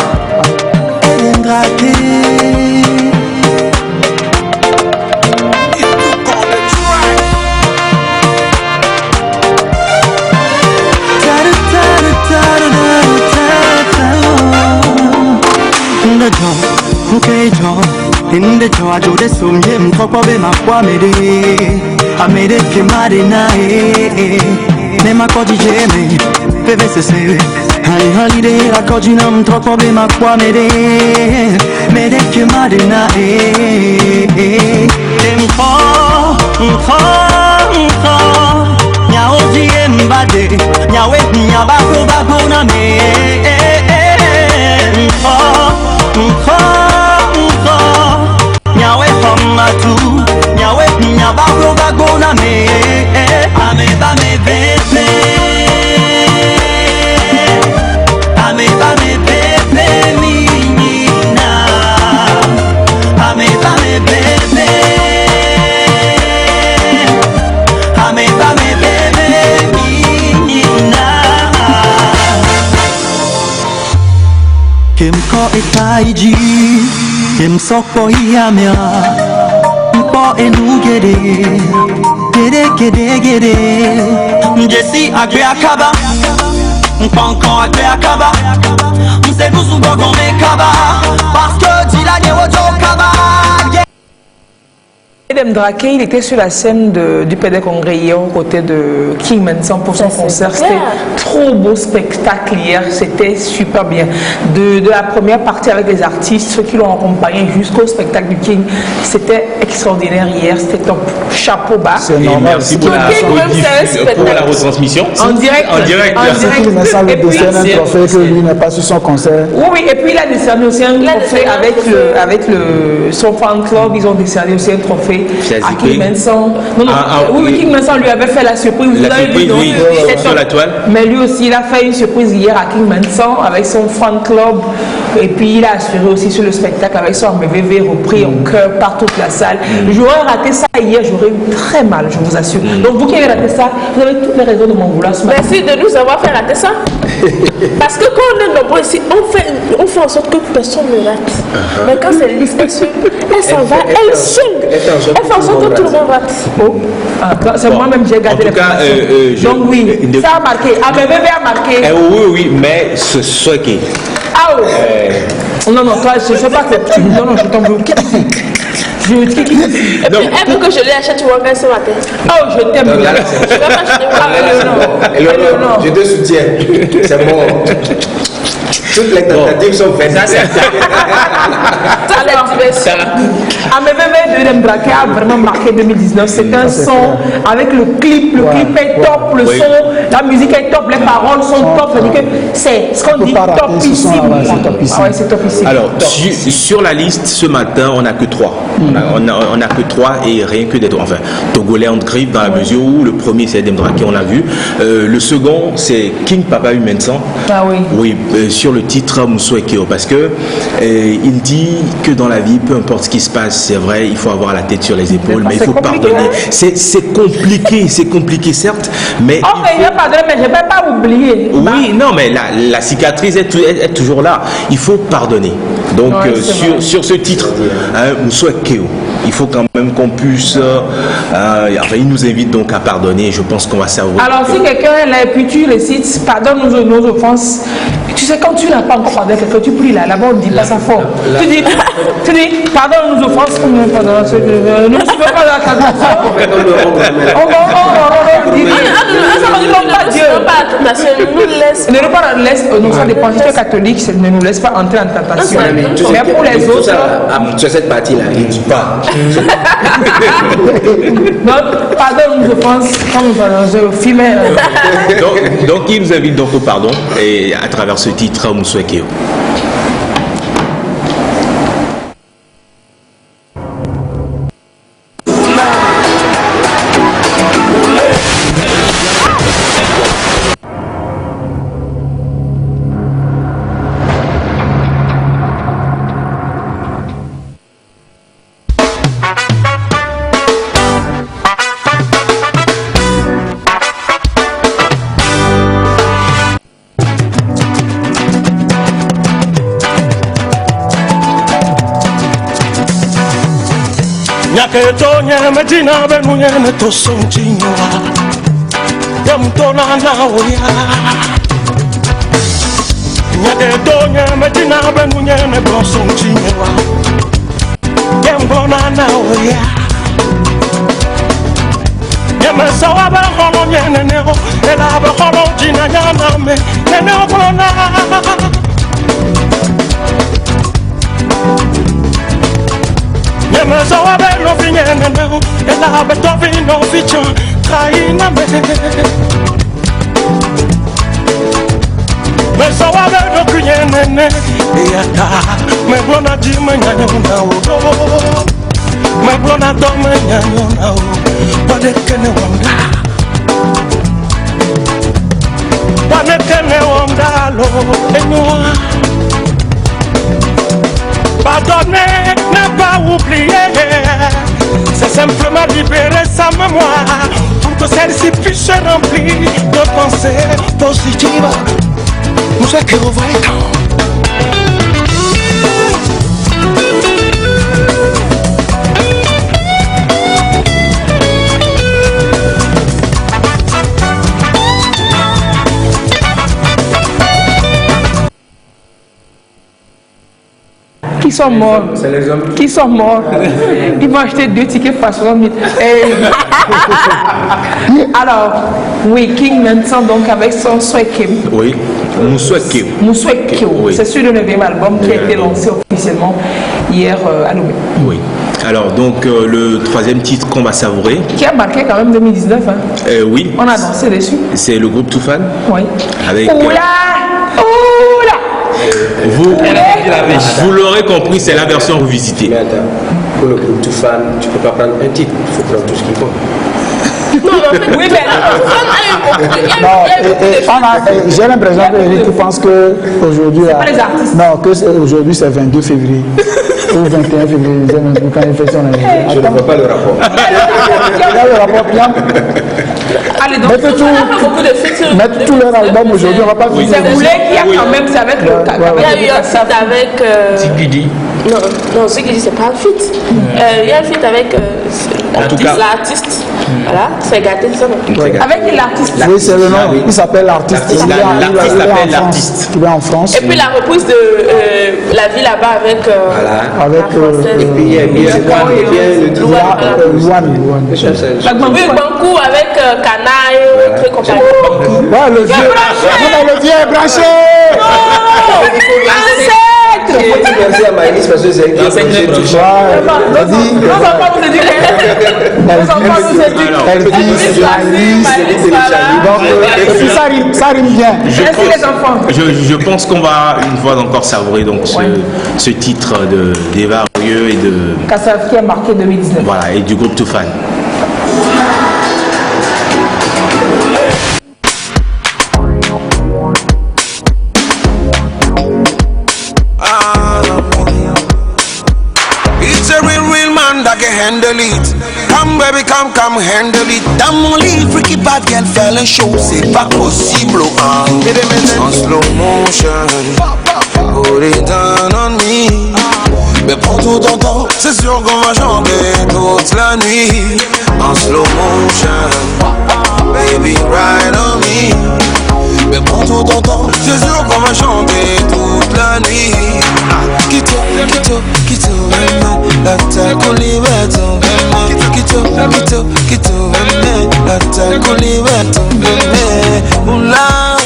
In the charge of the sum, him talk of him, I made it, came out in night. Name I called you Jamie, baby, say, I holiday, I called you, I'm talk of him, I made it, came out in night. Them call, Nya Oji Mbade, Nya Wet, Nya Bako Bako na me. Nyawe famatu, nyawe nyabako bagona me, ameba me bebe, ameba me bebe minina, ameba me bebe, ameba me bebe minina. Kim ko itaiji. Kim soko hiamia, mpo enu gede, Jesse agbe akaba, mpankan agbe akaba, mse nusu gogon me kaba, parce que Dila Nyewojo kaba. Edem Draké, il était sur la scène du PD Congrès hier aux côtés de King Manson pour son concert. C'était trop beau spectacle hier, c'était super bien. De la première partie avec les artistes, ceux qui l'ont accompagné jusqu'au spectacle du King, c'était extraordinaire hier, c'était top. Chapeau bas. C'est normal. Merci pour la retransmission. En direct. Merci qu'il me semble de décerner un trophée que lui n'a pas sur son concert. Oui, et puis il a décerné aussi un trophée avec son fan club, ils ont décerné aussi un trophée joué Fiazikwe. à King Manson. Non, non, oui, King Manson lui avait fait la surprise. Vous La avez vu, surprise, non? oui, sur la toile. Mais lui aussi, il a fait une surprise hier à King Manson avec son fan club. Et puis, il a assuré aussi sur le spectacle avec son MVV repris en chœur par toute la salle. J'aurais raté ça hier, j'aurais eu très mal, je vous assure. Donc, vous qui avez raté ça, vous avez toutes les raisons de m'en vouloir ce matin. Merci de nous avoir fait rater ça. Parce que quand on est nombreux ici, on fait en sorte que personne ne rate. Mais quand c'est Lise, elle s'en va, elle seule. Elle fait en sorte que tout le monde rate. Oh. C'est moi-même, j'ai gardé les formations. Donc oui, ça a marqué. Ah, mais bébé a marqué. Oui, mais ce soit qui. Ah oui. Non, non, toi, je ne sais pas que tu... Non, non, je t'en veux. Et puis, elle veut que je lui achète Wanga ce matin. Oh, je t'aime. Non, non, je te soutiens. C'est bon. Toutes les tentatives sont faites. Ah, mais bébé de Mbraké a vraiment marqué 2019. C'est un son avec le clip. Le clip est top, le son, la musique est top, les paroles sont top. C'est-à-dire que c'est ce qu'on dit topissime. Ah ouais, c'est topissime. Alors, sur la liste ce matin, on n'a que 3. On n'a que 3 et rien que des trois. Enfin, Togolais en grippe dans la mesure où le premier c'est Demdraké, on l'a vu. Le second c'est King Papa Humensan. Ah oui. Oui, sur le titre Moussoekeo, parce que il dit que dans la vie, peu importe ce qui se passe, c'est vrai, il faut avoir la tête sur les épaules, mais il faut pardonner. C'est compliqué certes, mais... Oh, mais il a pardonné, mais je ne vais pas oublier. Oui, non, mais la cicatrice est toujours là. Il faut pardonner. Donc, sur ce titre, Moussoekeo, il faut quand même qu'on puisse... enfin, il nous invite donc à pardonner, je pense qu'on va savourer. Alors, si quelqu'un est là et puis tu récites, pardonne nos offenses, tu sais, quand tu n'as pas encore pardonné quelqu'un, tu pries là-bas, on ne dit pas ça fort. Tu dis, pardonne nos offenses, ne me fais pas la catastrophe. Non, ça dépend. Si tu es catholique, ne nous laisse pas entrer en tentation. Mais pour les autres. Sur cette partie-là, il ne dit pas. Donc, pardonne nos offenses quand nous allons au film. Donc, il nous invite donc au pardon et à travers ce titre, Moussoekeo. Keto nyeme dina benu nyeme to sonjiwa Yamtona na oya Keto nyeme dina benu nyeme to sonjiwa Yamtona na oya Nyeme sawa ba hono nyene neo Ela ba hono jina nyana me Nene okona Nyeme sawa ba no finyene neo Ela ba tovi no ficho Traina me Me sawa ba no kunyene Yata Me blona di me nyanyo na o Me blona do me nyanyo na o Bade kene wanda Bade kene wanda lo Enyoa Pardonner, ne pas oublier C'est simplement libérer sa mémoire Pour que celle-ci puisse se remplir de pensées positives Nous c'est que vous voyez Qui sont morts. C'est les hommes. Qui sont morts. Ils vont acheter 2 tickets par 60 000. Alors, oui, King Manson, donc avec son Moussoekeo. Oui, Moussoekeo. Moussoekeo. Oui. C'est sur le 9e album qui a été lancé officiellement hier à Lomé. Oui. Alors, donc, le 3e titre qu'on va savourer. Qui a marqué quand même 2019. Hein. Oui. On a dansé dessus. C'est le groupe Toufan. Oui. Avec. Oula! Oula! Vous l'aurez compris, c'est la version revisitée. Mais attends, pour le groupe Toufan, tu ne peux pas prendre un titre, il faut prendre tout ce qu'il faut. Oui, mais j'ai l'impression que Eric pense qu'aujourd'hui. C'est pas les artistes. Non, qu'aujourd'hui c'est 22 février. Ou 21 février, quand il fait son anniversaire. Je ne vois pas le rapport. Regarde le rapport, bien. Allez, donc, mettez tous leurs albums aujourd'hui, on va pas vous voulez qu'il y a quand même, c'est avec le Il y a eu un feat avec. Tikidi. Non, ce qu'il dit, c'est pas un feat. Il y a un feat avec l'artiste. Voilà, c'est gâté, ça. Avec l'artiste. Oui, c'est le nom. Il s'appelle l'artiste. L'artiste s'appelle l'artiste. Il est en France. Et puis la reprise de La vie là-bas avec. Avec. Et puis il y a Luan. Oui, Bankou avec Canaille, truc comme ça. Ouais, le vieux. Le vieux est branché. Il faut merci à Maïlis parce que c'est elle qui a touché. Ça rime bien. Je pense qu'on va une fois encore savourer donc ce titre d'Eva Rieu et de Kassaf qui a marqué 2019. Voilà, et du groupe Toufan. Handle it, come baby, come handle it. Dans mon lit, freaky bad girl fait un show, c'est pas possible, hein. En slow motion, put it down on me. Mais prends tout ton temps, c'est sûr qu'on va chanter toute la nuit. En slow motion, baby, ride on me. Mais prends tout ton temps, c'est sûr qu'on va chanter toute la nuit. Quito, la taco liberto. Quito, la taco liberto. Oula,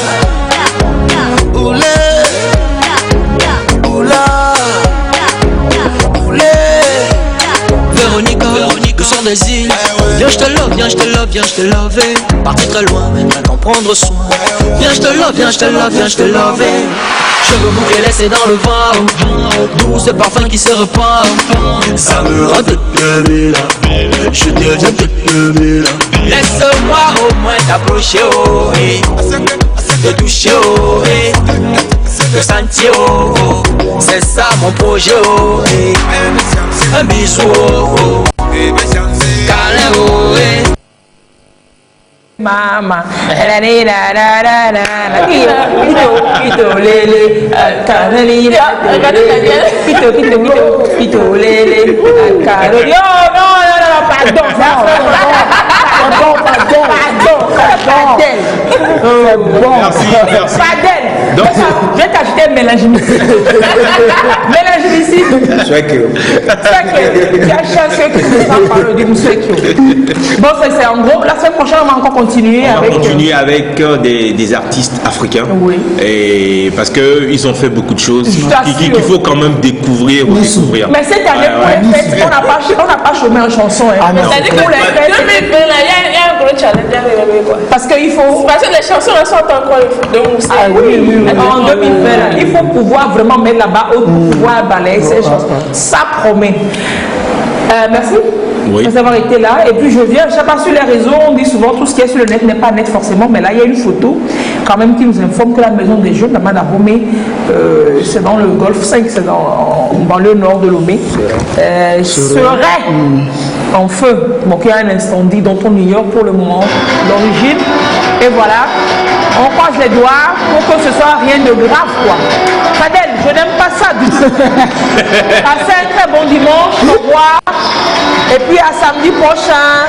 oulé, oula, oulé. Véronica, le son des îles. Viens, je te love, viens, je te love, viens, je te love. Parti très loin, maintenant d'en prendre soin. Viens, je te love, viens, je te love, viens, je te love. Cheveux bouclés laissés dans le vent, doux ce parfum qui se repart. Ça me rend toute là, je deviens toute là. Laisse-moi au moins t'approcher, oh, et te toucher, oh, et te sentir, oh, c'est ça mon projet, oh, et un bisou, oh, câlin, oh, et Mama, pito lele, pito lele, pardon, donc, je vais t'acheter un mélange ici. Mélange ici. Tu as chancé que tu ne pas parler du Moussouekio. Bon, c'est en gros, la semaine prochaine, on va encore continuer avec des artistes africains. Oui. Et parce qu'ils ont fait beaucoup de choses qu'il faut quand même découvrir. Mais cette année, pour les fêtes, on n'a pas chômé en chanson. C'est-à-dire que pour les fêtes, il y a un gros challenge. Parce qu'il faut. Parce que les chansons elles sont encore de Moussa. Ah oui. En 2020, il faut pouvoir vraiment mettre là-bas, pouvoir balayer ces chansons. Ça promet. Merci. Oui. Merci d'avoir été là. Et puis je viens, je sais pas sur les réseaux, on dit souvent tout ce qui est sur le net n'est pas net forcément, mais là il y a une photo quand même qui nous informe que la maison des jeunes, la Manabomé, c'est dans le Golfe 5, c'est dans banlieue nord de Lomé, serait en feu. Donc il y a un incendie dont on ignore pour le moment l'origine. Et voilà, on croise les doigts pour que ce soit rien de grave, quoi. Fadel, je n'aime pas ça du tout. Passez un très bon dimanche, au revoir. Et puis à samedi prochain.